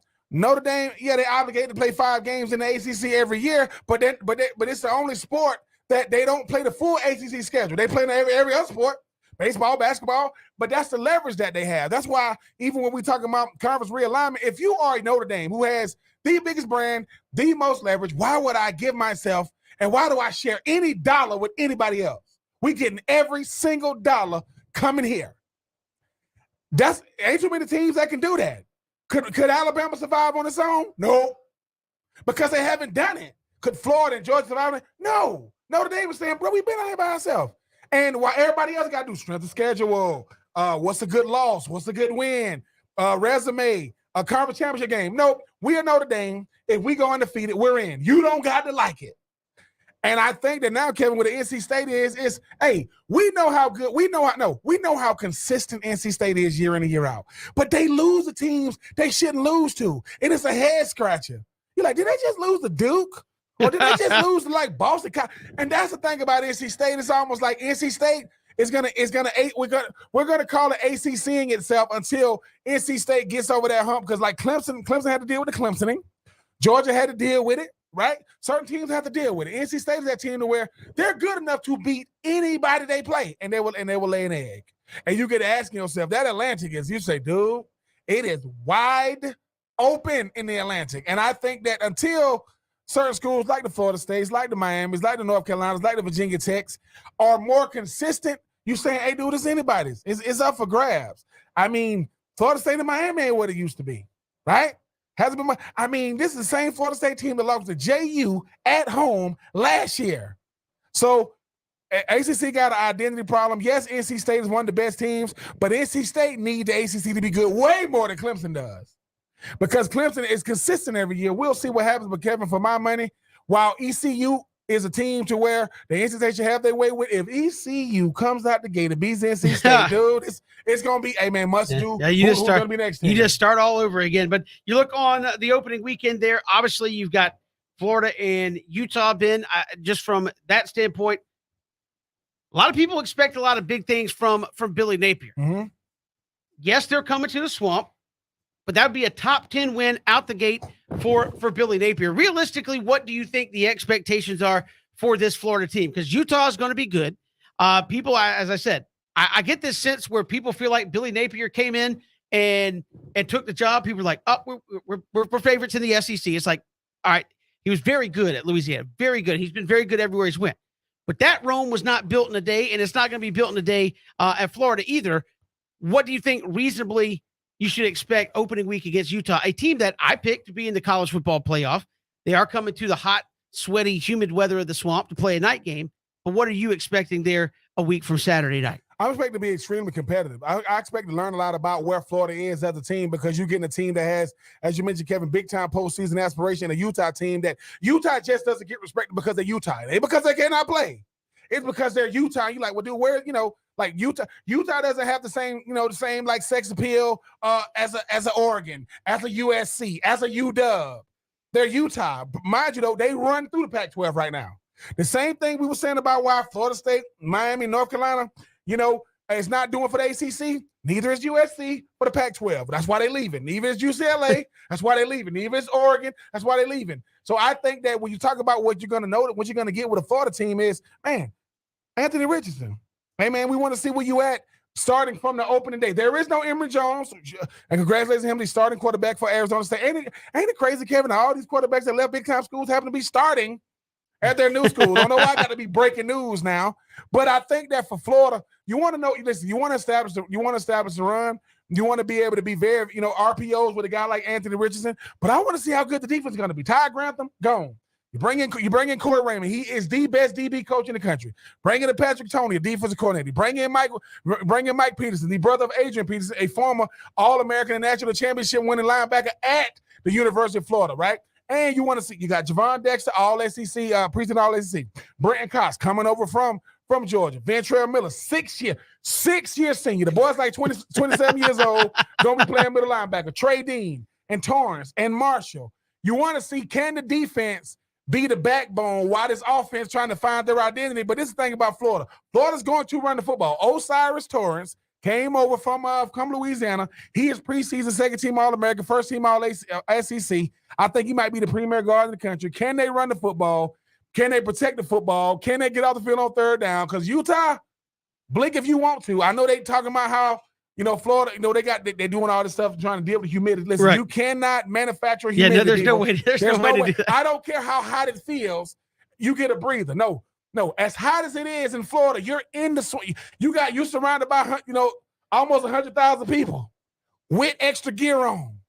yeah, they're obligated to play 5 games in the ACC every year, but it's the only sport that they don't play the full ACC schedule. They play in every other sport, baseball, basketball, but that's the leverage that they have. That's why even when we talk about conference realignment, if you are Notre Dame, who has the biggest brand, the most leverage, why would I give myself and why do I share any dollar with anybody else? We getting every single dollar coming here. Ain't too many teams that can do that. Could Alabama survive on its own? No, because they haven't done it. Could Florida and Georgia survive? No. Notre Dame was saying, bro, we've been out here by ourselves. And while everybody else got to do strength of schedule, what's a good loss? What's a good win? Resume, a conference championship game. Nope, we are Notre Dame. If we go undefeated, we're in. You don't got to like it. And I think that now, Kevin, with the NC State is, hey, we know how consistent NC State is year in and year out. But they lose the teams they shouldn't lose to. And it's a head scratcher. You're like, did they just lose to Duke? Or did they just lose to like Boston? And that's the thing about NC State. It's almost like NC State we're gonna call it ACCing itself until NC State gets over that hump. Because like Clemson had to deal with the Clemsoning. Georgia had to deal with it. Right? Certain teams have to deal with it. NC State is that team to where they're good enough to beat anybody they play, and they will lay an egg. And you get asking yourself, that Atlantic you say, dude, it is wide open in the Atlantic. And I think that until certain schools like the Florida States, like the Miamis, like the North Carolinas, like the Virginia Techs are more consistent, you saying, hey, dude, it's anybody's. It's up for grabs. I mean, Florida State and Miami ain't what it used to be, right? Hasn't been. I mean, this is the same Florida State team that lost to JU at home last year. So ACC got an identity problem. Yes, NC State is one of the best teams, but NC State need the ACC to be good way more than Clemson does, because Clemson is consistent every year. We'll see what happens with Kevin. For my money, while ECU is a team to where the NC State should have their way with, if ECU comes out the gate and beats NC State, dude, it's going to be, hey, man, must do. Yeah, who's going to be next team? You just start all over again. But you look on the opening weekend there, obviously you've got Florida and Utah, Ben. Just from that standpoint, a lot of people expect a lot of big things from Billy Napier. Mm-hmm. Yes, they're coming to the Swamp, but that would be a top 10 win out the gate for Billy Napier. Realistically, what do you think the expectations are for this Florida team? Because Utah is going to be good. People, as I said, I get this sense where people feel like Billy Napier came in and took the job. People are like, oh, we're favorites in the SEC. It's like, all right, he was very good at Louisiana, very good. He's been very good everywhere he's went. But that Rome was not built in a day, and it's not going to be built in a day at Florida either. What do you think reasonably you should expect opening week against Utah, a team that I picked to be in the college football playoff? They are coming to the hot, sweaty, humid weather of the Swamp to play a night game. But what are you expecting there a week from Saturday night? I'm expecting to be extremely competitive. I expect to learn a lot about where Florida is as a team, because you're getting a team that has, as you mentioned, Kevin, big-time postseason aspiration, a Utah team that Utah just doesn't get respected because they're Utah. It ain't because they cannot play. It's because they're Utah. You're like, well, dude, where, like Utah doesn't have the same like sex appeal as a Oregon, as a USC, as a UW. They're Utah. Mind you, though, they run through the Pac-12 right now. The same thing we were saying about why Florida State, Miami, North Carolina, it's not doing for the ACC. Neither is USC for the Pac-12. That's why they're leaving. Neither is UCLA. That's why they're leaving. Neither is Oregon. That's why they're leaving. So I think that when you talk about what you're going to know, what you're going to get with a Florida team is, man, Anthony Richardson. Hey, man, we want to see where you at starting from the opening day. There is no Emory Jones. And congratulations to him, the starting quarterback for Arizona State. Ain't it crazy, Kevin? All these quarterbacks that left big-time schools happen to be starting at their new school. I don't know why I got to be breaking news now. But I think that for Florida, you want to know, listen, you want to establish the run. You want to be able to be very, RPOs with a guy like Anthony Richardson. But I want to see how good the defense is going to be. Ty Grantham, gone. You bring in Corey Raymond. He is the best DB coach in the country. Bring in Patrick Toney, a defensive coordinator. Bring in Mike Peterson, the brother of Adrian Peterson, a former All-American and National Championship winning linebacker at the University of Florida, right? And you want to see, you got Javon Dexter, All-SEC, preseason All-SEC. Brenton Cox coming over from Georgia. Ventrell Miller, 6 year senior. The boy's like 27 years old, going to be playing middle linebacker. Trey Dean and Torrance and Marshall. You want to see, can the defense be the backbone while this offense trying to find their identity? But this is the thing about Florida. Florida's going to run the football. Osiris Torrance came over from Louisiana. He is preseason second-team All-American, first-team All-SEC. I think he might be the premier guard in the country. Can they run the football? Can they protect the football? Can they get off the field on third down? Because Utah, blink if you want to. I know they talking about how, Florida, they're doing all this stuff trying to deal with humidity. Listen, right. You cannot manufacture humidity. Yeah, no, there's no way. There's no way to do that. I don't care how hot it feels. You get a breather. No. As hot as it is in Florida, you're in the swing. You're surrounded by, almost 100,000 people with extra gear on.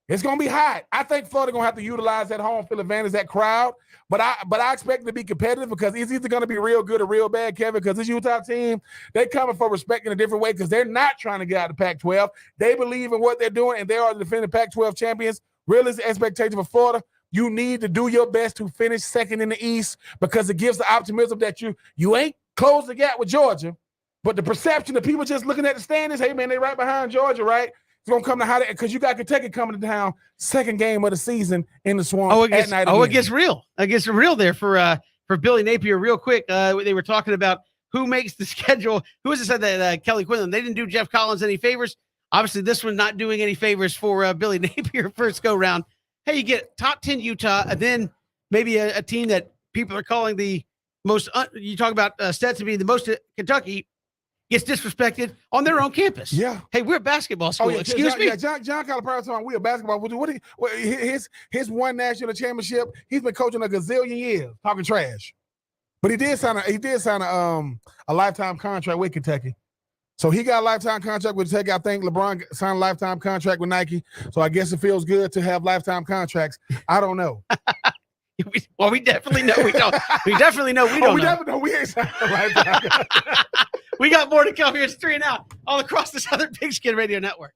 It's going to be hot. I think Florida going to have to utilize that home field advantage, that crowd. But I expect it to be competitive because it's either going to be real good or real bad, Kevin, because this Utah team, they coming for respect in a different way because they're not trying to get out of the Pac-12. They believe in what they're doing, and they are the defending Pac-12 champions. Realistic expectation for Florida, you need to do your best to finish second in the East because it gives the optimism that you ain't closed the gap with Georgia, but the perception of people just looking at the standings, hey, man, they right behind Georgia, right? It's going to come to how because you got Kentucky coming to town, second game of the season in the Swamp at night. It gets real. It gets real there for Billy Napier real quick. They were talking about who makes the schedule. Who was it said that Kelly Quinlan? They didn't do Jeff Collins any favors. Obviously, this one's not doing any favors for Billy Napier first go round. Hey, you get top 10 Utah, and then maybe a team that people are calling the most, you talk about Stetson being the most Kentucky, gets disrespected on their own campus. Yeah. Hey, we're a basketball school. Excuse me. Yeah, John Calipari talking we're a basketball. His one national championship, he's been coaching a gazillion years, talking trash. But he did sign a lifetime contract with Kentucky. So he got a lifetime contract with Kentucky. I think LeBron signed a lifetime contract with Nike. So I guess it feels good to have lifetime contracts. I don't know. We definitely know we don't. We definitely know we don't. We definitely know we ain't signed a lifetime. We got more to come here. It's 3 and Out all across the Southern Pigskin Radio Network.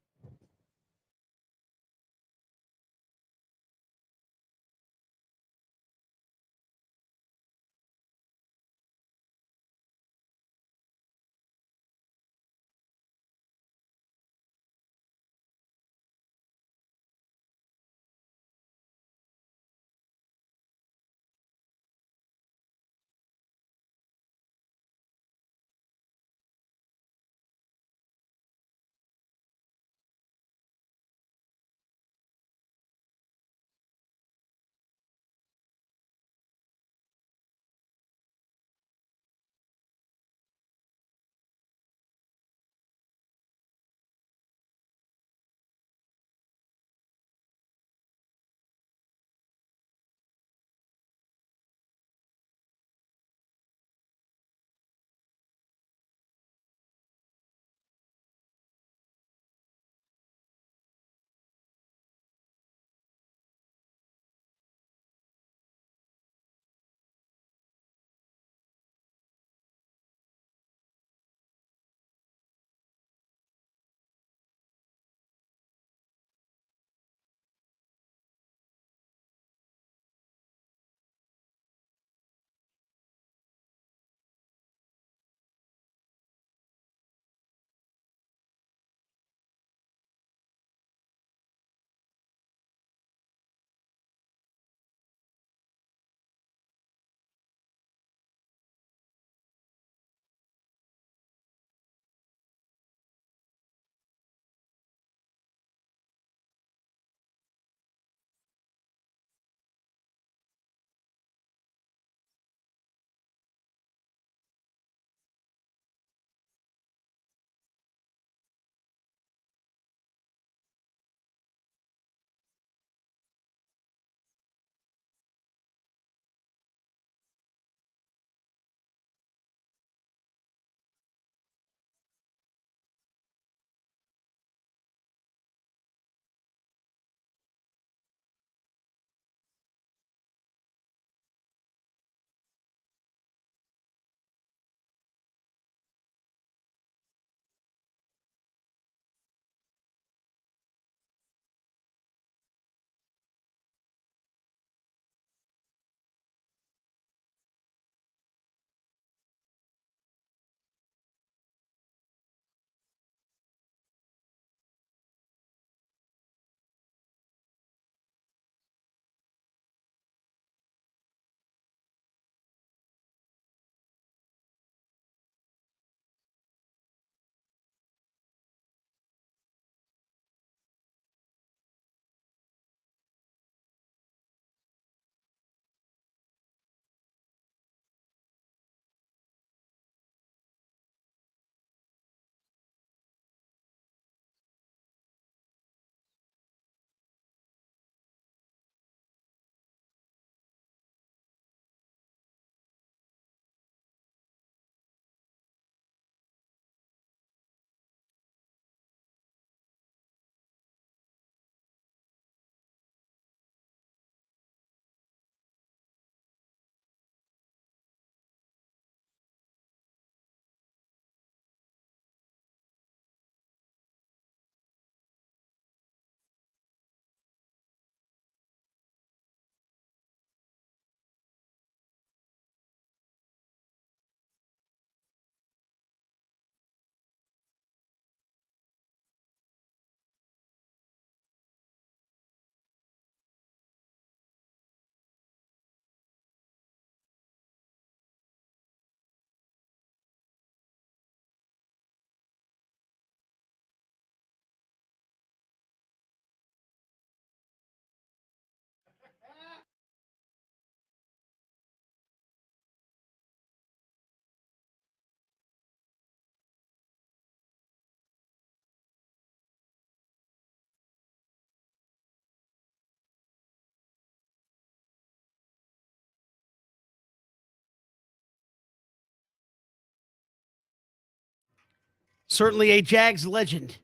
Certainly a Jags legend.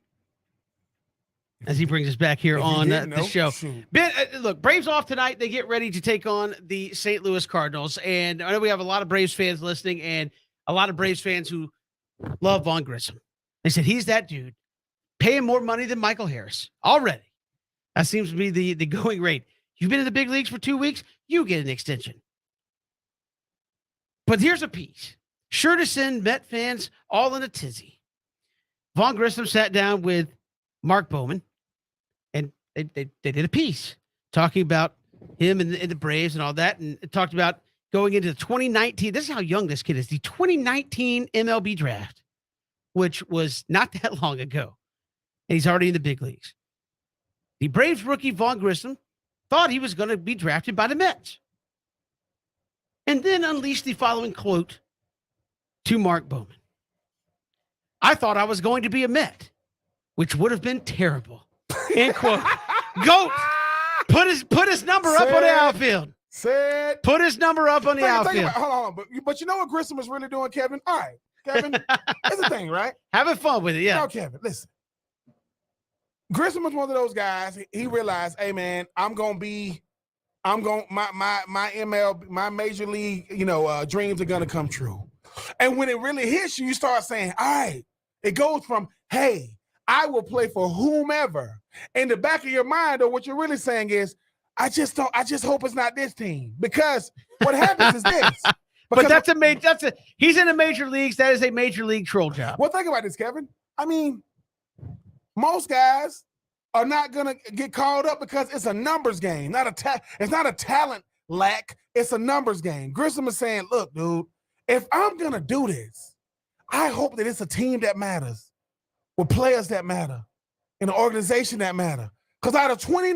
As he brings us back here If you on didn't the know, show. shoot. Ben, look, Braves off tonight. They get ready to take on the St. Louis Cardinals. And I know we have a lot of Braves fans listening and a lot of Braves fans who love Vaughn Grissom. They said he's that dude. Pay him more money than Michael Harris already. That seems to be the going rate. You've been in the big leagues for 2 weeks, you get an extension. But here's a piece. Sure to send Met fans all in a tizzy. Vaughn Grissom sat down with Mark Bowman, and they did a piece talking about him and the Braves and all that, and it talked about going into the 2019. This is how young this kid is. The 2019 MLB draft, which was not that long ago, and he's already in the big leagues. The Braves rookie Vaughn Grissom thought he was going to be drafted by the Mets, and then unleashed the following quote to Mark Bowman. I thought I was going to be a Met, which would have been terrible. End quote. Goat. Put his number up on the outfield. Said. Put his number up on the outfield. Hold on. But you know what Grissom is really doing, Kevin? All right, Kevin. It's the thing, right? Having fun with it, yeah. No, Kevin, listen. Grissom is one of those guys. He realized, hey man, my major league, dreams are gonna come true. And when it really hits you, you start saying, all right, it goes from, hey, I will play for whomever. In the back of your mind, or what you're really saying is, I just hope it's not this team. Because what happens is this. But he's in the major leagues. That is a major league troll job. Well, think about this, Kevin. I mean, most guys are not gonna get called up because it's a numbers game, it's not a talent lack, it's a numbers game. Grissom is saying, look, dude, if I'm gonna do this, I hope that it's a team that matters, with players that matter, in an organization that matter. Because out of 30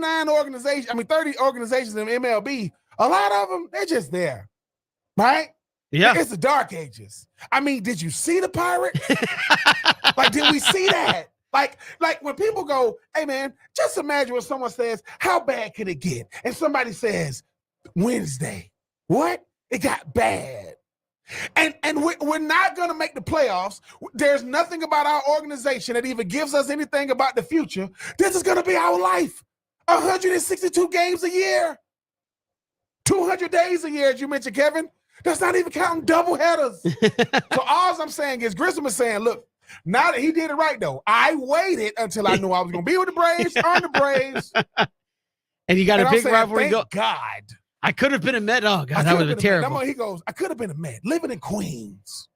organizations in MLB, a lot of them, they're just there, right? Yeah. It's the dark ages. I mean, did you see the Pirates? Like, did we see that? Like when people go, hey man, just imagine when someone says, how bad could it get? And somebody says, Wednesday. What? It got bad. And we're not going to make the playoffs. There's nothing about our organization that even gives us anything about the future. This is going to be our life. 162 games a year. 200 days a year, as you mentioned, Kevin. That's not even counting double headers. So all I'm saying is Grissom is saying, look, now that he did it right, though, I waited until I knew I was going to be with the Braves, earn the Braves. And you got a big rivalry. Thank God. I could have been a Met. Oh, God, that would have been terrible. He goes, I could have been a Met, living in Queens,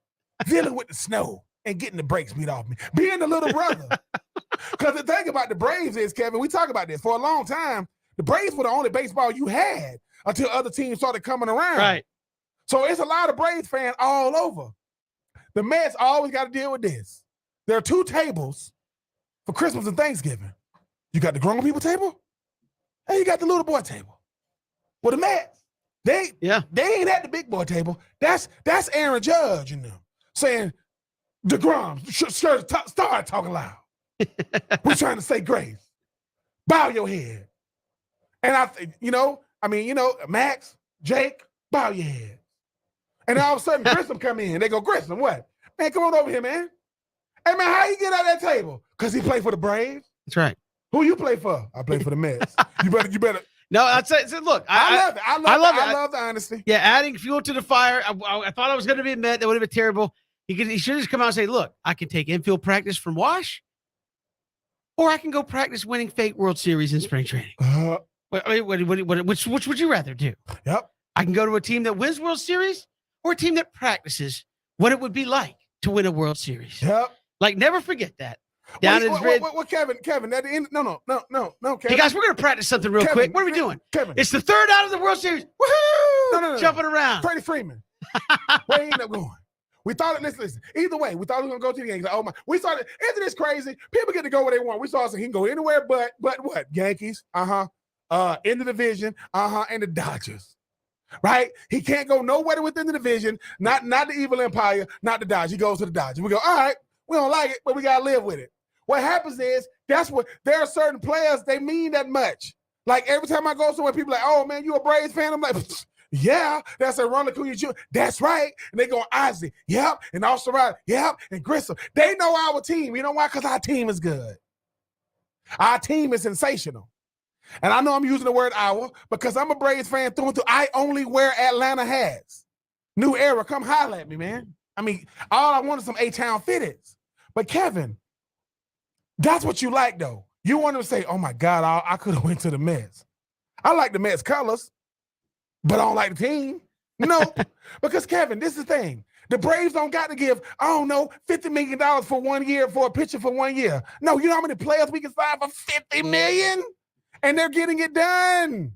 dealing with the snow and getting the brakes beat off me, being the little brother. Because the thing about the Braves is, Kevin, we talk about this. For a long time, the Braves were the only baseball you had until other teams started coming around. Right. So it's a lot of Braves fans all over. The Mets always got to deal with this. There are two tables for Christmas and Thanksgiving. You got the grown people table, and you got the little boy table. Well, the Mets, they ain't at the big boy table. That's Aaron Judge and them saying, DeGrom, start talking loud. We're trying to say grace. Bow your head. And Max, Jake, bow your head. And all of a sudden, Grissom come in. They go, Grissom, what? Man, come on over here, man. Hey, man, how you get out of that table? Because he played for the Braves. That's right. Who you play for? I play for the Mets. You better. No, that's it. Look, I love it. I love the honesty. Yeah, adding fuel to the fire. I thought I was going to be a Met. That would have been terrible. He should just come out and say, look, I can take infield practice from Wash, or I can go practice winning fake World Series in spring training. Which would you rather do? Yep. I can go to a team that wins World Series or a team that practices what it would be like to win a World Series. Yep. Like, never forget that. Kevin, at the end, no, Kevin. Hey, guys, we're going to practice something real quick. What are we doing? Kevin. It's the third out of the World Series. Woohoo! No. Jumping around. Freddie Freeman. Where he ended up going? We thought, listen. Either way, we thought we were going to go to the games. Like, oh, my. We started, isn't this crazy? People get to go where they want. We saw he can go anywhere but what? Yankees, in the division, and the Dodgers. Right? He can't go nowhere within the division, not the evil empire, not the Dodgers. He goes to the Dodgers. We go, all right, we don't like it, but we got to live with it. What happens is, there are certain players, they mean that much. Like every time I go somewhere, people are like, oh man, you a Braves fan? I'm like, Yeah. That's a Ronald Acuña Jr. That's right. And they go Ozzie. Yep. And Austin Riley. Yep. And Grissom. They know our team. You know why? Because our team is good. Our team is sensational. And I know I'm using the word our because I'm a Braves fan through and through. I only wear Atlanta hats. New era, come holler at me, man. I mean, all I want is some A-Town fitteds. But Kevin, that's what you like, though. You want to say, oh my God, I could have went to the Mets. I like the Mets colors, but I don't like the team. No, because Kevin, this is the thing. The Braves don't got to give, I don't know, $50 million for 1 year for a pitcher for 1 year. No, you know how many players we can sign for $50 million? And they're getting it done.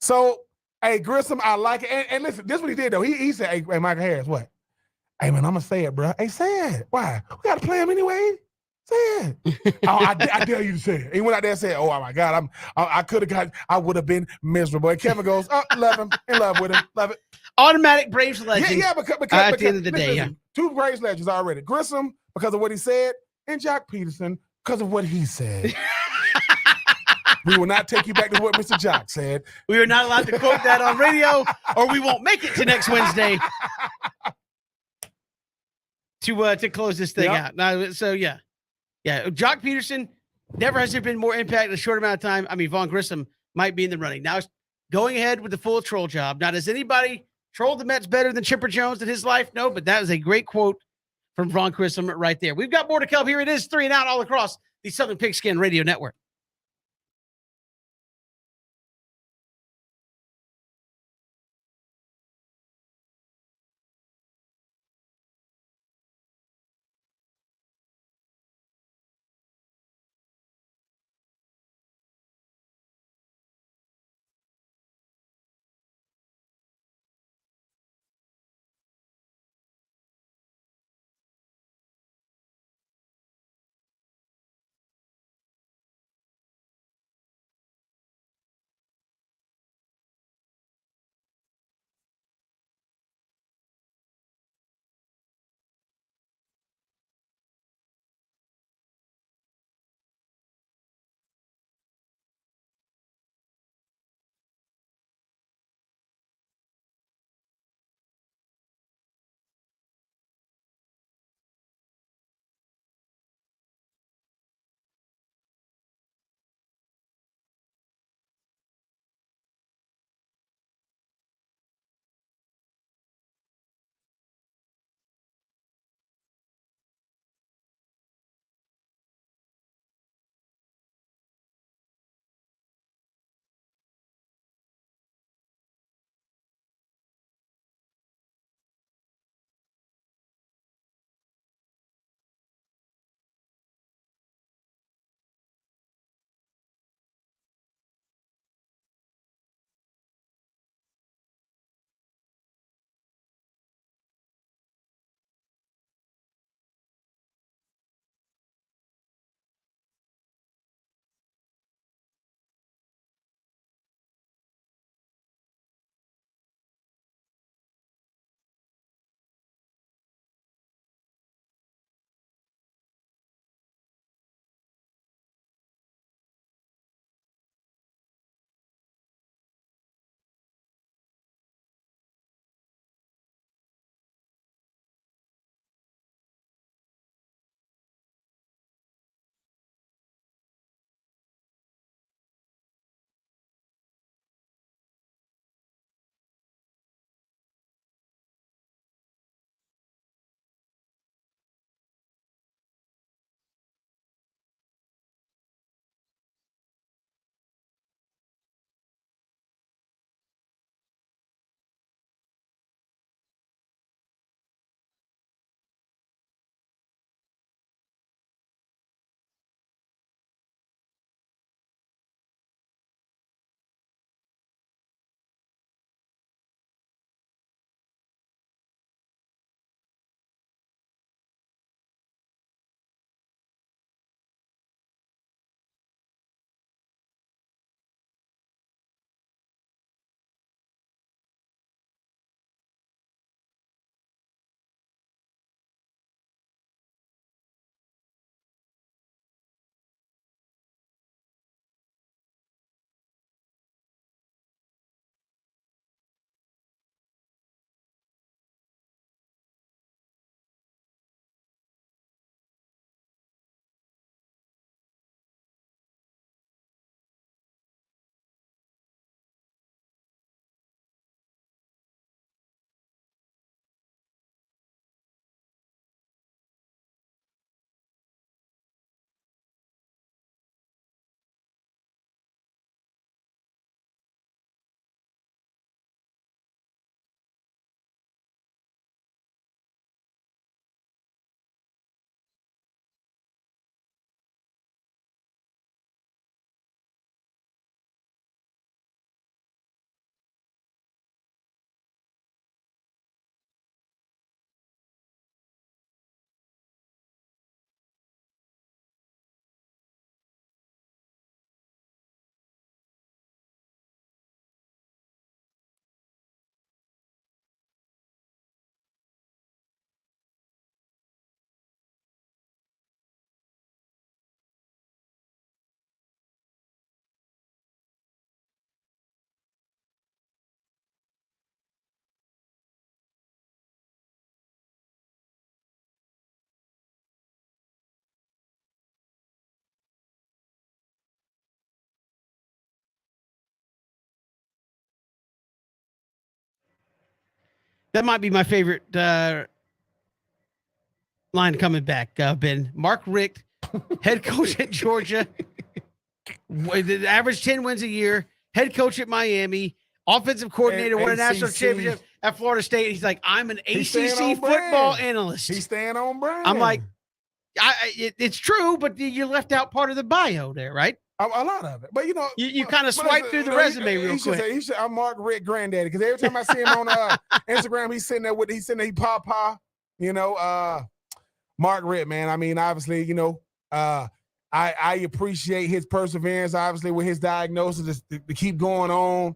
So, hey, Grissom, I like it. And listen, this is what he did, though. He said, hey, Michael Harris, what? Hey, man, I'm going to say it, bro. Hey, say it. Why? We got to play him anyway. Say it. Oh, I dare you to say it. He went out there and said, oh, my God, I would have been miserable. And Kevin goes, oh, love him, in love with him, love it. Automatic Braves legend. Yeah, because at the end of the day, listen, 2 Braves legends already. Grissom, because of what he said, and Jock Peterson, because of what he said. We will not take you back to what Mr. Jock said. We are not allowed to quote that on radio, or we won't make it to next Wednesday to close this thing out. Now, so yeah, Jock Peterson, never has there been more impact in a short amount of time. I mean, Vaughn Grissom might be in the running. Now he's going ahead with the full troll job. Now, does anybody troll the Mets better than Chipper Jones in his life? No, but that is a great quote from Vaughn Grissom right there. We've got more to come. Here it is, 3 and Out all across the Southern Pigskin Radio Network. That might be my favorite line coming back, Ben. Mark Richt, head coach at Georgia, the average 10 wins a year, head coach at Miami, offensive coordinator, won a national championship at Florida State. He's like, I'm an ACC football analyst. He's staying on brand. I'm like, it's true, but you left out part of the bio there, right? A lot of it, but you kind of swipe through the resume real quick. I'm Mark Richt granddaddy, because every time I see him on Instagram, he's sitting there, he papa, Mark Richt, man. I mean, obviously, I appreciate his perseverance, obviously, with his diagnosis to keep going on,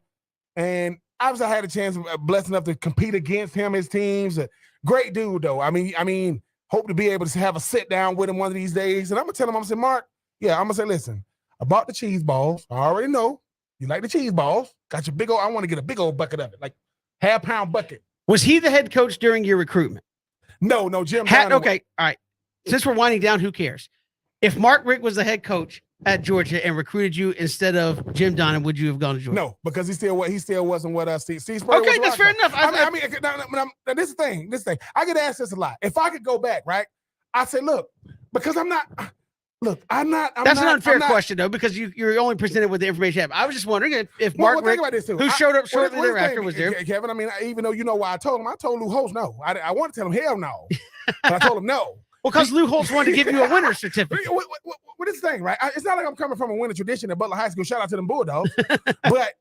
and obviously, I had a chance, blessed enough to compete against him, his teams. A great dude, though. I mean, hope to be able to have a sit down with him one of these days, and I'm gonna tell him, I'm gonna say, Mark, I'm gonna say, listen. I bought the cheese balls. I already know you like the cheese balls. Got your big old, I want to get a big old bucket of it, like half-pound bucket. Was he the head coach during your recruitment? No, Jim Donnan. Okay, all right. Since we're winding down, who cares? If Mark Richt was the head coach at Georgia and recruited you instead of Jim Donnan, would you have gone to Georgia? No, because he still wasn't what Steve Spurrier was. Okay, that's fair enough. I mean, this is the thing. I get asked this a lot. If I could go back, right? I say, look, because I'm not. Look, That's an unfair question, though, because you're only presented with the information you have. I was just wondering if Mark Richt, who showed up shortly thereafter, was there. Kevin, I mean, even though you know why I told him, I told Lou Holtz no. I want to tell him hell no, but I told him no. Well, because Lou Holtz wanted to give you a winner's certificate. What is the thing, right? It's not like I'm coming from a winning tradition at Butler High School. Shout out to them Bulldogs. But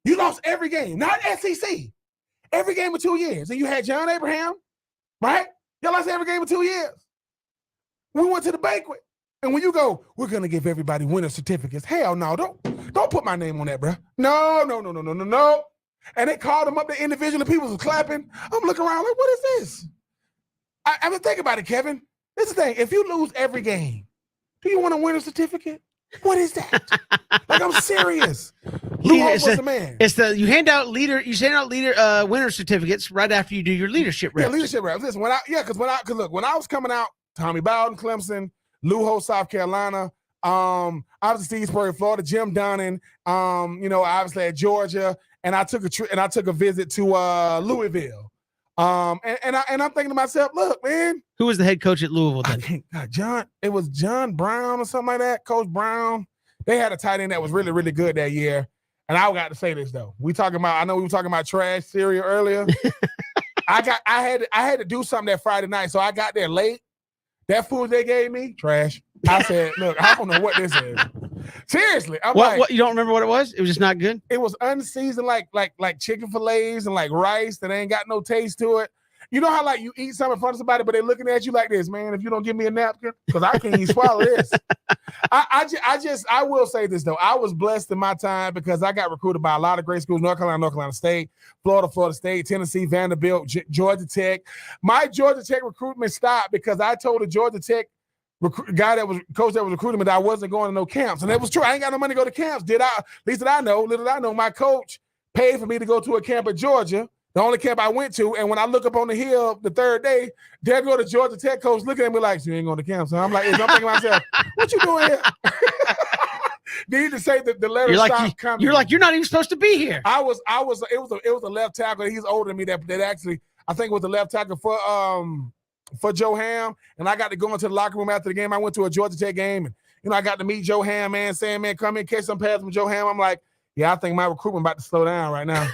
you lost every game, not SEC. Every game in 2 years. And you had John Abraham, right? Y'all lost every game in 2 years. We went to the banquet. And when you go, we're gonna give everybody winner certificates. Hell no, don't put my name on that, bro. No. And they called them up to individually. People was clapping. I'm looking around like, what is this? I mean, think about it, Kevin. This is the thing. If you lose every game, do you want a winner certificate? What is that? Like, I'm serious. Lou Holtz was the man. You hand out winner certificates right after you do your leadership reps. Yeah, leadership reps. Listen, when I was coming out, Tommy Bowden, Clemson, Lou Holtz, South Carolina, obviously Steve Spurrier, Florida, Jim Donnan, obviously at Georgia, and I took a visit to Louisville. And I'm thinking to myself, look, man. Who was the head coach at Louisville then? It was John Brown or something like that, Coach Brown. They had a tight end that was really, really good that year. And I got to say this though. I know we were talking about trash cereal earlier. I had to do something that Friday night, so I got there late. That food they gave me, trash. I said, look, I don't know what this is. Seriously. What, you don't remember what it was? It was just not good? It was unseasoned like chicken fillets and like rice that ain't got no taste to it. You know how like you eat something in front of somebody, but they're looking at you like this, man, if you don't give me a napkin, because I can't even swallow this. I will say this though. I was blessed in my time because I got recruited by a lot of great schools, North Carolina State, Florida State, Tennessee, Vanderbilt, Georgia Tech. My Georgia Tech recruitment stopped because I told a Georgia Tech guy that was coach that was recruiting me that I wasn't going to no camps. And it was true. I ain't got no money to go to camps. Little did I know, my coach paid for me to go to a camp at Georgia, the only camp I went to. And when I look up on the hill the third day, there go the Georgia Tech coach looking at me like, so you ain't going to camp. So I'm like, I'm thinking to myself, what you doing here? They need to say that the letter stopped coming. You're like, you're not even supposed to be here. It was a left tackle. He's older than me that actually, I think was the left tackle for Joe Ham, and I got to go into the locker room after the game. I went to a Georgia Tech game, and I got to meet Joe Ham, man, saying, man, come in, catch some passes from Joe Ham. I'm like, yeah, I think my recruitment about to slow down right now.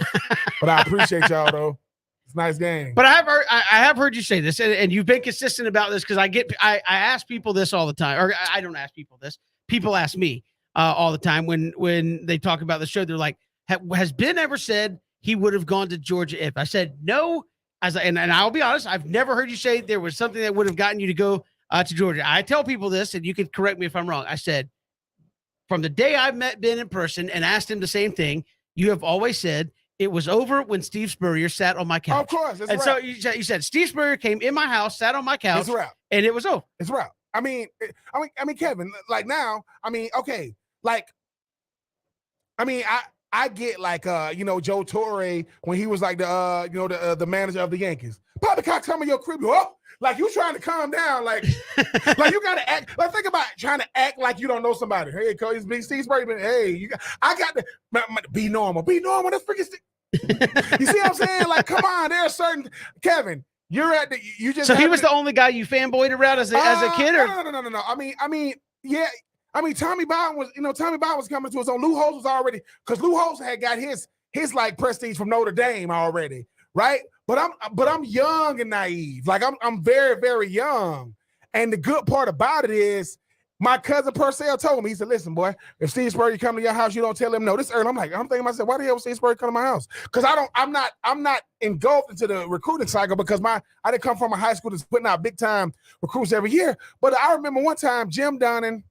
But I appreciate y'all, though. It's a nice game. But I have heard you say this, and you've been consistent about this because I ask people this all the time, or I don't ask people this. People ask me all the time when they talk about the show. They're like, has Ben ever said he would have gone to Georgia if? I said no. And I'll be honest, I've never heard you say there was something that would have gotten you to go to Georgia. I tell people this, and you can correct me if I'm wrong. I said, from the day I met Ben in person and asked him the same thing, you have always said it was over when Steve Spurrier sat on my couch. Of course. And so you said Steve Spurrier came in my house, sat on my couch, and it was over. It's right. I mean, Kevin, like now, okay, like, I get like Joe Torre when he was like the manager of the Yankees. Poppycock, tell me your crib. Oh, like you trying to calm down, like like you gotta act. Like think about trying to act like you don't know somebody. Hey, Coach, Steve Spurrier. Hey, I got to be normal. Be normal. That's freaking. You see what I'm saying? Like, come on, there are certain Kevin. You're at the you just So he was the only guy you fanboyed around as a kid, or no. I mean, yeah. I mean, Tommy Bowden was coming to us on Lou Holtz was already because Lou Holtz had got his like prestige from Notre Dame already, right? But I'm young and naive. Like I'm very, very young. And the good part about it is my cousin Purcell told me, he said, listen, boy, if Steve Spurrier come to your house, you don't tell him no. This early. I'm thinking to myself, why the hell would Steve Spurrier come to my house? Because I'm not engulfed into the recruiting cycle because I didn't come from a high school that's putting out big time recruits every year. But I remember one time Jim Dunning,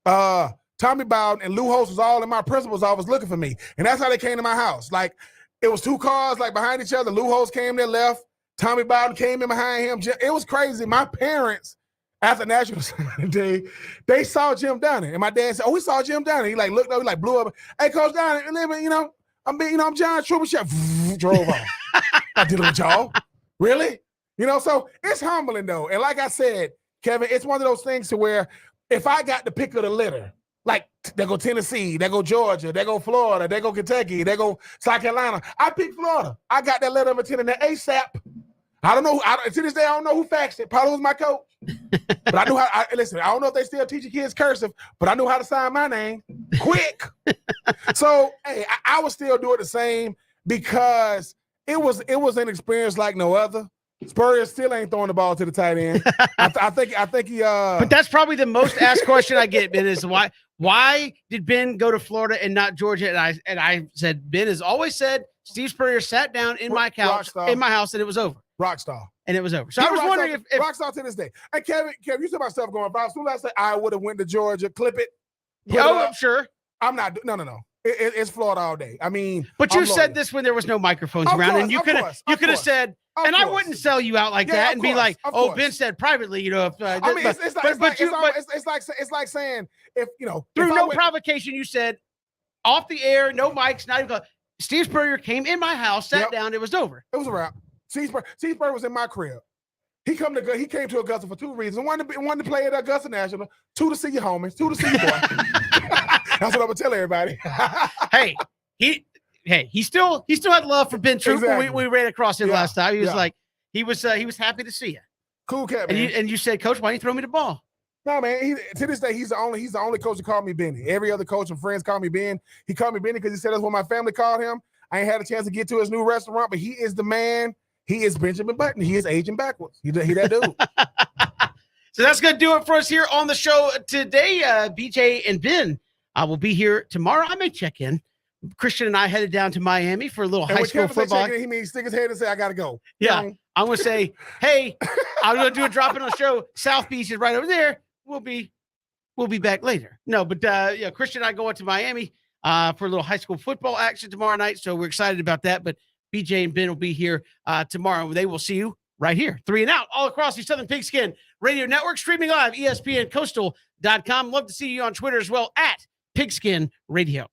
Tommy Bowden, and Lou Holtz was all in my principal's office looking for me. And that's how they came to my house. Like it was two cars like behind each other. Lou Holtz came there left. Tommy Bowden came in behind him. It was crazy. My parents, after National Signing Day, they saw Jim Dunning. And my dad said, oh, we saw Jim Dunning. He like looked up, he like blew up. Hey, Coach Dunning, I'm John Trubisky. Drove off. I did it with y'all. Really? So it's humbling though. And like I said, Kevin, it's one of those things to where if I got the pick of the litter, like they go Tennessee, they go Georgia, they go Florida, they go Kentucky, they go South Carolina. I picked Florida. I got that letter of intent in the ASAP. I don't know. To this day, I don't know who faxed it. Probably was my coach. But I knew how. Listen, I don't know if they still teaching kids cursive, but I knew how to sign my name quick. So, hey, I would still do it the same because it was an experience like no other. Spurrier still ain't throwing the ball to the tight end. I think he. But that's probably the most asked question I get, Ben, is why did Ben go to Florida and not Georgia? And I said Ben has always said Steve Spurrier sat down in my couch in my house and it was over. Rockstar. And it was over. So I was wondering if Rockstar to this day. Hey, Kevin, you said myself going, if I was soon as I said I would have went to Georgia, clip it. I'm sure. I'm not. No. It's Florida all day. I mean, but you said this when there was no microphones around, and you could have said, and I wouldn't sell you out like that and be like, oh, Ben said privately, if I mean, it's like saying if through no provocation, you said off the air, no mics, not even. Steve Spurrier came in my house, sat down, it was over. It was a wrap. Steve Spurrier was in my crib. He came to Augusta for two reasons. One to play at Augusta National. Two to see your homies. Two to see your boy. That's what I'm gonna tell everybody. Hey, he still had love for Ben Troop. Exactly. We ran across him last time. He was like, he was happy to see you. Cool cat, man. And you said, Coach, why didn't you throw me the ball? No, man. To this day, he's the only coach that called me Benny. Every other coach and friends call me Ben. He called me Benny because he said that's what my family called him. I ain't had a chance to get to his new restaurant, but he is the man. He is Benjamin Button. He is aging backwards. He that dude. So that's going to do it for us here on the show today. BJ and Ben will be here tomorrow. I may check in. Christian and I headed down to Miami for a little high school football. He means stick his head and say, I got to go. Yeah. I'm going to say, hey, I'm going to do a drop in on the show. South Beach is right over there. We'll be back later. No, but Christian and I go into Miami for a little high school football action tomorrow night. So we're excited about that. But BJ and Ben will be here tomorrow. They will see you right here. 3 and Out all across the Southern Pigskin Radio Network, streaming live, ESPNCoastal.com. Love to see you on Twitter as well, at Pigskin Radio.